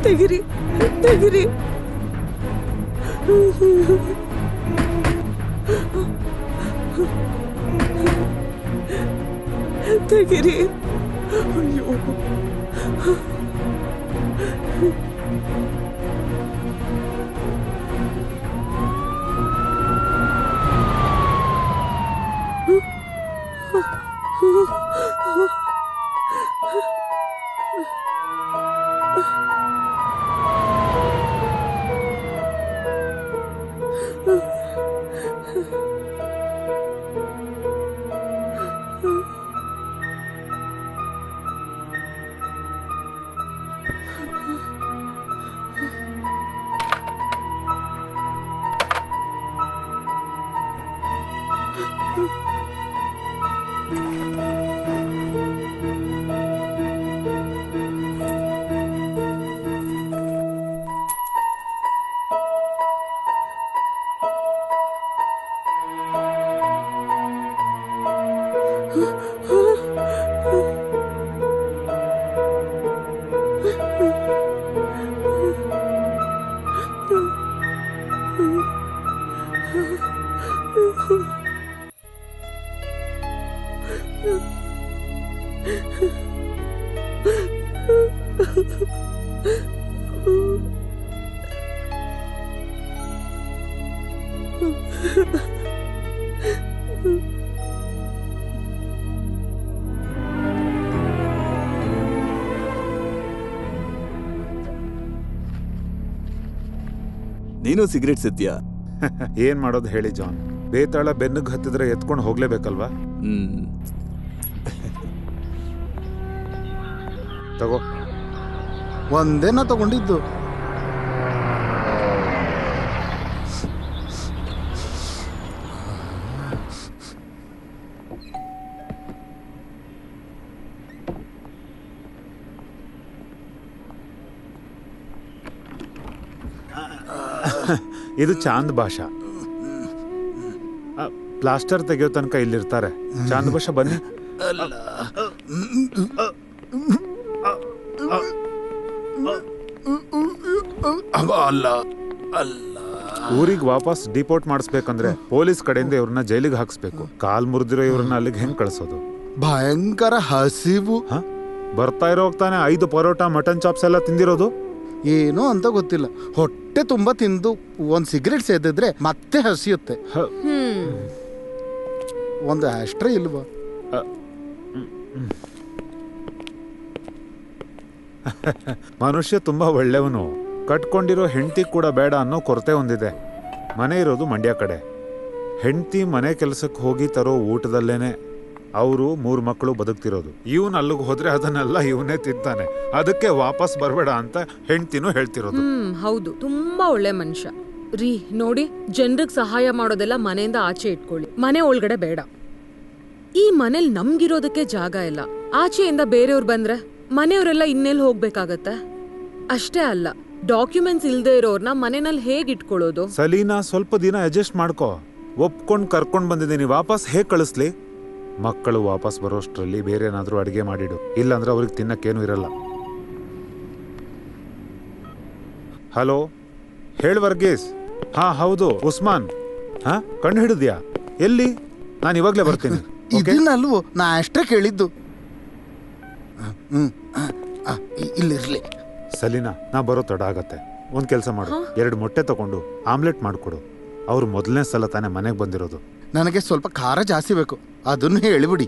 ತೆಗಿರಿ ತೆಗಿರಿ. ತೆಗಿರಿ. ಅಯ್ಯೋ ನೀನು ಸಿಗರೇಟ್ ಸಿದ್ಯಾ? ಏನ್ ಮಾಡೋದು ಹೇಳಿ ಜಾನ್, ಬೇತಾಳ ಬೆನ್ನಿಗೆ ಹತ್ತಿದ್ರೆ ಎತ್ಕೊಂಡು ಹೋಗ್ಲೇಬೇಕಲ್ವಾ? ತಗೋ. ಒಂದೇನ ತಗೊಂಡಿದ್ದು. ಇದು ಚಾಂದ್ ಭಾಷಾ. ಪ್ಲಾಸ್ಟರ್ ತೆಗೆಯೋ ತನಕ ಇಲ್ಲಿರ್ತಾರೆ. ಚಾಂದ್ ಭಾಷಾ ಬನ್ನಿ. ಊರಿಗೆ ವಾಪಸ್ ಡಿಪೋರ್ಟ್ ಮಾಡಿಸ್ಬೇಕಂದ್ರೆ ಪೊಲೀಸ್ ಕಡೆಯಿಂದ ಇವ್ರನ್ನ ಜೈಲಿಗೆ ಹಾಕ್ಸ್ಬೇಕು. ಕಾಲ್ ಮುರಿದಿರೋ ಇವ್ರನ್ನ ಅಲ್ಲಿಗೆ ಹೆಂಗ್ ಕಳ್ಸೋದು? ಭಯಂಕರ ಹಸಿವು. ಬರ್ತಾ ಇರೋ ಹೋಗ್ತಾನೆ 5 ಪರೋಟ ಮಟನ್ ಚಾಪ್ಸ್ ಎಲ್ಲ ತಿಂದಿರೋದು. ಏನೋ ಅಂತ ಗೊತ್ತಿಲ್ಲ, ಹೊಟ್ಟೆ ತುಂಬಾ ತಿಂದು ಒಂದ್ ಸಿಗರೇಟ್ ಸೇದಿದ್ರೆ ಮತ್ತೆ ಹಸಿಯುತ್ತೆ. ಒಂದು ಅಷ್ಟ್ರೇ ಇಲ್ವಾ? ಮನುಷ್ಯ ತುಂಬಾ ಒಳ್ಳೆಯವನು. ಕಟ್ಕೊಂಡಿರೋ ಹೆಂಡತಿ ಕೂಡ ಬೇಡ ಅನ್ನೋ ಕೊರತೆ ಹೊಂದಿದೆ. ಮನೆ ಇರೋದು ಮಂಡ್ಯ ಕಡೆ. ಹೆಂಡತಿ ಮನೆ ಕೆಲಸಕ್ಕೆ ಹೋಗಿ ತರೋ ಊಟದಲ್ಲೇನೆ ಅವರು 3 ಮಕ್ಕಳು ಬದುಕ್ತಿರೋದು. ಇವನ್ ಅಲ್ಲಿಗೆ ಹೋದ್ರೆ ಅದನ್ನೆಲ್ಲ ಇವನೇ ತಿಂತಾನೆ. ಅದಕ್ಕೆ ವಾಪಸ್ ಬರ್ಬೇಡ ಅಂತ ಹೆಂಡತಿನೂ ಹೇಳ್ತಿರೋದು. ಹೌದು, ತುಂಬಾ ಒಳ್ಳೆ ಮನುಷ್ಯ ರೀ. ನೋಡಿ, ಜನರಿಗೆ ಸಹಾಯ ಮಾಡೋದೆಲ್ಲ ಮನೆಯಿಂದ ಆಚೆ ಇಟ್ಕೊಳ್ಳಿ, ಮನೆ ಒಳಗಡೆ ಬೇಡ. ಈ ಮನೇಲಿ ನಮ್ಗಿರೋದಕ್ಕೆ ಜಾಗ ಇಲ್ಲ. ಆಚೆಯಿಂದ ಬೇರೆಯವ್ರು ಬಂದ್ರೆ ಮನೆಯವರೆಲ್ಲ ಇನ್ನೆಲ್ಲಿ ಹೋಗ್ಬೇಕಾಗತ್ತೆ? ಅಷ್ಟೇ ಅಲ್ಲ, ಡಾಕ್ಯುಮೆಂಟ್ಸ್ ಇಲ್ದೇ ಇರೋರ್ನ ಮನೆಯಲ್ಲಿ ಹೇಗ್ ಇಟ್ಕೊಳ್ಳೋದು? ಸಲೀನಾ, ಸ್ವಲ್ಪ ದಿನ ಅಡ್ಜಸ್ಟ್ ಮಾಡ್ಕೋ. ಒಪ್ಕೊಂಡು ಕರ್ಕೊಂಡು ಬಂದಿದ್ದೀನಿ, ವಾಪಸ್ ಹೇಗೆ ಕಳಿಸ್ಲಿ? ಮಕ್ಕಳು ವಾಪಸ್ ಬರೋಷ್ಟರಲ್ಲಿ ಬೇರೆ ಏನಾದರೂ ಅಡುಗೆ ಮಾಡಿಡು, ಇಲ್ಲಾಂದ್ರೆ ಅವ್ರಿಗೆ ತಿನ್ನಕ್ಕೇನು ಇರಲ್ಲ. ಹಲೋ, ಹೇಳು ವರ್ಗೀಸ್. ಹಾ ಹೌದು, ಉಸ್ಮಾನ್. ಹಾ, ಕಂಡು ಹಿಡಿದ್ಯಾ? ಎಲ್ಲಿ? ನಾನು ಇವಾಗಲೇ ಬರ್ತೀನಿ. ಇದನ್ನಲ್ವೋ ನಾ ಅಷ್ಟೇ ಕೇಳಿದ್ದು. ಇಲ್ಲಿರ್ಲಿ. ಸಲೀನಾ, ನಾ ಬರೋ ತಡ ಆಗತ್ತೆ. ಒಂದು ಕೆಲಸ ಮಾಡು, 2 ಮೊಟ್ಟೆ ತಗೊಂಡು ಆಮ್ಲೆಟ್ ಮಾಡಿಕೊಡು. ಅವ್ರು ಮೊದಲನೇ ಸಲ ತಾನೇ ಮನೆಗೆ ಬಂದಿರೋದು. ನನಗೆ ಸ್ವಲ್ಪ ಖಾರ ಜಾಸ್ತಿ ಬೇಕು, ಅದನ್ನು ಹೇಳಿಬಿಡಿ.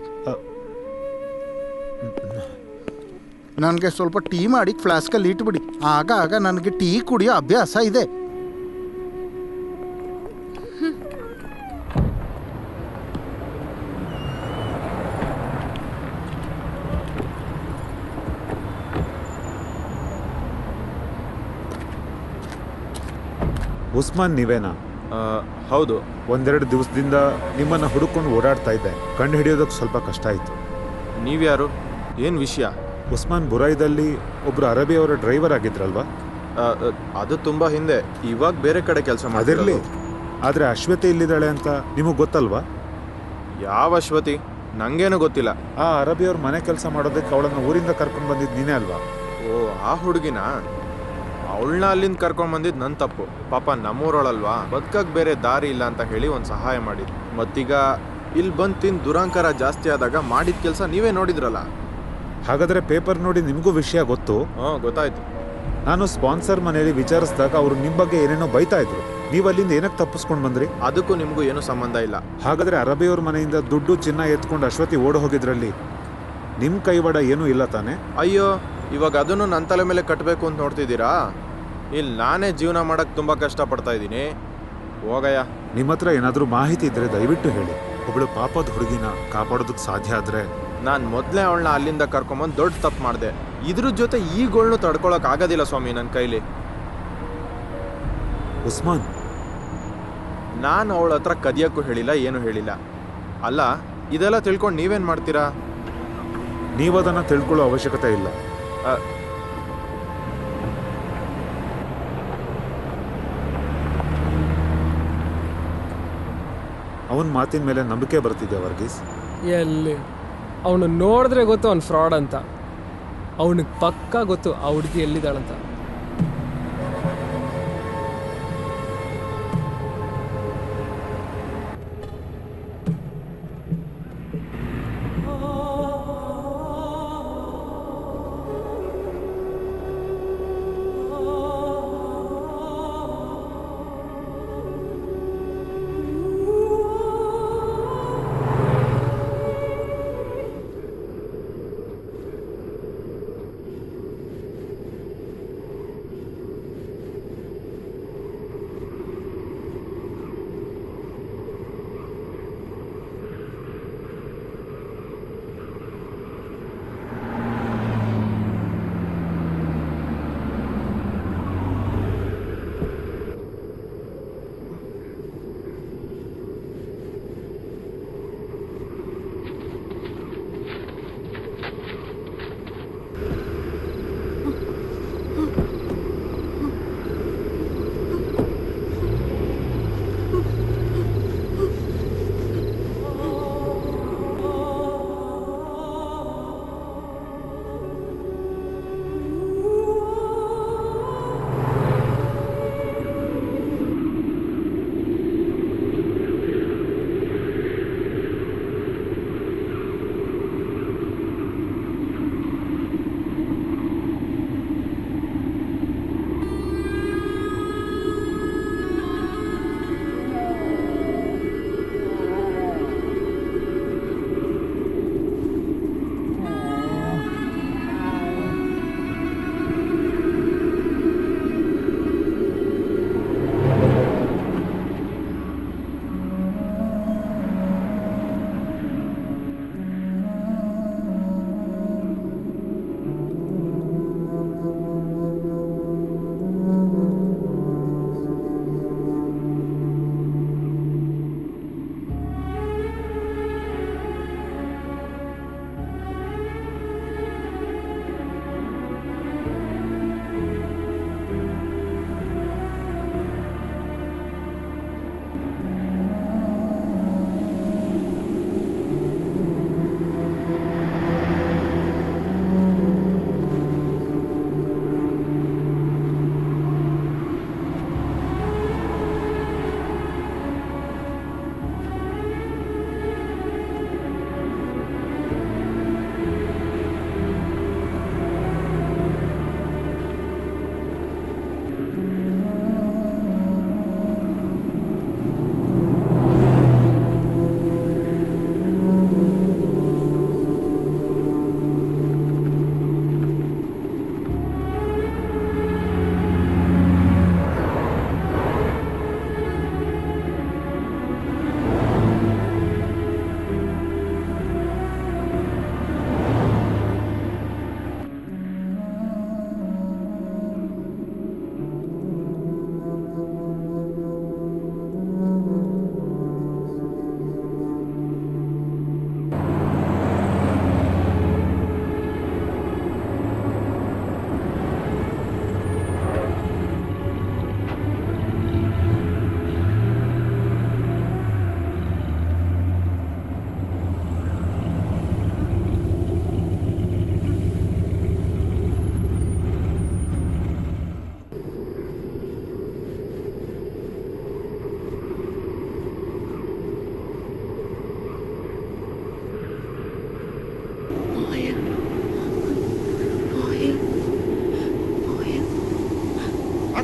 ನನಗೆ ಸ್ವಲ್ಪ ಟೀ ಮಾಡಿ ಫ್ಲಾಸ್ಕಲ್ಲಿ ಇಟ್ಬಿಡಿ. ಆಗ ನನಗೆ ಟೀ ಕುಡಿಯೋ ಅಭ್ಯಾಸ ಇದೆ. ಉಸ್ಮಾನ್, ನೀವೇನಾ? ಹೌದು. 1-2 ದಿವಸದಿಂದ ನಿಮ್ಮನ್ನು ಹುಡುಕೊಂಡು ಓಡಾಡ್ತಾ ಇದ್ದೆ. ಕಂಡು ಹಿಡಿಯೋದಕ್ಕೆ ಸ್ವಲ್ಪ ಕಷ್ಟ ಆಯಿತು. ನೀವ್ಯಾರು? ಏನು ವಿಷಯ? ಉಸ್ಮಾನ್, ಬುರೈದಲ್ಲಿ ಒಬ್ರು ಅರಬಿ ಅವರ ಡ್ರೈವರ್ ಆಗಿದ್ರಲ್ವಾ? ಅದು ತುಂಬ ಹಿಂದೆ. ಇವಾಗ ಬೇರೆ ಕಡೆ ಕೆಲಸ ಮಾಡಿರಲಿ. ಆದರೆ ಅಶ್ವತಿ ಇಲ್ಲಿದ್ದಾಳೆ ಅಂತ ನಿಮಗೆ ಗೊತ್ತಲ್ವಾ? ಯಾವ ಅಶ್ವತಿ? ನಂಗೇನು ಗೊತ್ತಿಲ್ಲ. ಆ ಅರಬಿ ಅವ್ರ ಮನೆ ಕೆಲಸ ಮಾಡೋದಕ್ಕೆ ಅವಳನ್ನು ಊರಿಂದ ಕರ್ಕೊಂಡು ಬಂದಿದ್ದು ನೀನೇ ಅಲ್ವಾ? ಓ, ಆ ಹುಡುಗಿನ? ಅವಳನ್ನ ಅಲ್ಲಿಂದ ಕರ್ಕೊಂಡು ಬಂದಿದ್ದು ನನ್ನ ತಪ್ಪು. ಪಾಪ ನಮ್ಮೂರೊಳಲ್ವಾ, ಬದುಕಕ್ಕೆ ಬೇರೆ ದಾರಿ ಇಲ್ಲ ಅಂತ ಹೇಳಿ ಒಂದು ಸಹಾಯ ಮಾಡಿದ್ದು. ಮತ್ತೀಗ ಇಲ್ಲಿ ಬಂದು ತಿಂದು ದುರಂಕಾರ ಜಾಸ್ತಿ ಆದಾಗ ಮಾಡಿದ ಕೆಲಸ ನೀವೇ ನೋಡಿದ್ರಲ್ಲ. ಹಾಗಾದರೆ ಪೇಪರ್ ನೋಡಿ ನಿಮಗೂ ವಿಷಯ ಗೊತ್ತು? ಗೊತ್ತಾಯ್ತು. ನಾನು ಸ್ಪಾನ್ಸರ್ ಮನೆಯಲ್ಲಿ ವಿಚಾರಿಸಿದಾಗ ಅವರು ನಿಮ್ಮ ಬಗ್ಗೆ ಏನೇನೋ ಬೈತಾ ಇದ್ರು. ನೀವು ಅಲ್ಲಿಂದ ಏನಕ್ಕೆ ತಪ್ಪಿಸ್ಕೊಂಡು ಬಂದ್ರಿ? ಅದಕ್ಕೂ ನಿಮಗೂ ಏನೂ ಸಂಬಂಧ ಇಲ್ಲ. ಹಾಗಾದರೆ ಅರಬಿಯವ್ರ ಮನೆಯಿಂದ ದುಡ್ಡು ಚಿನ್ನ ಎತ್ಕೊಂಡು ಅಶ್ವತಿ ಓಡಿ ಹೋಗಿದ್ರಲ್ಲಿ ನಿಮ್ಮ ಕೈವಾಡ ಏನೂ ಇಲ್ಲ ತಾನೆ? ಅಯ್ಯೋ, ಇವಾಗ ಅದನ್ನು ನನ್ನ ತಲೆ ಮೇಲೆ ಕಟ್ಟಬೇಕು ಅಂತ ನೋಡ್ತಿದ್ದೀರಾ? ಇಲ್ಲಿ ನಾನೇ ಜೀವನ ಮಾಡೋಕ್ಕೆ ತುಂಬ ಕಷ್ಟಪಡ್ತಾ ಇದ್ದೀನಿ. ಹೋಗಯ್ಯ. ನಿಮ್ಮ ಹತ್ರ ಏನಾದರೂ ಮಾಹಿತಿ ಇದ್ದರೆ ದಯವಿಟ್ಟು ಹೇಳಿ. ಒಬ್ಬಳು ಪಾಪದ ಹುಡುಗಿನ ಕಾಪಾಡೋದಕ್ಕೆ ಸಾಧ್ಯ ಆದರೆ. ನಾನು ಮೊದಲೇ ಅವಳನ್ನ ಅಲ್ಲಿಂದ ಕರ್ಕೊಂಬಂದು ದೊಡ್ಡ ತಪ್ಪು ಮಾಡಿದೆ. ಇದ್ರ ಜೊತೆ ಈಗೋಳ್ನು ತಡ್ಕೊಳಕ್ ಆಗೋದಿಲ್ಲ ಸ್ವಾಮಿ ನನ್ನ ಕೈಲಿ. ಉಸ್ಮಾನ್, ನಾನು ಅವಳ ಹತ್ರ ಕದಿಯಕ್ಕೂ ಹೇಳಿಲ್ಲ, ಏನು ಹೇಳಿಲ್ಲ. ಅಲ್ಲ, ಇದೆಲ್ಲ ತಿಳ್ಕೊಂಡು ನೀವೇನು ಮಾಡ್ತೀರಾ? ನೀವದನ್ನು ತಿಳ್ಕೊಳ್ಳೋ ಅವಶ್ಯಕತೆ ಇಲ್ಲ. ಅವನ ಮಾತಿನ ಮೇಲೆ ನಂಬಿಕೆ ಬರ್ತಿದೆ ವರ್ಗೀಸ್. ಎಲ್ಲಿ ಅವನು ನೋಡಿದ್ರೆ ಗೊತ್ತು ಅವ್ನು ಫ್ರಾಡ್ ಅಂತ. ಅವನಿಗೆ ಪಕ್ಕಾ ಗೊತ್ತು ಆ ಹುಡುಗಿ ಎಲ್ಲಿದ್ದಾಳಂತ.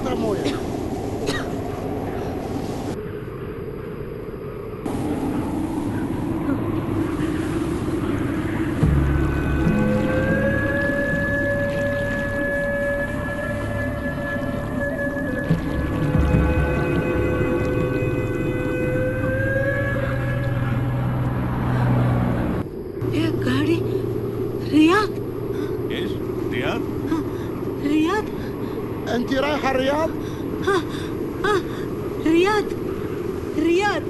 اعطها مويه. يا قاعدي رياض. ايش؟ رياض؟ رياض. انت رايحه الرياض؟ رياض رياض.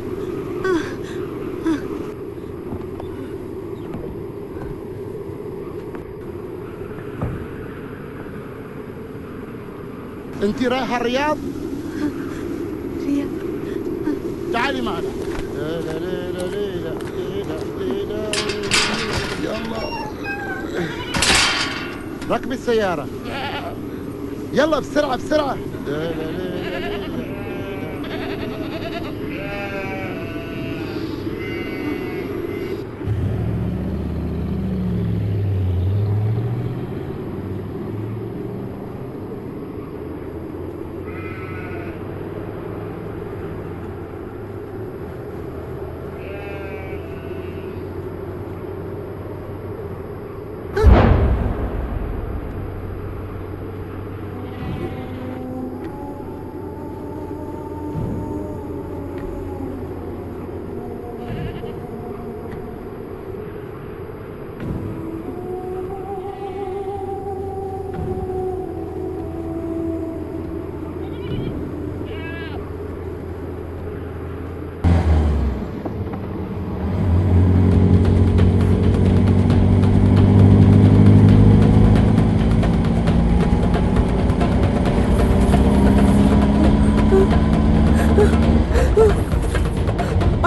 انت رايحه الرياض؟ رياض. تعالي معنا. ليلى ليلى ليلى ليلى ليلى. يلا ركبي السيارة. يلا بسرعة بسرعة. ليلى ليلى ليلى.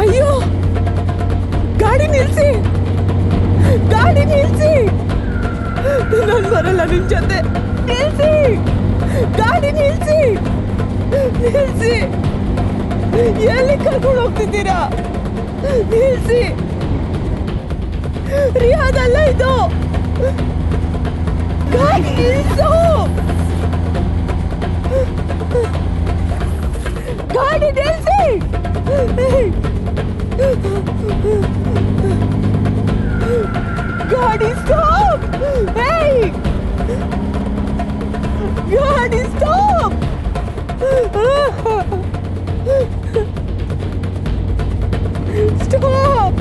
ಅಯ್ಯೋ ಗಾಡಿ ನಿಲ್ಸಿ, ಗಾಡಿ ನಿಲ್ಸಿ, ನಾನು ಬರಲ್ಲ ನಿಮ್ ಜೊತೆ. ನಿಲ್ಸಿ, ಗಾಡಿ ನಿಲ್ಸಿ, ನಿಲ್ಸಿ, ಎಲ್ಲಿ ಕರ್ಕೊಂಡು ಹೋಗ್ತಿದ್ದೀರಾ? ನಿಲ್ಸಿ, ರಿಯಾದ್ ಅಲ್ಲ ಇದು, ಗಾಡಿ ನಿಲ್ಸು, ಗಾಡಿ ನಿಲ್ಸಿ. ಗಾಡಿ ಸ್ಟಾಪ್. Hey! ಗಾಡಿ ಸ್ಟಾಪ್. ಸ್ಟಾಪ್.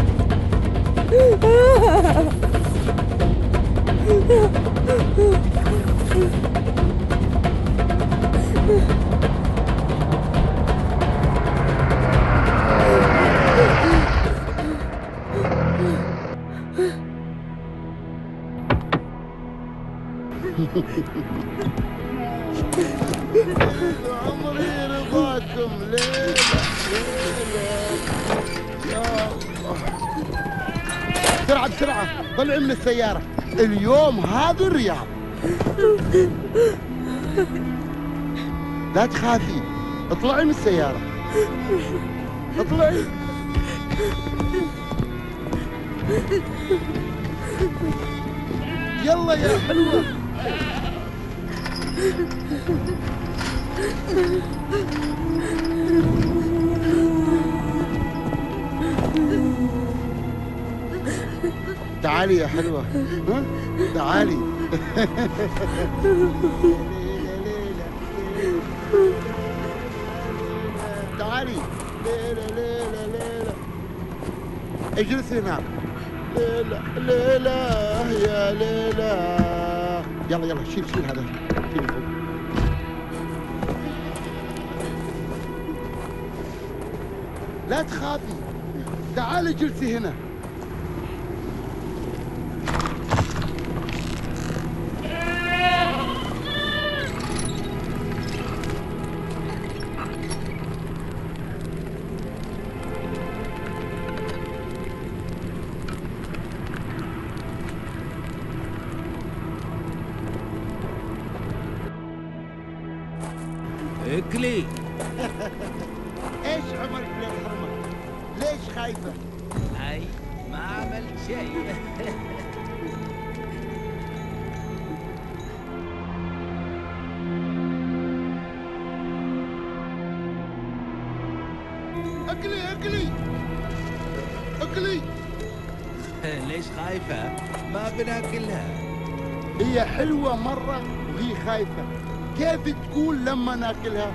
عمري رضاكم. ليلى ليلى. يا الله. بسرعة بسرعة طلعي من السيارة. اليوم هذا الرياض. لا تخافي، اطلعي من السيارة، اطلعي. يلا يا حلوة. تعالي يا حلوة. ها؟ تعالي. تعالي. ليلى ليلى ليلى. اجلسي هناك. ليلى ليلى يا ليلى. يلا يلا شيل هذا. شيل فوق. لا تخافي، تعالي جلسي هنا. اكلي. ايش عملت للحرمة؟ ليش خايفة؟ اي ما عملت شيء. اكلي اكلي اكلي. ليش خايفة؟ ما بناكلها. هي حلوة مرة وهي خايفة، كيف تقول لما ناكلها؟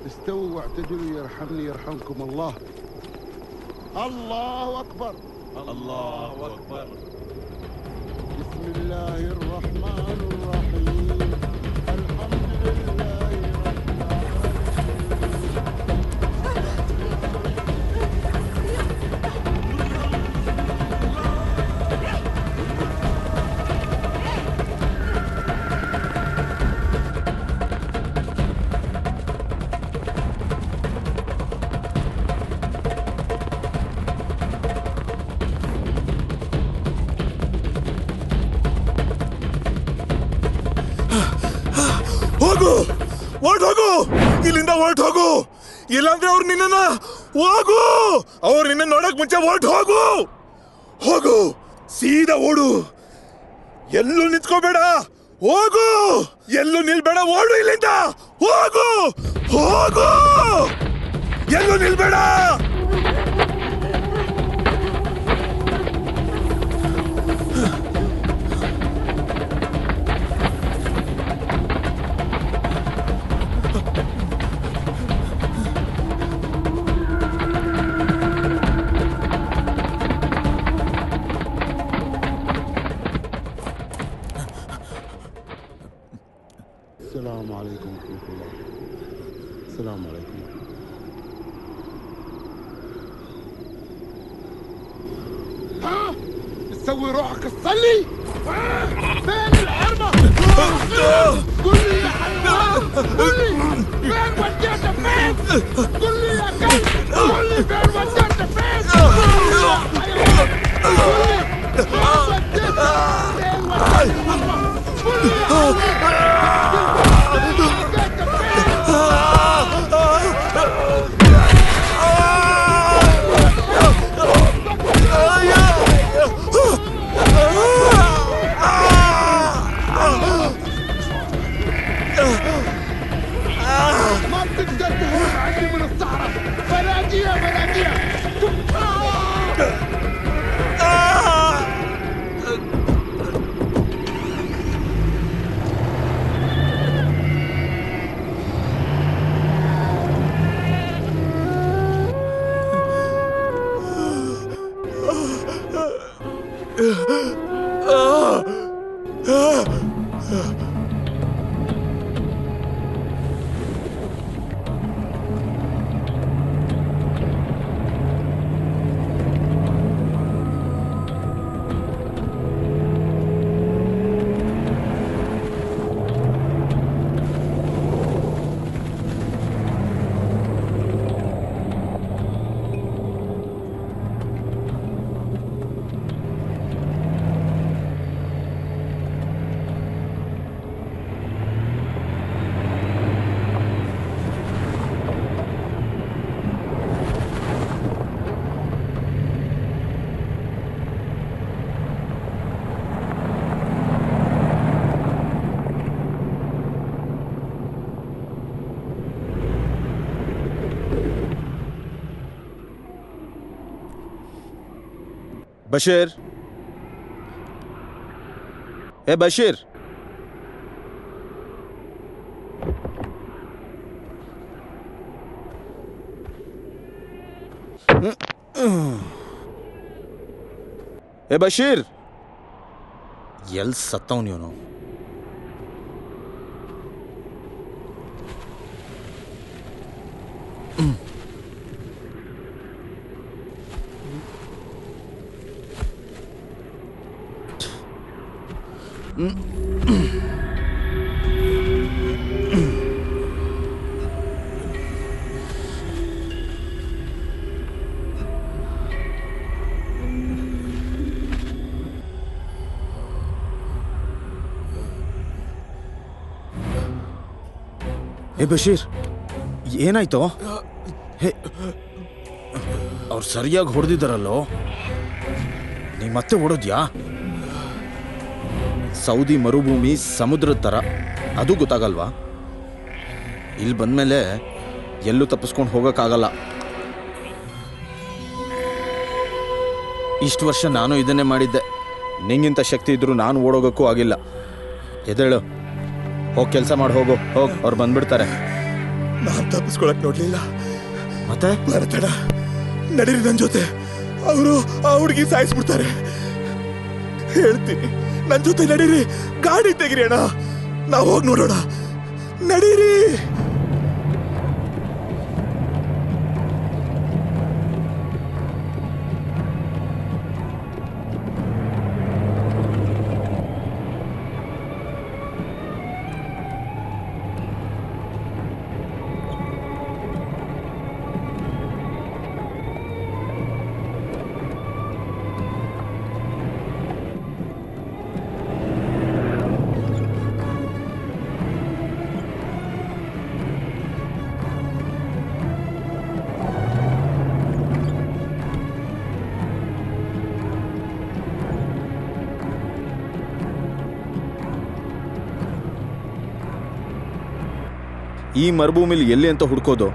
استووا واعتدلوا يرحمني يرحمكم الله. الله أكبر. الله أكبر. بسم الله الرحمن الرحيم. الحمد لله ಹೋಗು, ಹೊರ್ಟೋಗು, ಇಲ್ಲಿಂದ ಹೊರ್ಟೋಗು, ಇಲ್ಲಾಂದ್ರೆ ಅವ್ರು ನಿನ್ನ ಹೋಗು, ಅವ್ರು ನಿನ್ನ ನೋಡಕ್ ಮುಂಚೆ ಹೊರ್ಟು ಹೋಗು, ಹೋಗು, ಸೀದಾ ಓಡು, ಎಲ್ಲೂ ನಿಂತ್ಕೋಬೇಡ, ಹೋಗು, ಎಲ್ಲೂ ನಿಲ್ಬೇಡ, ಓಡು ಇಲ್ಲಿಂದ, ಹೋಗು, ಹೋಗು, ಎಲ್ಲೂ ನಿಲ್ಬೇಡ. السلام عليكم ورحمة الله. السلام عليكم. ها؟ تسوي روحك تصلي؟ فين الحربة؟ قل لي يا حيوان، قل لي فين وديته فين؟ قل لي يا كلب، قل لي فين وديته فين؟ قل لي يا حيوان، قل لي فين وديته؟ فين وديته الحربة؟ قل لي يا حيوان. ما تقدر تهرب عني من الصحراء. بلاقيها بلاقيها. ಬಶೀರ್, ಏ ಬಶೀರ್, ಏ ಬಶೀರ್, ಎಲ್ಲಿ ಸತ್ತವನು ಇವನು? ಏ ಬಶೀರ್, ಏನಾಯ್ತು? ಹೇ, ಅವ್ರು ಸರಿಯಾಗಿ ಹೊಡೆದಿದ್ದಾರಲ್ಲೋ, ನೀ ಮತ್ತೆ ಹೊಡೋದ್ಯಾ? ಸೌದಿ ಮರುಭೂಮಿ ಸಮುದ್ರದ ಥರ, ಅದು ಗೊತ್ತಾಗಲ್ವಾ? ಇಲ್ಲಿ ಬಂದಮೇಲೆ ಎಲ್ಲೂ ತಪ್ಪಿಸ್ಕೊಂಡು ಹೋಗೋಕ್ಕಾಗಲ್ಲ. ಇಷ್ಟು ವರ್ಷ ನಾನು ಇದನ್ನೇ ಮಾಡಿದ್ದೆ. ನಿಂಗಿಂತ ಶಕ್ತಿ ಇದ್ರೂ ನಾನು ಓಡೋಗೋಕ್ಕೂ ಆಗಿಲ್ಲ. ಎದ್ದೇಳು, ಹೋಗಿ ಕೆಲಸ ಮಾಡಿ ಹೋಗು. ಹೋಗಿ, ಅವ್ರು ಬಂದ್ಬಿಡ್ತಾರೆ. ನಾನು ತಪ್ಪಿಸ್ಕೊಳಕ್ ನೋಡ್ಲಿಲ್ಲ. ಮತ್ತೆ ಬರತಡ, ನಡೀರಿ ನನ್ನ ಜೊತೆ. ಅವರು ಆ ಹುಡುಗಿ ಸಾಯಿಸ್ಬಿಡ್ತಾರೆ. ಹೇಳ್ತೀನಿ, ನನ್ನ ಜೊತೆ ನಡೀರಿ. ಗಾಡಿ ತೆಗಿರಿ ಅಣ್ಣ, ನಾವು ಹೋಗಿ ನೋಡೋಣ. ನಡೀರಿ. ಈ ಮರುಭೂಮಿಲಿ ಎಲ್ಲಿ ಅಂತ ಹುಡ್ಕೋದು?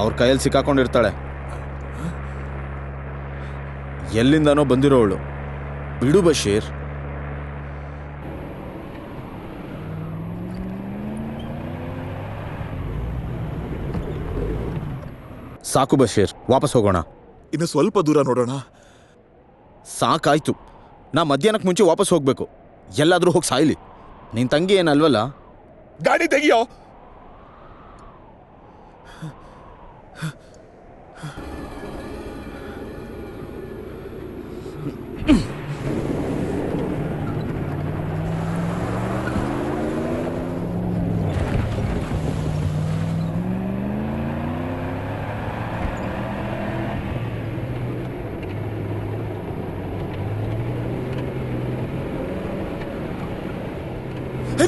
ಅವ್ರ ಕೈಯಲ್ಲಿ ಸಿಕ್ಕಾಕೊಂಡಿರ್ತಾಳೆ. ಎಲ್ಲಿಂದನೋ ಬಂದಿರೋವಳು. ಬಿಡು ಬಶೀರ್. ಸಾಕು ಬಶೀರ್, ವಾಪಸ್ ಹೋಗೋಣ. ಇನ್ನು ಸ್ವಲ್ಪ ದೂರ ನೋಡೋಣ. ಸಾಕಾಯ್ತು. ನಾ ಮಧ್ಯಾಹ್ನಕ್ಕೆ ಮುಂಚೆ ವಾಪಸ್ ಹೋಗ್ಬೇಕು. ಎಲ್ಲಾದ್ರೂ ಹೋಗಿ ಸಾಯ್ಲಿ. ನಿನ್ ತಂಗಿ ಏನಲ್ವಲ್ಲ? ಗಾಡಿ ತೆಗಿಯೋ.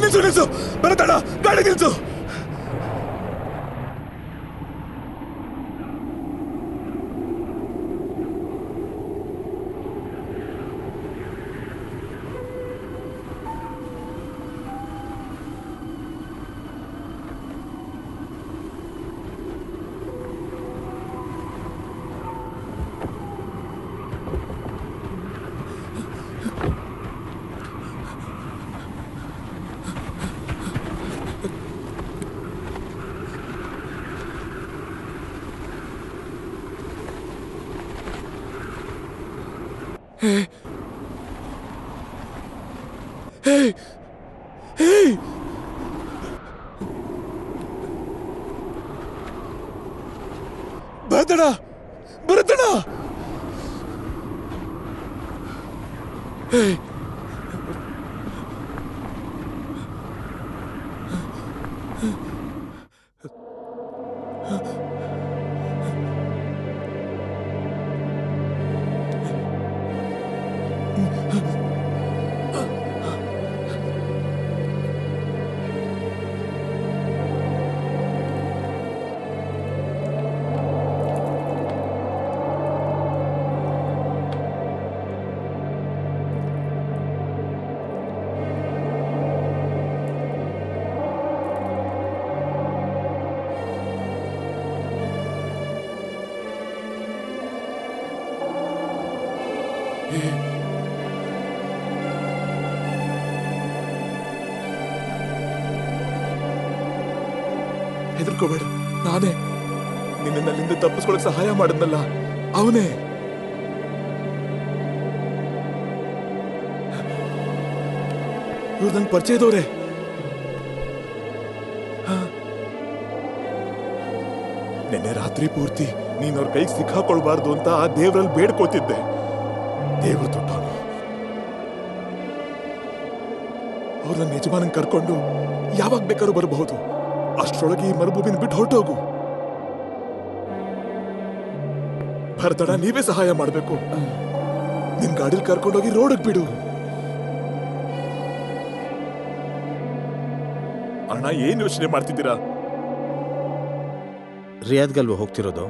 ನಿಲ್ಸು ನಿಲ್ಸು, ಬರತಡ, ಗಾಡಿ ನಿಲ್ಸು. ಬರತಡ, ಬರತಡ. ಹೆದರ್ಕೋಬೇಡ, ನಾನೇ ನಿನ್ನ ಅಲ್ಲಿಂದ ತಪ್ಪಿಸ್ಕೊಳಕ್ ಸಹಾಯ ಮಾಡಿದ್ನಲ್ಲ ಅವನೇ. ಇವ್ರು ನಂಗೆ ಪರಿಚಯದವ್ರೆ. ನಿನ್ನೆ ರಾತ್ರಿ ಪೂರ್ತಿ ನೀನ್ ಅವ್ರ ಕೈಗೆ ಸಿಕ್ಕಾಕೊಳ್ಬಾರ್ದು ಅಂತ ಆ ದೇವ್ರಲ್ಲಿ ಬೇಡ್ಕೋತಿದ್ದೆ. ದೇವ್ರು ತೊಟ್ಟವನು. ಅವ್ರು ನನ್ನ ಯಜಮಾನನ್ ಕರ್ಕೊಂಡು ಯಾವಾಗ ಬೇಕಾದ್ರೂ ಬರಬಹುದು. ಅಷ್ಟರೊಳಗೆ ಈ ಮರುಭೂಮಿನ ಬಿಟ್ಟು ಹೊರಟೋಗು. ಭರತಣ್ಣ, ನೀವೇ ಸಹಾಯ ಮಾಡ್ಬೇಕು. ನಿನ್ ಗಾಡಿಲಿ ಕರ್ಕೊಂಡೋಗಿ ರೋಡ್ಗೆ ಬಿಡು. ಅಣ್ಣ, ಏನ್ ಯೋಚನೆ ಮಾಡ್ತಿದ್ದೀರಾ? ರಿಯಾದ್ಗಲ್ವ ಹೋಗ್ತಿರೋದು?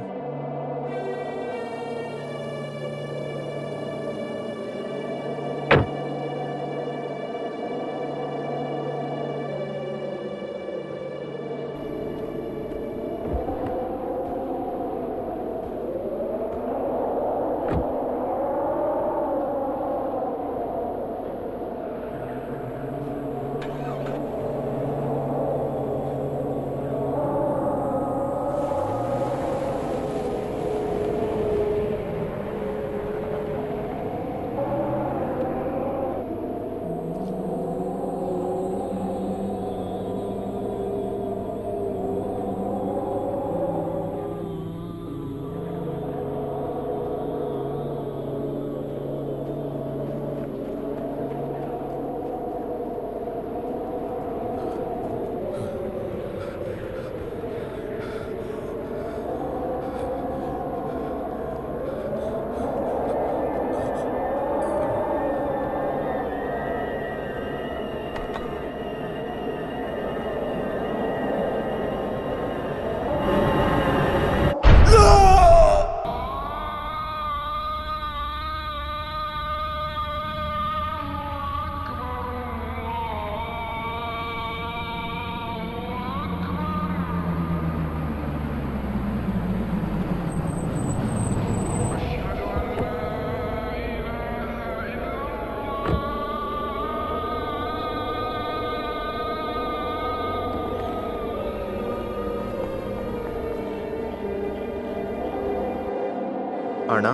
ಅಣ್ಣ,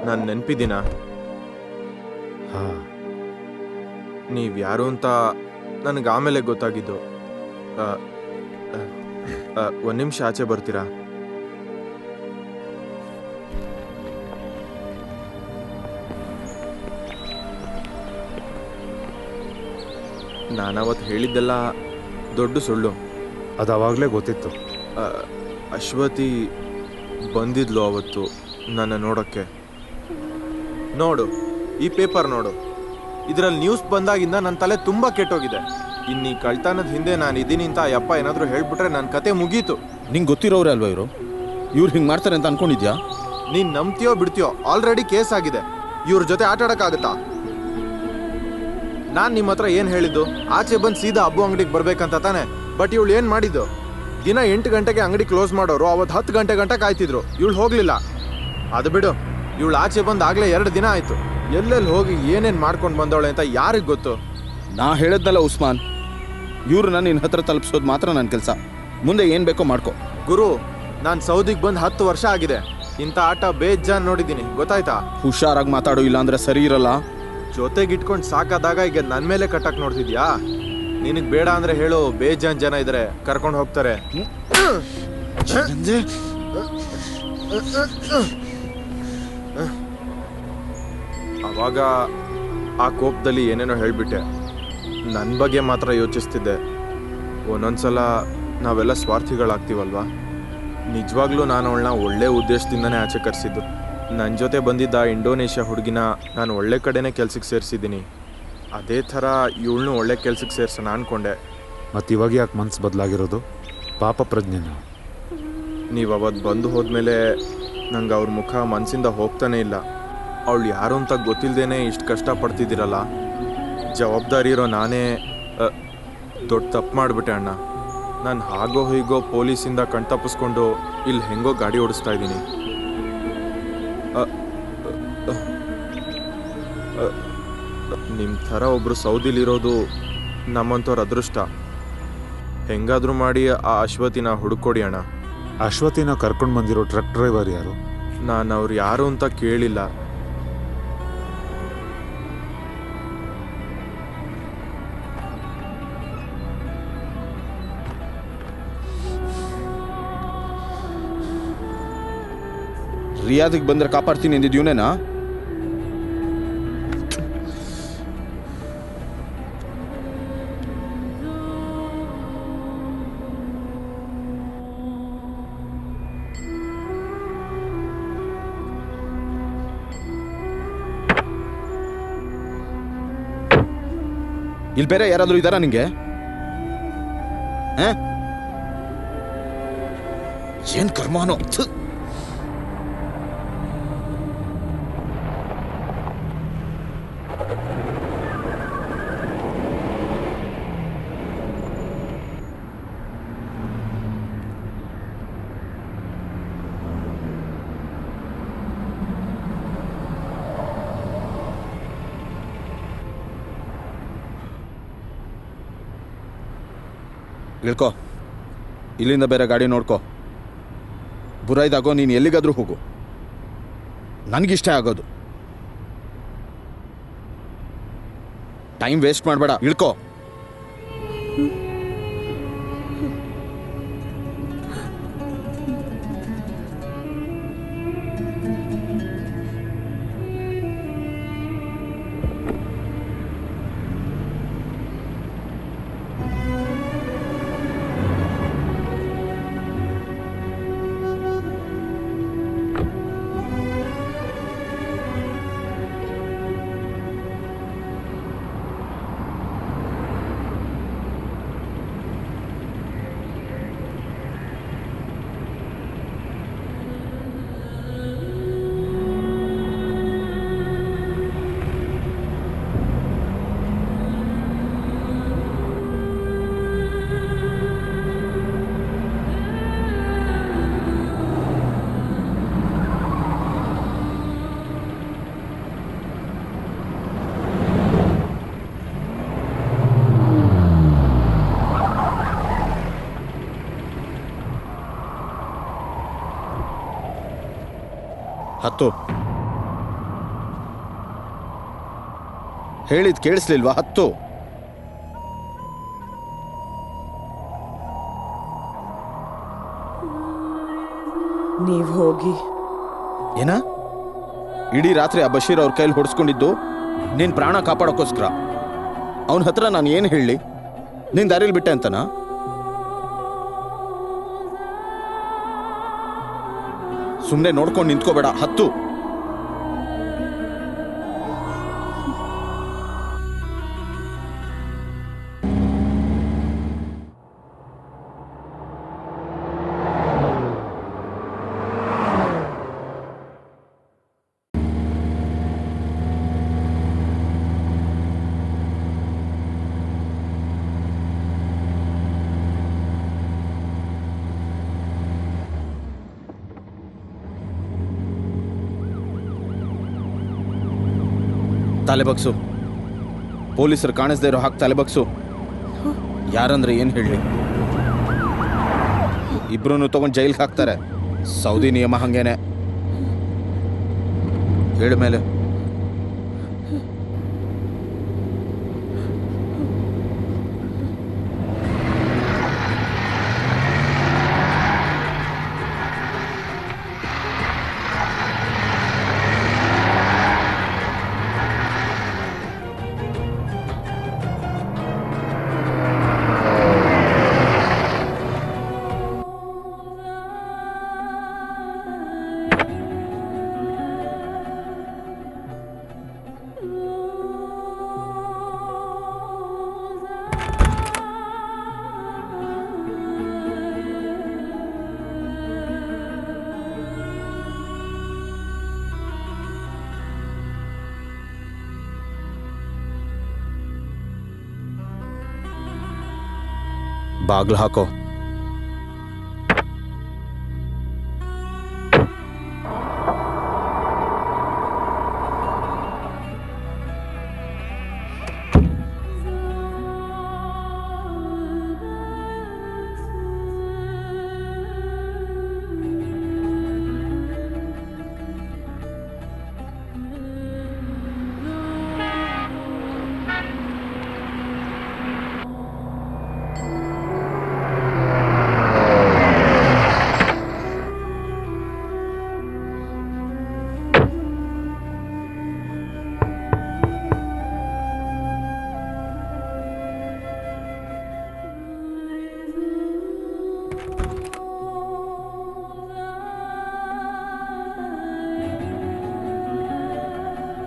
ನಾನು ನೆನಪಿದ್ದೀನ? ನೀವ್ಯಾರು ಅಂತ ನನಗೆ ಆಮೇಲೆ ಗೊತ್ತಾಗಿದ್ದು. ಒಂದು ನಿಮಿಷ ಆಚೆ ಬರ್ತೀರಾ? ನಾನವತ್ತು ಹೇಳಿದ್ದೆಲ್ಲ ದೊಡ್ಡ ಸುಳ್ಳು. ಅದು ಅವಾಗಲೇ ಗೊತ್ತಿತ್ತು. ಅಶ್ವತಿ ಬಂದಿದ್ಲು ಅವತ್ತು ನನ್ನ ನೋಡೋಕ್ಕೆ. ನೋಡು, ಈ ಪೇಪರ್ ನೋಡು. ಇದರಲ್ಲಿ ನ್ಯೂಸ್ ಬಂದಾಗಿಂದ ನನ್ನ ತಲೆ ತುಂಬ ಕೆಟ್ಟೋಗಿದೆ. ಇನ್ನು ಈ ಕಳ್ತನದ ಹಿಂದೆ ನಾನು ಇದ್ದೀನಿ ಅಂತ ಯಪ್ಪ ಏನಾದರೂ ಹೇಳ್ಬಿಟ್ರೆ ನನ್ನ ಕತೆ ಮುಗೀತು. ನಿಂಗೆ ಗೊತ್ತಿರೋರೇ ಅಲ್ವಾ ಇವರು? ಇವ್ರು ಹಿಂಗೆ ಮಾಡ್ತಾರೆ ಅಂತ ಅನ್ಕೊಂಡಿದ್ಯಾ? ನೀನು ನಂಬ್ತೀಯೋ ಬಿಡ್ತೀಯೋ, ಆಲ್ರೆಡಿ ಕೇಸ್ ಆಗಿದೆ. ಇವ್ರ ಜೊತೆ ಆಟ ಆಡೋಕ್ಕಾಗತ್ತಾ? ನಾನು ನಿಮ್ಮ ಹತ್ರ ಏನು ಹೇಳಿದ್ದು? ಆಚೆ ಬಂದು ಸೀದಾ ಹಬ್ಬು ಅಂಗಡಿಗೆ ಬರ್ಬೇಕಂತ ತಾನೆ. ಬಟ್ ಇವಳು ಏನು ಮಾಡಿದ್ದು? ದಿನ 8 ಗಂಟೆಗೆ ಅಂಗಡಿ ಕ್ಲೋಸ್ ಮಾಡೋರು, ಅವತ್ತು 10 ಗಂಟೆ ಗಂಟೆ ಕಾಯ್ತಿದ್ರು. ಇವಳು ಹೋಗ್ಲಿಲ್ಲ. ಅದು ಬಿಡು, ಇವಳು ಆಚೆ ಬಂದು ಆಗಲೇ 2 ದಿನ ಆಯ್ತು. ಎಲ್ಲೆಲ್ಲಿ ಹೋಗಿ ಏನೇನು ಮಾಡ್ಕೊಂಡು ಬಂದವಳೆ ಅಂತ ಯಾರಿಗೆ ಗೊತ್ತು? ನಾ ಹೇಳಿದ್ನಲ್ಲ ಉಸ್ಮಾನ್, ಇವ್ರನ್ನ ನಿನ್ನ ಹತ್ರ ತಲುಪಿಸೋದು ಮಾತ್ರ ನನ್ನ ಕೆಲಸ. ಮುಂದೆ ಏನು ಬೇಕೋ ಮಾಡ್ಕೊ. ಗುರು, ನಾನು ಸೌದಿಗೆ ಬಂದು 10 ವರ್ಷ ಆಗಿದೆ. ಇಂಥ ಆಟ ಬೇಜಾನ್ ನೋಡಿದ್ದೀನಿ, ಗೊತ್ತಾಯ್ತಾ? ಹುಷಾರಾಗಿ ಮಾತಾಡು, ಇಲ್ಲಾಂದ್ರೆ ಸರಿ ಇರಲ್ಲ. ಜೊತೆಗಿಟ್ಕೊಂಡು ಸಾಕಾದಾಗ ಈಗ ನನ್ನ ಮೇಲೆ ಕಟ್ಟಕ್ ನೋಡ್ತಿದ್ಯಾ? ನಿನಗೆ ಬೇಡ ಅಂದ್ರೆ ಹೇಳು, ಬೇಜಾನ್ ಜನ ಇದ್ರೆ ಕರ್ಕೊಂಡು ಹೋಗ್ತಾರೆ. ಅವಾಗ ಆ ಕೋಪದಲ್ಲಿ ಏನೇನೋ ಹೇಳ್ಬಿಟ್ಟೆ. ನನ್ನ ಬಗ್ಗೆ ಮಾತ್ರ ಯೋಚಿಸ್ತಿದ್ದೆ. ಒಂದೊಂದ್ಸಲ ನಾವೆಲ್ಲ ಸ್ವಾರ್ಥಿಗಳಾಗ್ತೀವಲ್ವಾ? ನಿಜವಾಗ್ಲೂ ನಾನು ಅವಳನ್ನ ಒಳ್ಳೆ ಉದ್ದೇಶದಿಂದನೇ ಆಚೆ ಕರೆಸಿದ್ದು. ನನ್ನ ಜೊತೆ ಬಂದಿದ್ದ ಇಂಡೋನೇಷ್ಯಾ ಹುಡುಗಿನ ನಾನು ಒಳ್ಳೆ ಕಡೆನೇ ಕೆಲ್ಸಕ್ಕೆ ಸೇರಿಸಿದ್ದೀನಿ. ಅದೇ ಥರ ಇವಳನ್ನೂ ಒಳ್ಳೆ ಕೆಲ್ಸಕ್ಕೆ ಸೇರ್ಸೋಣ ಅಂದ್ಕೊಂಡೆ. ಮತ್ತು ಇವಾಗ ಯಾಕೆ ಮನ್ಸು ಬದಲಾಗಿರೋದು? ಪಾಪ ಪ್ರಜ್ಞೆನ. ನೀವು ಅವತ್ತು ಬಂದು ಹೋದ್ಮೇಲೆ ನಂಗೆ ಅವ್ರ ಮುಖ ಮನಸ್ಸಿಂದ ಹೋಗ್ತಾನೆ ಇಲ್ಲ. ಅವಳು ಯಾರು ಅಂತ ಗೊತ್ತಿಲ್ಲದೇನೆ ಇಷ್ಟು ಕಷ್ಟಪಡ್ತಿದ್ದೀರಲ್ಲ. ಜವಾಬ್ದಾರಿ ಇರೋ ನಾನೇ ದೊಡ್ಡ ತಪ್ಪು ಮಾಡಿಬಿಟ್ಟೆ ಅಣ್ಣ. ನಾನು ಹಾಗೋ ಹೀಗೋ ಪೊಲೀಸಿಂದ ಕಣ್ತಪ್ಪಿಸ್ಕೊಂಡು ಇಲ್ಲಿ ಹೆಂಗೋ ಗಾಡಿ ಓಡಿಸ್ತಾ ಇದ್ದೀನಿ. ನಿಮ್ಮ ಥರ ಒಬ್ಬರು ಸೌದಿಲಿರೋದು ನಮ್ಮಂಥವ್ರ ಅದೃಷ್ಟ. ಹೆಂಗಾದ್ರೂ ಮಾಡಿ ಆ ಅಶ್ವತಿನ ಹುಡುಕೊಡಿ ಅಣ್ಣ. ಅಶ್ವತಿನ ಕರ್ಕೊಂಡು ಬಂದಿರೋ ಟ್ರಕ್ ಡ್ರೈವರ್ ಯಾರು? ನಾನು ಅವ್ರು ಯಾರು ಅಂತ ಕೇಳಿಲ್ಲ. ರಿಯಾದಿಗೆ ಬಂದ್ರೆ ಕಾಪಾಡ್ತೀನಿ ಅಂದಿದ್ಯೂನೇನಾ? ಇಲ್ಲಿ ಬೇರೆ ಯಾರಾದ್ರೂ ಇದ್ದಾರಾ ನಿಂಗೆ? ಏನ್ ಕರ್ಮಾನೋ. ಇಳ್ಕೋ, ಇಲ್ಲಿಂದ ಬೇರೆ ಗಾಡಿ ನೋಡ್ಕೋ. ಬುರಾಯ್ದಾಗೋ, ನೀನು ಎಲ್ಲಿಗಾದ್ರೂ ಹೋಗು, ನನಗಿಷ್ಟ ಆಗೋದು. ಟೈಮ್ ವೇಸ್ಟ್ ಮಾಡಬೇಡ, ಇಳ್ಕೋ. ಹತ್ತು. ಹೇಳಿದ್ ಕೇಳಿಸ್ಲಿಲ್ವಾ? ಹತ್ತು. ನೀವ್ ಹೋಗಿ. ಏನ? ಇಡೀ ರಾತ್ರಿ ಆ ಬಶೀರ್ ಅವ್ರ ಕೈಲಿ ಹೊಡ್ಸ್ಕೊಂಡಿದ್ದು ನಿನ್ ಪ್ರಾಣ ಕಾಪಾಡೋಕ್ಕೋಸ್ಕರ. ಅವನ ಹತ್ರ ನಾನು ಏನು ಹೇಳಿ? ನಿನ್ ದಾರಿಲಿ ಬಿಟ್ಟೆ ಅಂತನಾ? ಸುಮ್ಮನೆ ನೋಡ್ಕೊಂಡು ನಿಂತ್ಕೋಬೇಡ. ಹತ್ತು. ತಲೆಬಗ್ಸು. ಪೊಲೀಸರು ಕಾಣಿಸ್ದೇ ಇರೋ ಹಾಕಿ ತಲೆಬಗ್ಸು. ಯಾರಂದ್ರೆ ಏನು ಹೇಳಿ? ಇಬ್ರು ತಗೊಂಡು ಜೈಲ್ಗೆ ಹಾಕ್ತಾರೆ. ಸೌದಿ ನಿಯಮ ಹಂಗೇನೆ. ಹೇಳ ಮೇಲೆ ಬಾಗ್ಲು ಹಾಕೋ.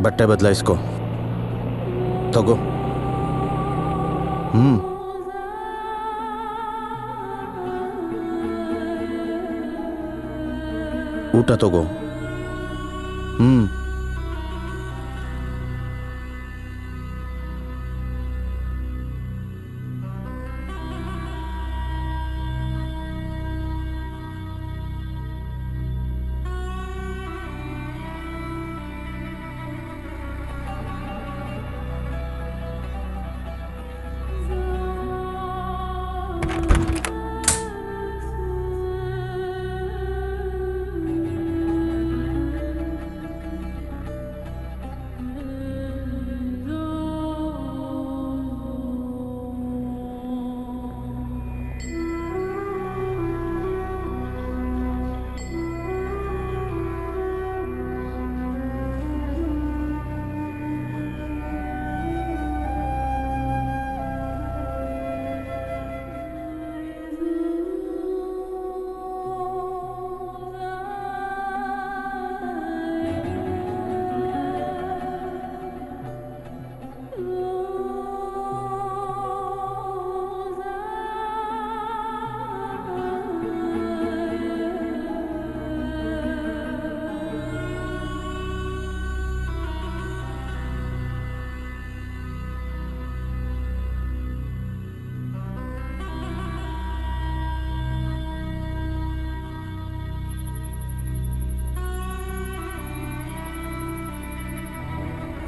ಬಟ್ಟೆ ಬದಲಾಯಿಸ್ಕೊ ತಗೋ. ಊಟ ತಗೋ.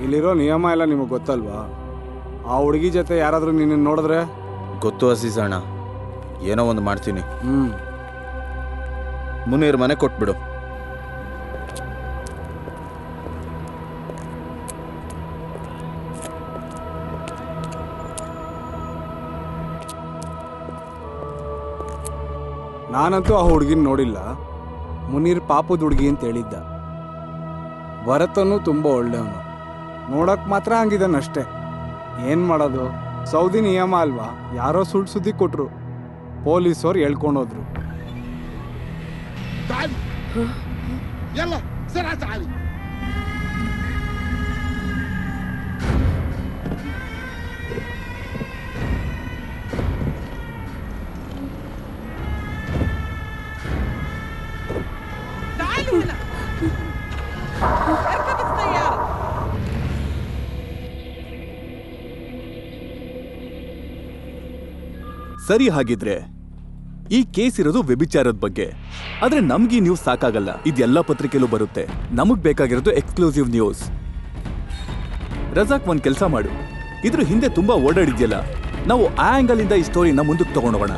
ಇಲ್ಲಿರೋ ನಿಯಮ ಎಲ್ಲ ನಿಮಗೆ ಗೊತ್ತಲ್ವಾ? ಆ ಹುಡುಗಿ ಜೊತೆ ಯಾರಾದರೂ ನಿನ್ನ ನೋಡಿದ್ರೆ? ಗೊತ್ತು ಅಸೀಸ್ ಅಣ್ಣ, ಏನೋ ಒಂದು ಮಾಡ್ತೀನಿ. ಮುನೀರ್ ಮನೆ ಕೊಟ್ಬಿಡು. ನಾನಂತೂ ಆ ಹುಡುಗಿನ ನೋಡಿಲ್ಲ. ಮುನೀರ್ ಪಾಪದ ಹುಡುಗಿ ಅಂತ ಹೇಳಿದ್ದ. ಭರತನು ತುಂಬ ಒಳ್ಳೆಯವನು, ನೋಡಕ್ ಮಾತ್ರ ಹಂಗಿದ್ದಾನಷ್ಟೇ. ಏನ್ ಮಾಡೋದು, ಸೌದಿ ನಿಯಮ ಅಲ್ವಾ? ಯಾರೋ ಸುಳ್ಳು ಸುದ್ದಿ ಕೊಟ್ರು, ಪೊಲೀಸವ್ರು ಹೇಳ್ಕೊಂಡೋದ್ರು. ಸರಿ, ಹಾಗಿದ್ರೆ ಈ ಕೇಸ್ ಇರೋದು ವ್ಯಭಿಚಾರದ ಬಗ್ಗೆ. ಆದ್ರೆ ನಮ್ಗೆ ನ್ಯೂಸ್ ಸಾಕಾಗಲ್ಲ, ಇದೆಲ್ಲ ಪತ್ರಿಕೆಲೂ ಬರುತ್ತೆ. ನಮಗ್ ಬೇಕಾಗಿರೋದು ಎಕ್ಸ್ಕ್ಲೂಸಿವ್ ನ್ಯೂಸ್. ರಜಾಕ್ ಒಂದ್ ಕೆಲಸ ಮಾಡು, ಇದ್ರ ಹಿಂದೆ ತುಂಬಾ ಓಡಾಡಿದ್ಯಲ್ಲ, ನಾವು ಆ ಆಂಗಲ್ ಇಂದ ಈ ಸ್ಟೋರಿನ ಮುಂದಕ್ಕೆ ತಗೊಂಡೋಗೋಣ.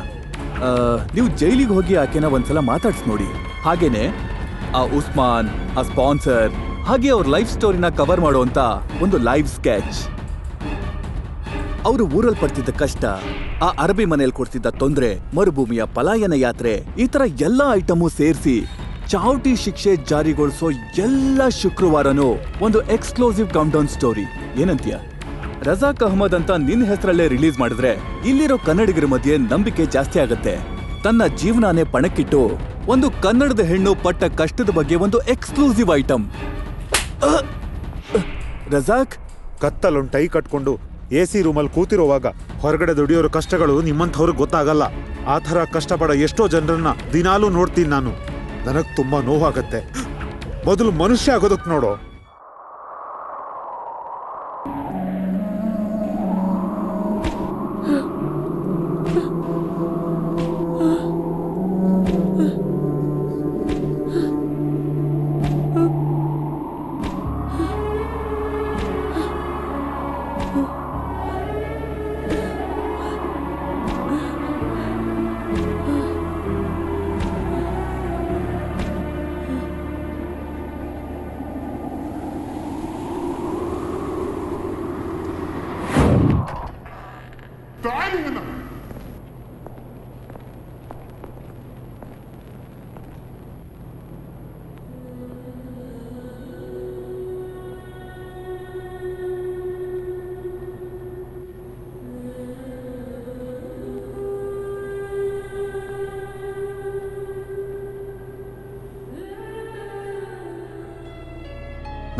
ನೀವು ಜೈಲಿಗೆ ಹೋಗಿ ಆಕೆನ ಒಂದ್ಸಲ ಮಾತಾಡ್ಸ್ ನೋಡಿ. ಹಾಗೇನೆ ಆ ಉಸ್ಮಾನ್, ಆ ಸ್ಪಾನ್ಸರ್, ಹಾಗೆ ಅವ್ರ ಲೈಫ್ ಸ್ಟೋರಿನ ಕವರ್ ಮಾಡುವಂತ ಒಂದು ಲೈವ್ ಸ್ಕೆಚ್. ಅವರು ಊರಲ್ಲಿ ಪಡ್ತಿದ್ದ ಕಷ್ಟ, ಆ ಅರಬಿ ಮನೆಯಲ್ಲಿ ಕೊಡ್ತಿದ್ದ ತೊಂದ್ರೆ, ಮರುಭೂಮಿಯ ಪಲಾಯನ ಯಾತ್ರೆ, ಈ ತರ ಎಲ್ಲ ಐಟಮು ಸೇರಿಸಿ ಚಾವಟಿ ಶಿಕ್ಷೆ ಜಾರಿಗೊಳಿಸೋ ಎಲ್ಲ ಶುಕ್ರವಾರನೂ ಒಂದು ಎಕ್ಸ್ಕ್ಲೂಸಿವ್ ಕೌಂಟ್ಡೌನ್ ಸ್ಟೋರಿ. ಏನಂತೀಯ? ರಜಾಕ್ ಅಹ್ಮದ್ ಅಂತ ನಿನ್ನ ಹೆಸರಲ್ಲೇ ರಿಲೀಸ್ ಮಾಡಿದ್ರೆ ಇಲ್ಲಿರೋ ಕನ್ನಡಿಗರ ಮಧ್ಯೆ ನಂಬಿಕೆ ಜಾಸ್ತಿ ಆಗತ್ತೆ. ತನ್ನ ಜೀವನಾನೇ ಪಣಕ್ಕಿಟ್ಟು ಒಂದು ಕನ್ನಡದ ಹೆಣ್ಣು ಪಟ್ಟ ಕಷ್ಟದ ಬಗ್ಗೆ ಒಂದು ಎಕ್ಸ್ಕ್ಲೂಸಿವ್ ಐಟಮ್. ರಜಾಕ್ ಕತ್ತಲೊಂದು ಟೈ ಕಟ್ಕೊಂಡು AC ರೂಮಲ್ಲಿ ಕೂತಿರುವಾಗ ಹೊರಗಡೆ ದುಡಿಯೋರ ಕಷ್ಟಗಳು ನಿಮ್ಮಂಥವ್ರಿಗೆ ಗೊತ್ತಾಗಲ್ಲ. ಆ ಥರ ಕಷ್ಟಪಡೋ ಎಷ್ಟೋ ಜನರನ್ನ ದಿನಾಲೂ ನೋಡ್ತೀನಿ ನಾನು. ನನಗ್ ತುಂಬಾ ನೋವಾಗತ್ತೆ. ಮೊದಲು ಮನುಷ್ಯ ಆಗೋದಕ್ಕೆ ನೋಡೋ.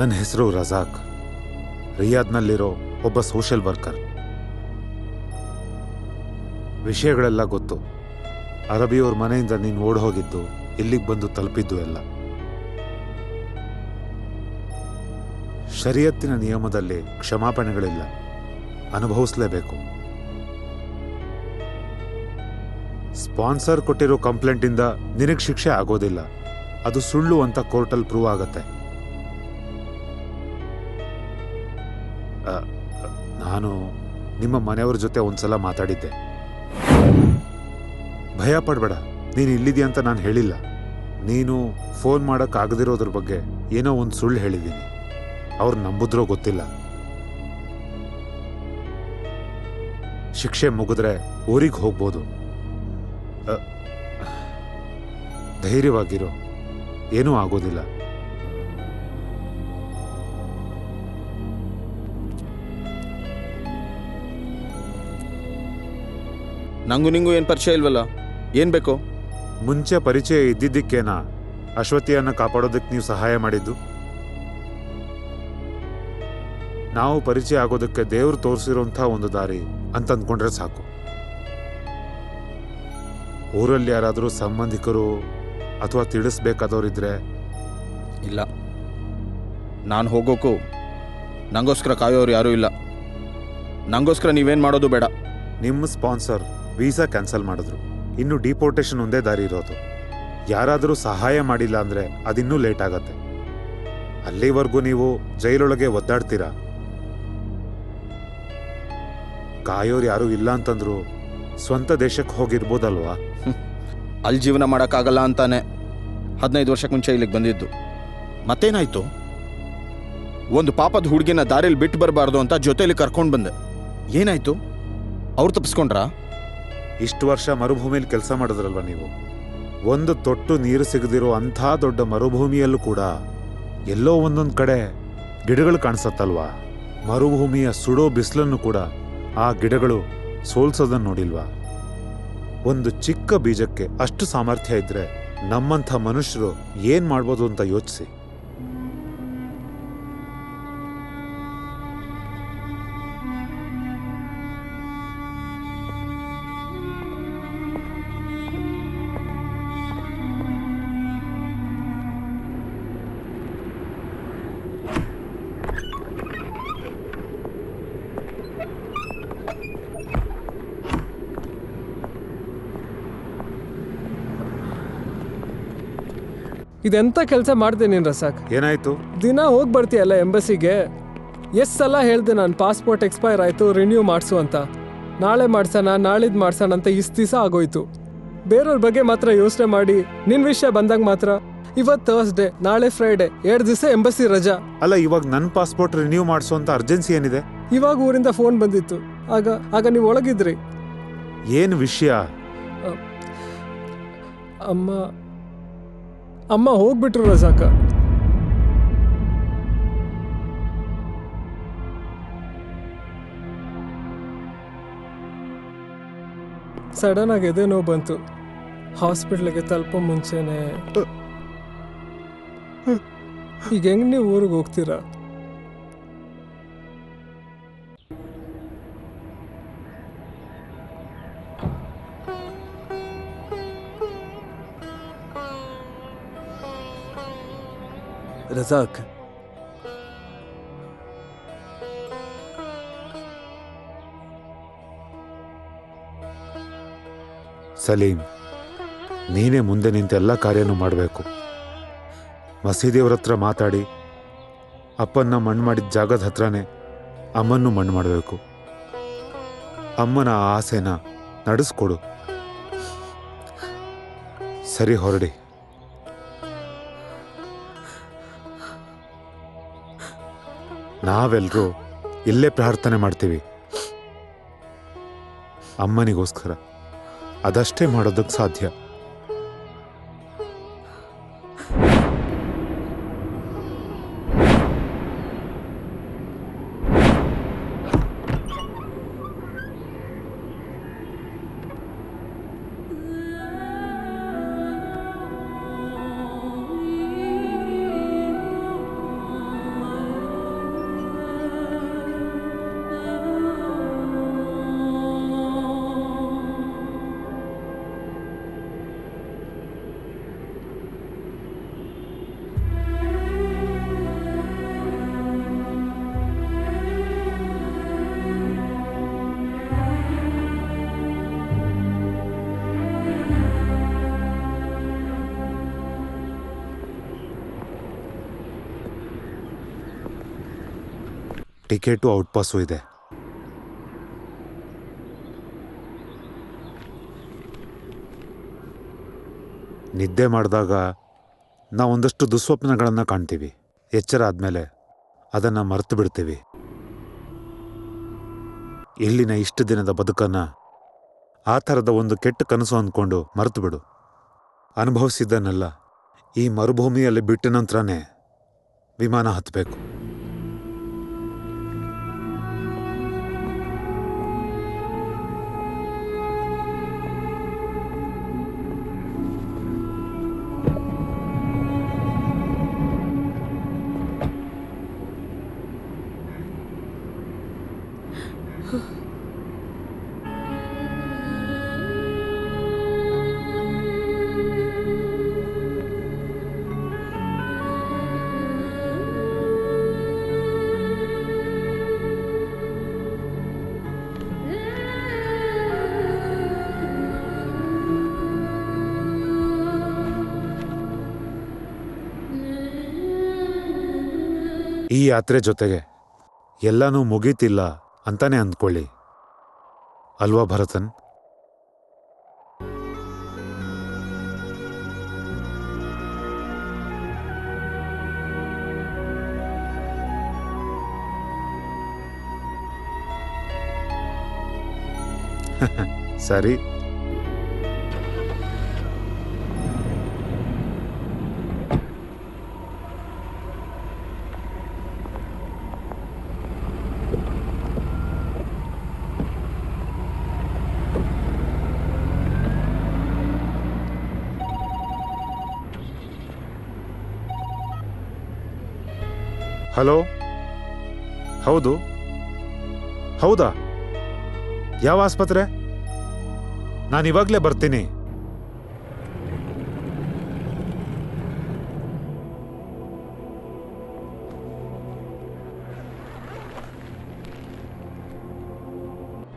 ನನ್ನ ಹೆಸರು ರಜಾಕ್. ರಿಯಾದ್ನಲ್ಲಿರೋ ಒಬ್ಬ ಸೋಷಿಯಲ್ ವರ್ಕರ್. ವಿಷಯಗಳೆಲ್ಲ ಗೊತ್ತು. ಅರಬಿಯವ್ರ ಮನೆಯಿಂದ ನೀನು ಓಡ್ ಹೋಗಿದ್ದು, ಇಲ್ಲಿಗೆ ಬಂದು ತಲುಪಿದ್ದು ಎಲ್ಲ. ಶರಿಯತ್ತಿನ ನಿಯಮದಲ್ಲಿ ಕ್ಷಮಾಪಣೆಗಳಿಲ್ಲ, ಅನುಭವಿಸಲೇಬೇಕು. ಸ್ಪಾನ್ಸರ್ ಕೊಟ್ಟಿರೋ ಕಂಪ್ಲೇಂಟಿಂದ ನಿನಗೆ ಶಿಕ್ಷೆ ಆಗೋದಿಲ್ಲ, ಅದು ಸುಳ್ಳು ಅಂತ ಕೋರ್ಟಲ್ಲಿ ಪ್ರೂವ್ ಆಗತ್ತೆ. ನಾನು ನಿಮ್ಮ ಮನೆಯವ್ರ ಜೊತೆ ಒಂದ್ಸಲ ಮಾತಾಡಿದ್ದೆ. ಭಯ ಪಡ್ಬೇಡ, ನೀನು ಇಲ್ಲಿದೆಯಾ ಅಂತ ನಾನು ಹೇಳಿಲ್ಲ. ನೀನು ಫೋನ್ ಮಾಡೋಕ್ಕಾಗದಿರೋದ್ರ ಬಗ್ಗೆ ಏನೋ ಒಂದು ಸುಳ್ಳು ಹೇಳಿದ್ದೀನಿ. ಅವ್ರು ನಂಬುದ್ರೋ ಗೊತ್ತಿಲ್ಲ. ಶಿಕ್ಷೆ ಮುಗಿದ್ರೆ ಊರಿಗೆ ಹೋಗ್ಬೋದು. ಧೈರ್ಯವಾಗಿರೋ, ಏನೂ ಆಗೋದಿಲ್ಲ. ನಂಗೂ ನಿಂಗೂ ಏನು ಪರಿಚಯ ಇಲ್ವಲ್ಲ, ಏನು ಬೇಕು? ಮುಂಚೆ ಪರಿಚಯ ಇದ್ದಿದ್ದಕ್ಕೇನಾ ಅಶ್ವತಿಯನ್ನ ಕಾಪಾಡೋದಕ್ಕೆ ನೀವು ಸಹಾಯ ಮಾಡಿದ್ದು? ನಾವು ಪರಿಚಯ ಆಗೋದಕ್ಕೆ ದೇವ್ರು ತೋರಿಸಿರೋಂಥ ಒಂದು ದಾರಿ ಅಂತ ಅಂದ್ಕೊಂಡ್ರೆ ಸಾಕು. ಊರಲ್ಲಿ ಯಾರಾದರೂ ಸಂಬಂಧಿಕರು ಅಥವಾ ತಿಳಿಸ್ಬೇಕಾದವರಿದ್ರೆ? ಇಲ್ಲ, ನಾನು ಹೋಗೋಕ್ಕೂ ನಂಗೋಸ್ಕರ ಕಾಯೋರು ಯಾರೂ ಇಲ್ಲ. ನಂಗೋಸ್ಕರ ನೀವೇನು ಮಾಡೋದು ಬೇಡ. ನಿಮ್ಮ ಸ್ಪಾನ್ಸರ್ ವೀಸಾ ಕ್ಯಾನ್ಸಲ್ ಮಾಡಿದ್ರು. ಇನ್ನು ಡಿಪೋರ್ಟೇಷನ್ ಒಂದೇ ದಾರಿ ಇರೋದು. ಯಾರಾದರೂ ಸಹಾಯ ಮಾಡಿಲ್ಲ ಅಂದರೆ ಅದಿನ್ನೂ ಲೇಟ್ ಆಗತ್ತೆ. ಅಲ್ಲಿವರೆಗೂ ನೀವು ಜೈಲೊಳಗೆ ಒದ್ದಾಡ್ತೀರಾ. ಕಾಯೋರು ಯಾರೂ ಇಲ್ಲ ಅಂತಂದ್ರು ಸ್ವಂತ ದೇಶಕ್ಕೆ ಹೋಗಿರ್ಬೋದಲ್ವಾ? ಅಲ್ಲಿ ಜೀವನ ಮಾಡೋಕ್ಕಾಗಲ್ಲ ಅಂತಾನೆ 15 ವರ್ಷಕ್ಕೆ ಮುಂಚೆ ಇಲ್ಲಿಗೆ ಬಂದಿದ್ದು. ಮತ್ತೇನಾಯ್ತು? ಒಂದು ಪಾಪದ ಹುಡುಗಿನ ದಾರಿಲಿ ಬಿಟ್ಟು ಬರಬಾರ್ದು ಅಂತ ಜೊತೆಯಲ್ಲಿ ಕರ್ಕೊಂಡು ಬಂದೆ. ಏನಾಯ್ತು? ಅವ್ರು ತಪ್ಪಿಸ್ಕೊಂಡ್ರಾ? ಇಷ್ಟು ವರ್ಷ ಮರುಭೂಮಿಯಲ್ಲಿ ಕೆಲಸ ಮಾಡಿದ್ರಲ್ವ ನೀವು. ಒಂದು ತೊಟ್ಟು ನೀರು ಸಿಗದಿರೋ ಅಂಥ ದೊಡ್ಡ ಮರುಭೂಮಿಯಲ್ಲೂ ಕೂಡ ಎಲ್ಲೋ ಒಂದೊಂದು ಕಡೆ ಗಿಡಗಳು ಕಾಣಿಸತ್ತಲ್ವಾ? ಮರುಭೂಮಿಯ ಸುಡೋ ಬಿಸಿಲನ್ನು ಕೂಡ ಆ ಗಿಡಗಳು ಸೋಲ್ಸೋದನ್ನು ನೋಡಿಲ್ವಾ? ಒಂದು ಚಿಕ್ಕ ಬೀಜಕ್ಕೆ ಅಷ್ಟು ಸಾಮರ್ಥ್ಯ ಇದ್ರೆ ನಮ್ಮಂಥ ಮನುಷ್ಯರು ಏನ್ ಮಾಡ್ಬೋದು ಅಂತ ಯೋಚಿಸಿ. ಇದೆಂತ ಕೆಲಸ ಮಾಡ್ದೆ ನೀನು ರಸಾಕ್? ಏನಾಯ್ತು? ದಿನ ಹೋಗಿ ಬರ್ತೀಯಲ್ಲ ಎಂಬಸಿಗೆ. ಎಷ್ಟು ಸಲ ಹೇಳ್ದೆ ನಾನು ಪಾಸ್ಪೋರ್ಟ್ ಎಕ್ಸ್ಪೈರ್ ಆಯಿತು, ರಿನ್ಯೂ ಮಾಡಿಸು ಅಂತ. ನಾಳೆ ಮಾಡ್ಸೋಣ, ನಾಳಿದ್ದು ಮಾಡ್ಸೋಣ ಅಂತ ಇಷ್ಟು ದಿವಸ ಆಗೋಯ್ತು. ಬೇರೆಯವ್ರ ಬಗ್ಗೆ ಮಾತ್ರ ಯೋಚನೆ ಮಾಡಿ ನಿನ್ನ ವಿಷಯ ಬಂದಾಗ ಮಾತ್ರ ಇವತ್ತು ಥರ್ಸ್ಡೇ, ನಾಳೆ ಫ್ರೈಡೇ, 2 ದಿವಸ ಎಂಬಸಿ ರಜಾ. ಅಲ್ಲ, ಇವಾಗ ನನ್ನ ಪಾಸ್ಪೋರ್ಟ್ ರಿನ್ಯೂ ಮಾಡಿಸೋ ಅಂತ ಅರ್ಜೆನ್ಸಿ ಏನಿದೆ? ಇವಾಗ ಊರಿಂದ ಫೋನ್ ಬಂದಿತ್ತು. ಆಗ ನೀವು ಒಳಗಿದ್ರಿ. ಏನು ವಿಷಯ? ಅಮ್ಮ ಹೋಗ್ಬಿಟ್ರು ರಜಾಕ. ಸಡನ್ ಆಗಿ ಎದೆ ನೋವು ಬಂತು. ಹಾಸ್ಪಿಟ್ಲಿಗೆ ತಲುಪೋ ಮುಂಚೆನೆ. ಈಗ ಹೆಂಗ್ ನೀವು ಊರಿಗೆ ಹೋಗ್ತೀರಾ? ರಜಾಕ್, ಸಲೀಂ, ನೀನೇ ಮುಂದೆ ನಿಂತ ಎಲ್ಲ ಕಾರ್ಯನೂ ಮಾಡಬೇಕು. ಮಸೀದಿಯವ್ರ ಹತ್ರ ಮಾತಾಡಿ ಅಪ್ಪನ್ನ ಮಣ್ಣು ಮಾಡಿದ ಜಾಗದ ಹತ್ರನೇ ಅಮ್ಮನ್ನು ಮಣ್ಣು ಮಾಡಬೇಕು. ಅಮ್ಮನ ಆಸೆನ ನಡೆಸ್ಕೊಡು. ಸರಿ, ಹೊರಡಿ. ನಾವೆಲ್ಲರೂ ಇಲ್ಲೇ ಪ್ರಾರ್ಥನೆ ಮಾಡ್ತೀವಿ ಅಮ್ಮನಿಗೋಸ್ಕರ. ಅದಷ್ಟೇ ಮಾಡೋದಕ್ಕೆ ಸಾಧ್ಯ. ಟಿಕೆಟು ಔಟ್ ಪಾಸು ಇದೆ. ನಿದ್ದೆ ಮಾಡಿದಾಗ ನಾವೊಂದಷ್ಟು ದುಸ್ವಪ್ನಗಳನ್ನು ಕಾಣ್ತೀವಿ. ಎಚ್ಚರ ಆದಮೇಲೆ ಅದನ್ನು ಮರೆತು ಬಿಡ್ತೀವಿ. ಇಲ್ಲಿನ ಇಷ್ಟು ದಿನದ ಬದುಕನ್ನು ಆ ಥರದ ಒಂದು ಕೆಟ್ಟ ಕನಸು ಅಂದ್ಕೊಂಡು ಮರೆತು ಬಿಡು. ಅನುಭವಿಸಿದ್ದನ್ನೆಲ್ಲ ಈ ಮರುಭೂಮಿಯಲ್ಲಿ ಬಿಟ್ಟ ನಂತರನೇ ವಿಮಾನ ಹತ್ತಬೇಕು. ಈ ಯಾತ್ರೆ ಜೊತೆಗೆ ಎಲ್ಲನೂ ಮುಗೀತಿಲ್ಲ ಅಂತಾನೆ ಅಂದ್ಕೊಳ್ಳಿ ಅಲ್ವಾ ಭರತನ್? ಸರಿ. ಹಲೋ, ಹೌದು, ಹೌದಾ? ಯಾವ ಆಸ್ಪತ್ರೆ? ನಾನಿವಾಗಲೇ ಬರ್ತೀನಿ.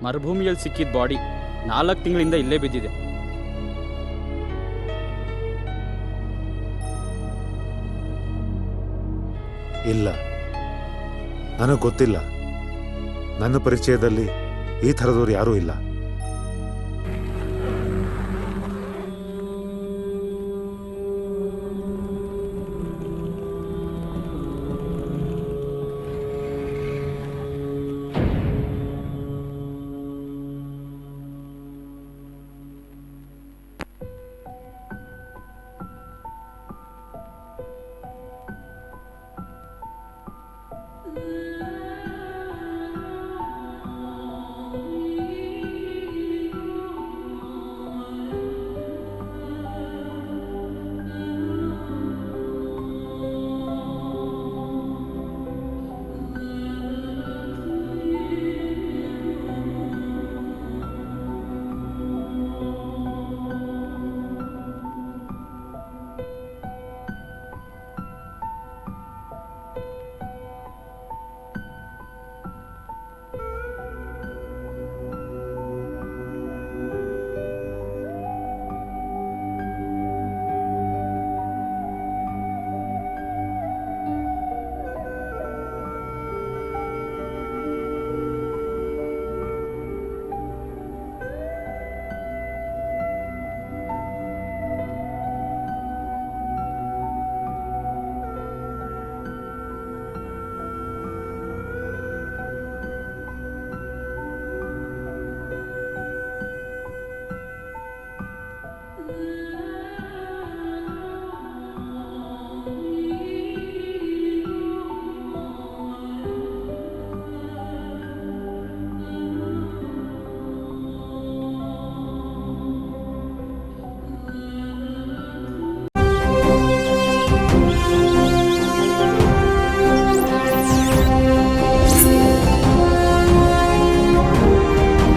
ಮರುಭೂಮಿಯಲ್ಲಿ ಸಿಕ್ಕಿದ ಬಾಡಿ 4 ತಿಂಗಳಿಂದ ಇಲ್ಲೇ ಬಿದ್ದಿದೆ. ಇಲ್ಲ, ನನಗೆ ಗೊತ್ತಿಲ್ಲ. ನನ್ನ ಪರಿಚಯದಲ್ಲಿ ಈ ಥರದವ್ರು ಯಾರೂ ಇಲ್ಲ.